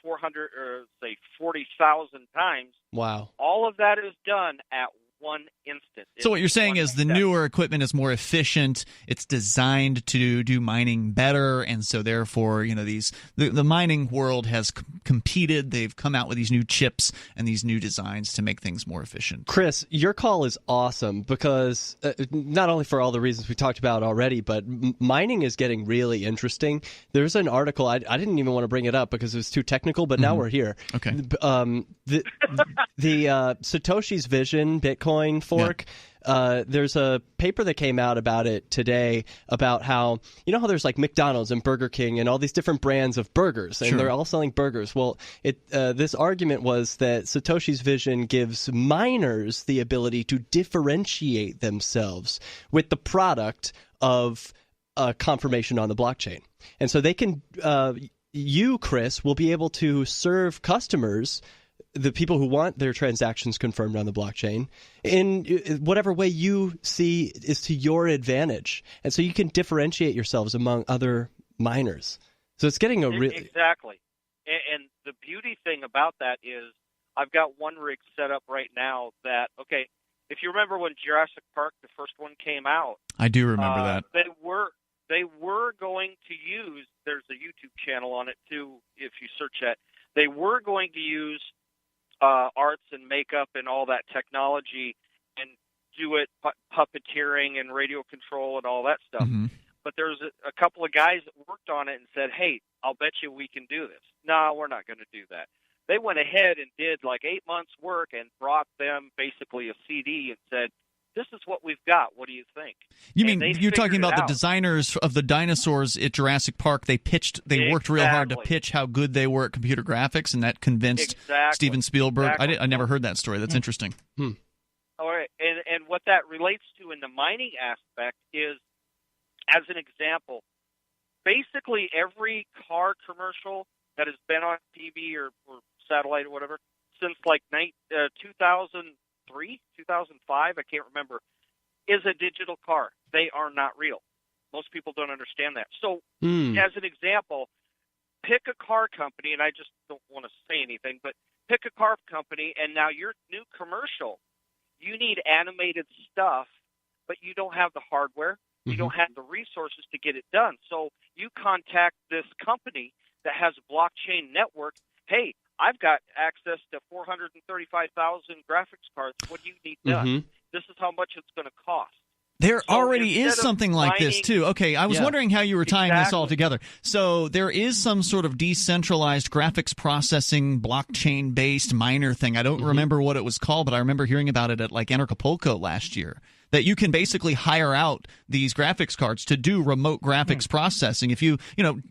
400 or say 40,000 times. Wow. All of that is done at one instant. So what you're saying is the newer equipment is more efficient. It's designed to do mining better, and so therefore, the mining world has competed. They've come out with these new chips and these new designs to make things more efficient. Chris, your call is awesome because not only for all the reasons we talked about already, but mining is getting really interesting. There's an article, I didn't even want to bring it up because it was too technical, but now we're here. Okay. The Satoshi's Vision Bitcoin fork, there's a paper that came out about it today about how, how there's like McDonald's and Burger King and all these different brands of burgers, and they're all selling burgers. Well, this argument was that Satoshi's Vision gives miners the ability to differentiate themselves with the product of confirmation on the blockchain. And so they can, you, Chris, will be able to serve customers, the people who want their transactions confirmed on the blockchain, in whatever way you see is to your advantage. And so you can differentiate yourselves among other miners. So it's getting Exactly. And the beauty thing about that is I've got one rig set up right now that, okay, if you remember when Jurassic Park, the first one, came out. I do remember that. They were going to use, there's a YouTube channel on it too, if you search that. They were going to use arts and makeup and all that technology and do it puppeteering and radio control and all that stuff. Mm-hmm. But there's a couple of guys that worked on it and said, hey, I'll bet you we can do this. No, we're not going to do that. They went ahead and did like 8 months work and brought them basically a CD and said, this is what we've got. What do you think? You mean you're talking about the designers of the dinosaurs at Jurassic Park? They worked real hard to pitch how good they were at computer graphics, and that convinced Steven Spielberg. I never heard that story. That's interesting. All right, and what that relates to in the mining aspect is, as an example, basically every car commercial that has been on TV or satellite or whatever since like 2003, 2005, I can't remember, is a digital car. They are not real. Most people don't understand that. So, as an example, pick a car company, and I just don't want to say anything, but pick a car company, and now your new commercial, you need animated stuff, but you don't have the hardware. You don't have the resources to get it done. So you contact this company that has a blockchain network. Hey, I've got access to 435,000 graphics cards. What do you need done? This is how much it's going to cost. There already is something like this, too. Okay, I was wondering how you were tying this all together. So there is some sort of decentralized graphics processing, blockchain-based miner thing. I don't remember what it was called, but I remember hearing about it at like Anarchapulco last year. That you can basically hire out these graphics cards to do remote graphics processing. If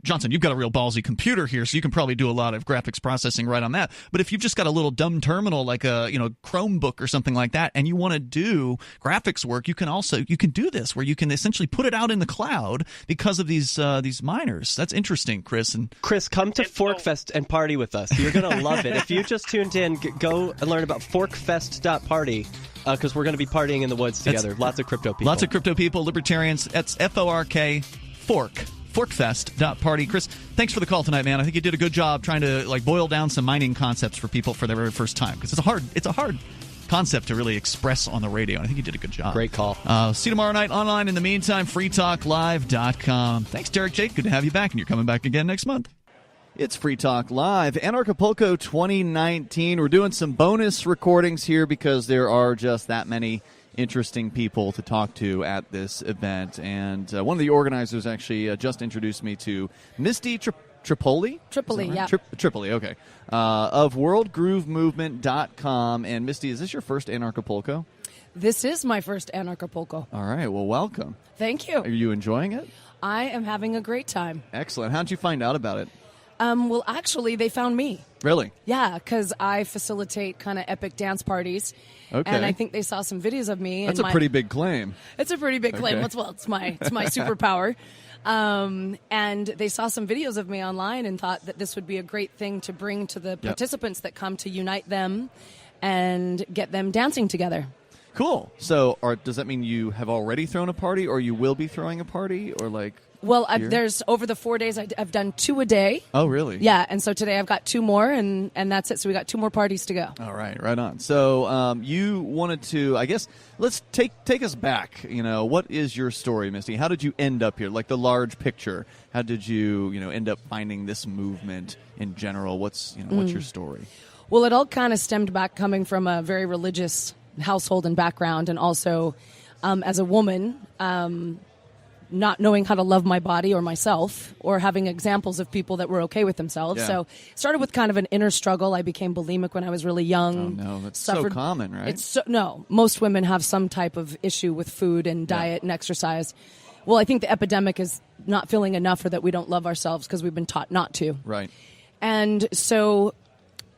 Johnson, you've got a real ballsy computer here, so you can probably do a lot of graphics processing right on that. But if you've just got a little dumb terminal like a Chromebook or something like that, and you want to do graphics work, you can do this where you can essentially put it out in the cloud because of these miners. That's interesting, Chris. And Chris, come to Forkfest and party with us. You're going to love it. If you just tuned in, go and learn about forkfest.party. Because we're going to be partying in the woods together. Lots of crypto people. Lots of crypto people, libertarians. That's FORK, forkfest.party. Chris, thanks for the call tonight, man. I think you did a good job trying to boil down some mining concepts for people for their very first time. Because it's a hard concept to really express on the radio. And I think you did a good job. Great call. See you tomorrow night online. In the meantime, freetalklive.com. Thanks, Derrick, Jake. Good to have you back. And you're coming back again next month. It's Free Talk Live, Anarchapulco 2019. We're doing some bonus recordings here because there are just that many interesting people to talk to at this event. And one of the organizers actually just introduced me to Misty Tripoli? Tripoli, right? yeah. Tripoli, okay. Of worldgroovemovement.com. And Misty, is this your first Anarchapulco? This is my first Anarchapulco. All right, well, welcome. Thank you. Are you enjoying it? I am having a great time. Excellent. How did you find out about it? Well, actually, they found me. Really? Yeah, because I facilitate kind of epic dance parties. Okay. And I think they saw some videos of me. That's a pretty big claim. It's a pretty big claim. Okay. Well, it's my superpower. And they saw some videos of me online and thought that this would be a great thing to bring to the participants that come to unite them and get them dancing together. Cool. So, does that mean you have already thrown a party, or you will be throwing a party, or like? Well, there's over the 4 days I've done 2 a day. Oh, really? Yeah, and so today I've got 2 more, and that's it. So we got 2 more parties to go. All right, right on. So you wanted to, I guess, let's take us back. What is your story, Misty? How did you end up here? Like the large picture. How did you, end up finding this movement in general? What's your story? Well, it all kind of stemmed back coming from a very religious household and background, and also as a woman. Not knowing how to love my body or myself, or having examples of people that were okay with themselves. Yeah. So it started with kind of an inner struggle. I became bulimic when I was really young. Oh, no. That's so common, right? No. Most women have some type of issue with food and diet and exercise. Well, I think the epidemic is not feeling enough, or that we don't love ourselves because we've been taught not to. Right. And so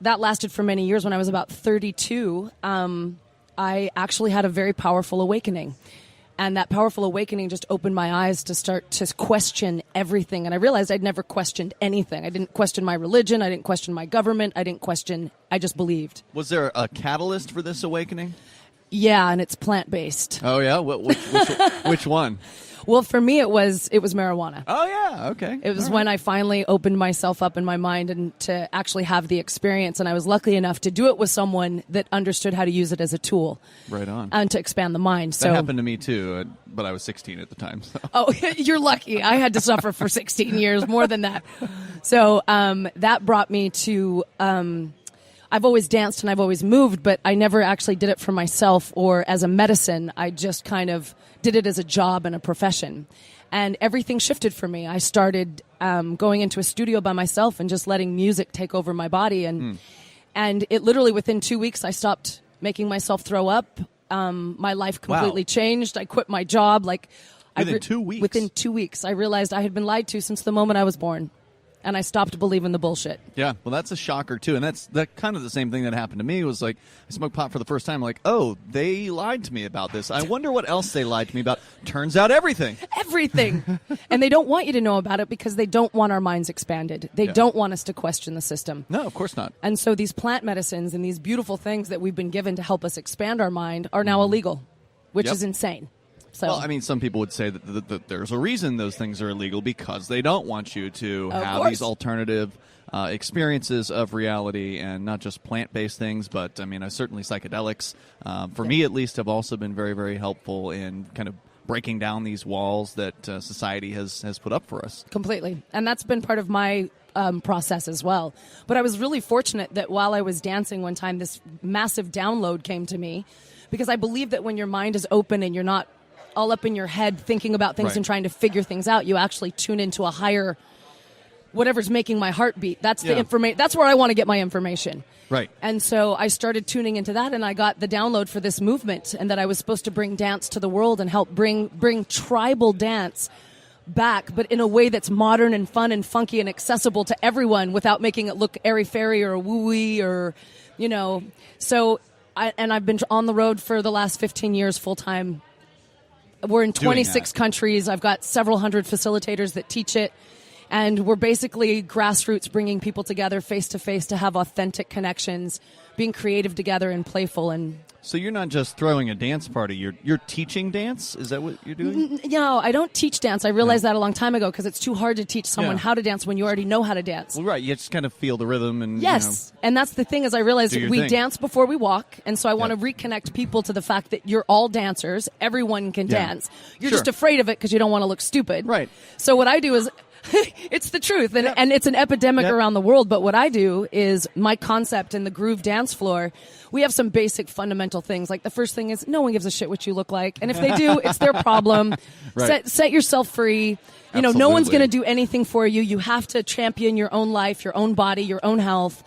that lasted for many years. When I was about 32, I actually had a very powerful awakening. And that powerful awakening just opened my eyes to start to question everything. And I realized I'd never questioned anything. I didn't question my religion. I didn't question my government. I just believed. Was there a catalyst for this awakening? Yeah, and it's plant-based. Oh, yeah? Which one? Well, for me, it was marijuana. Oh, yeah. Okay. It was when I finally opened myself up in my mind and to actually have the experience. And I was lucky enough to do it with someone that understood how to use it as a tool. Right on. And to expand the mind. That happened to me, too, but I was 16 at the time. So. Oh, you're lucky. I had to suffer for 16 years, more than that. So that brought me to... I've always danced and I've always moved, but I never actually did it for myself or as a medicine. I just kind of did it as a job and a profession. And everything shifted for me. I started going into a studio by myself and just letting music take over my body. And it literally, within 2 weeks, I stopped making myself throw up. My life completely changed. I quit my job. Within 2 weeks? Within 2 weeks. I realized I had been lied to since the moment I was born. And I stopped believing the bullshit. Yeah, well, that's a shocker, too. And that's kind of the same thing that happened to me. It was like, I smoked pot for the first time. Like, oh, they lied to me about this. I wonder what else they lied to me about. Turns out everything. Everything. And they don't want you to know about it because they don't want our minds expanded. They don't want us to question the system. No, of course not. And so these plant medicines and these beautiful things that we've been given to help us expand our mind are now illegal, which is insane. So. Well, I mean, some people would say that there's a reason those things are illegal because they don't want you to have these alternative experiences of reality, and not just plant-based things, but, I mean, certainly psychedelics, for me at least, have also been very, very helpful in kind of breaking down these walls that society has put up for us. Completely. And that's been part of my process as well. But I was really fortunate that while I was dancing one time, this massive download came to me, because I believe that when your mind is open and you're not all up in your head thinking about things and trying to figure things out, you actually tune into a higher, whatever's making my heart beat. That's the information. That's where I want to get my information. Right. And so I started tuning into that, and I got the download for this movement, and that I was supposed to bring dance to the world and help bring tribal dance back, but in a way that's modern and fun and funky and accessible to everyone without making it look airy-fairy or woo-y or, So I've been on the road for the last 15 years full-time. We're in 26 countries. I've got several hundred facilitators that teach it. And we're basically grassroots, bringing people together face-to-face to have authentic connections, being creative together and playful. And so you're not just throwing a dance party. You're teaching dance? Is that what you're doing? No, I don't teach dance. I realized that a long time ago, because it's too hard to teach someone how to dance when you already know how to dance. Well, right. You just kind of feel the rhythm. And yes. And that's the thing, is I realized we dance before we walk. And so I want to reconnect people to the fact that you're all dancers. Everyone can dance. You're just afraid of it because you don't want to look stupid. Right. So what I do is... it's the truth, and it's an epidemic around the world. But what I do is, my concept in the groove dance floor, we have some basic fundamental things. Like, the first thing is, no one gives a shit what you look like. And if they do, it's their problem. Set yourself free. No one's going to do anything for you. You have to champion your own life, your own body, your own health.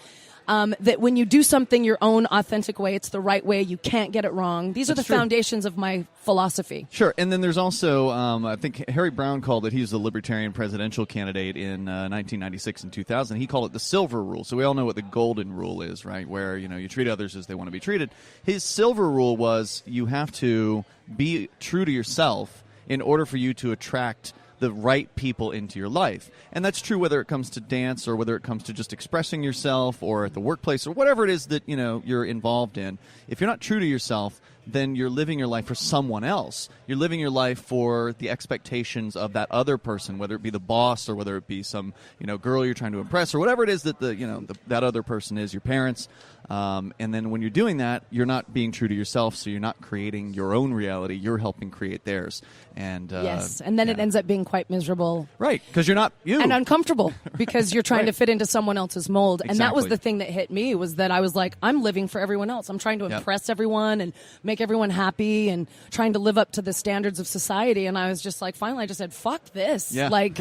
That when you do something your own authentic way, it's the right way. You can't get it wrong. These are the foundations of my philosophy. Sure. And then there's also, I think Harry Brown called it, he's the Libertarian presidential candidate in 1996 and 2000. He called it the silver rule. So we all know what the golden rule is, right? Where, you treat others as they want to be treated. His silver rule was you have to be true to yourself in order for you to attract the right people into your life. And that's true whether it comes to dance or whether it comes to just expressing yourself or at the workplace or whatever it is that, you're involved in. If you're not true to yourself, then you're living your life for someone else. You're living your life for the expectations of that other person, whether it be the boss or whether it be some, girl you're trying to impress or whatever it is that that other person is, your parents. And then when you're doing that, you're not being true to yourself, so you're not creating your own reality. You're helping create theirs. And yes, and then it ends up being quite miserable. Right, because you're not you. And uncomfortable because you're trying to fit into someone else's mold. Exactly. And that was the thing that hit me, was that I was like, I'm living for everyone else. I'm trying to impress everyone and make everyone happy and trying to live up to the standards of society. And I was just like, finally, I just said, fuck this. Yeah. Like,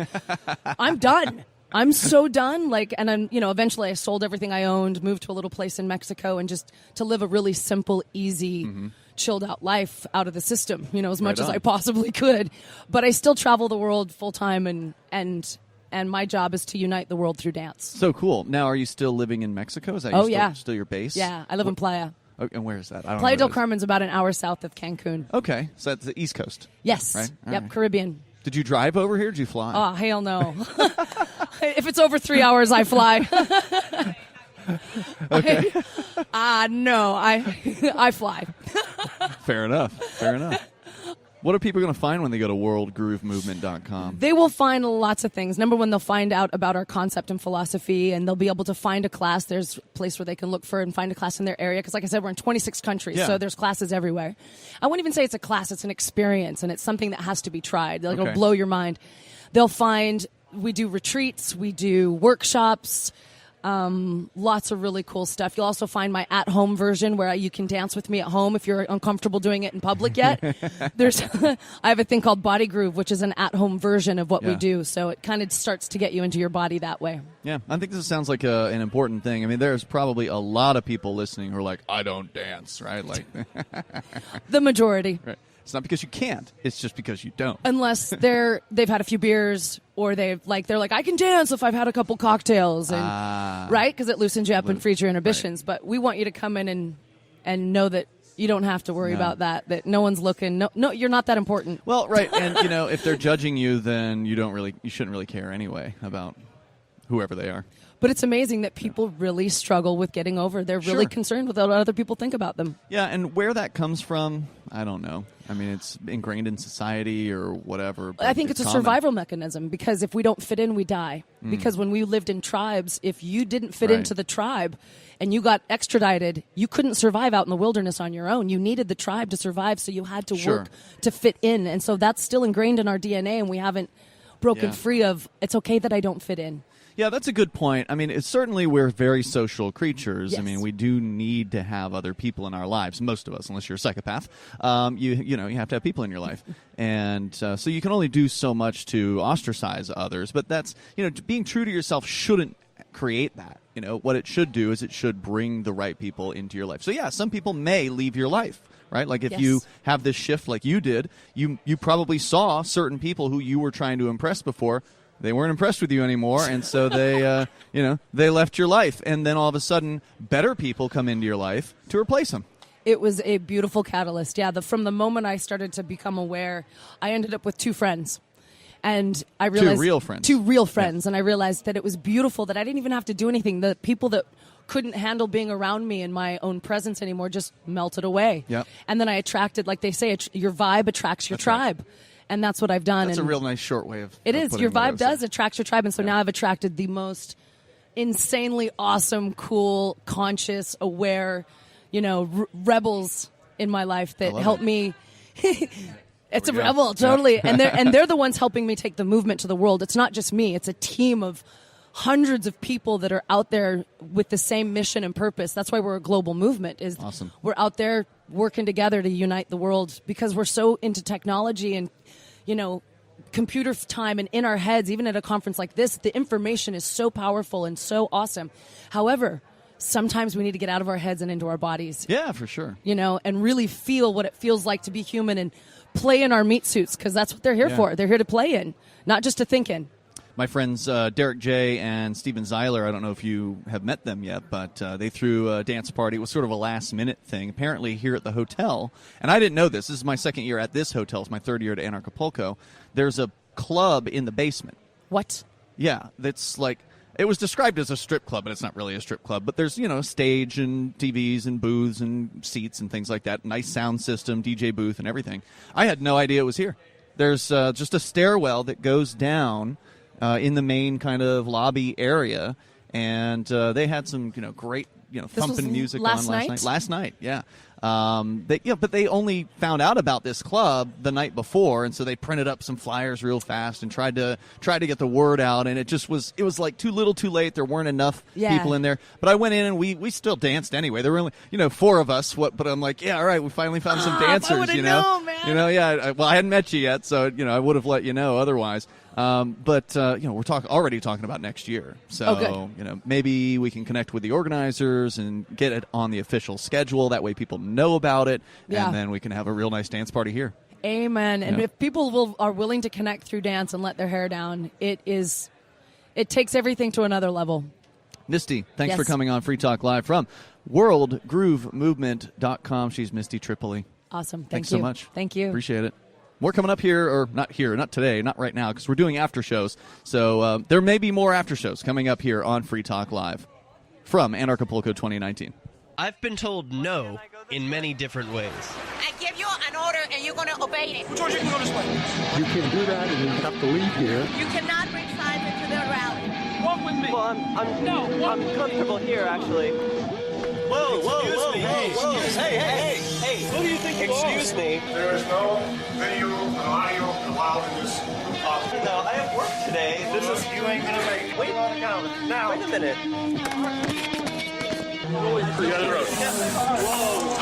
I'm done. I'm so done. And I'm, eventually I sold everything I owned, moved to a little place in Mexico, and just to live a really simple, easy, chilled out life out of the system, as much as I possibly could. But I still travel the world full time, and my job is to unite the world through dance. So cool. Now, are you still living in Mexico? Is that still your base? Yeah, I live in Playa. Oh, and where is that? I don't Playa know del Carmen's about an hour south of Cancun. Okay, so that's the East Coast. Yes. Right? Yep, right. Caribbean. Did you drive over here or did you fly? Oh, hell no. If it's over 3 hours, I fly. Okay. No, I fly. Fair enough. What are people going to find when they go to worldgroovemovement.com? They will find lots of things. Number one, they'll find out about our concept and philosophy, and they'll be able to find a class. There's a place where they can look for and find a class in their area, because like I said, we're in 26 countries, so there's classes everywhere. I wouldn't even say it's a class, it's an experience, and it's something that has to be tried. Like, it'll blow your mind. They'll find, we do retreats, we do workshops, lots of really cool stuff. You'll also find my at-home version where you can dance with me at home if you're uncomfortable doing it in public yet. I have a thing called Body Groove, which is an at-home version of what we do. So it kind of starts to get you into your body that way. Yeah, I think this sounds like an important thing. I mean, there's probably a lot of people listening who are like, I don't dance, right? Like the majority. Right. It's not because you can't. It's just because you don't. Unless they've had a few beers, or they're like, I can dance if I've had a couple cocktails, and right, because it loosens you up and frees your inhibitions. Right. But we want you to come in and know that you don't have to worry about that. That no one's looking. No, you're not that important. Well, right, and if they're judging you, then you shouldn't really care anyway about whoever they are. But it's amazing that people really struggle with getting over. They're really concerned with what other people think about them. Yeah, and where that comes from, I don't know. I mean, it's ingrained in society or whatever. I think it's a survival mechanism, because if we don't fit in, we die. Because when we lived in tribes, if you didn't fit into the tribe and you got extradited, you couldn't survive out in the wilderness on your own. You needed the tribe to survive, so you had to work to fit in. And so that's still ingrained in our DNA, and we haven't broken free of, it's okay that I don't fit in. Yeah, that's a good point. I mean, it's certainly we're very social creatures. Yes. I mean, we do need to have other people in our lives. Most of us, unless you're a psychopath, you have to have people in your life, and so you can only do so much to ostracize others. But that's being true to yourself shouldn't create that. What it should do is it should bring the right people into your life. So yeah, some people may leave your life. Right? Like if you have this shift like you did, you probably saw certain people who you were trying to impress before. They weren't impressed with you anymore, and so they, they left your life. And then all of a sudden, better people come into your life to replace them. It was a beautiful catalyst. Yeah, from the moment I started to become aware, I ended up with two friends. And I realized... Two real friends. And I realized that it was beautiful, that I didn't even have to do anything. The people that couldn't handle being around me in my own presence anymore just melted away. Yep. And then I attracted, like they say, your vibe attracts your tribe. Right. And that's what I've done. That's a real nice short way of it is. Your vibe does attract your tribe. And so now I've attracted the most insanely awesome, cool, conscious, aware, rebels in my life that help me. It's a rebel, totally. And they're the ones helping me take the movement to the world. It's not just me. It's a team of hundreds of people that are out there with the same mission and purpose. That's why we're a global movement. Awesome. We're out there working together to unite the world, because we're so into technology and computer time, and in our heads. Even at a conference like this, the information is so powerful and so awesome. However, sometimes we need to get out of our heads and into our bodies. Yeah, for sure. And really feel what it feels like to be human and play in our meat suits, because that's what they're here for. They're here to play in, not just to think in. My friends Derrick J. and Steven Zeiler, I don't know if you have met them yet, but they threw a dance party. It was sort of a last-minute thing, apparently here at the hotel. And I didn't know this. This is my second year at this hotel. It's my third year at Anarchapulco. There's a club in the basement. What? Yeah, that's like It was described as a strip club, but it's not really a strip club. But there's, stage and TVs and booths and seats and things like that. Nice sound system, DJ booth and everything. I had no idea it was here. There's just a stairwell that goes down in the main kind of lobby area. And they had some, great, thumping music on last night. Last night, yeah. But they only found out about this club the night before, and so they printed up some flyers real fast and tried to get the word out. And it was like too little, too late. There weren't enough people in there. But I went in and we still danced anyway. There were only 4 of us. But I'm like, yeah, all right, we finally found some dancers. I would've known, man. I hadn't met you yet, so I would have let you know otherwise. But we're already talking about next year. So, maybe we can connect with the organizers and get it on the official schedule. That way people know about it, and then we can have a real nice dance party here. Amen. And if people are willing to connect through dance and let their hair down, it takes everything to another level. Misty, thanks for coming on Free Talk Live from worldgroovemovement.com. She's Misty Tripoli. Awesome. Thanks so much. Thank you. Appreciate it. More coming up here, or not today, not right now, because we're doing after shows. So there may be more after shows coming up here on Free Talk Live from Anarchapulco 2019. I've been told no in many different ways. I give you an order and you're going to obey it. George, you can go this way. You can't do that and you have to leave here. You cannot bring signs into the rally. Walk with me. Well, I'm comfortable here, actually. Whoa. Hey. Who do you think you are? Excuse me. There is no video and audio allowed in this office. No, I have work today. You ain't going to make it. Wait a minute. Whoa.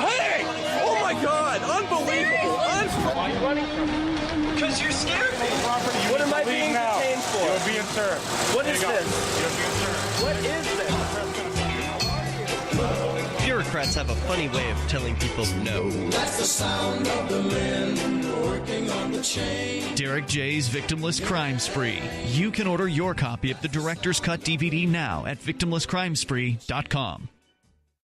Hey! Oh my God! Unbelievable! Why are you running from me? Because you're scared me. What am I being detained for? You're being served. What is this? You're being served. What is this? Bureaucrats have a funny way of telling people no. That's the sound of the men working on the chain. Derrick J's Victimless Crime Spree. You can order your copy of the Director's Cut DVD now at victimlesscrimespree.com.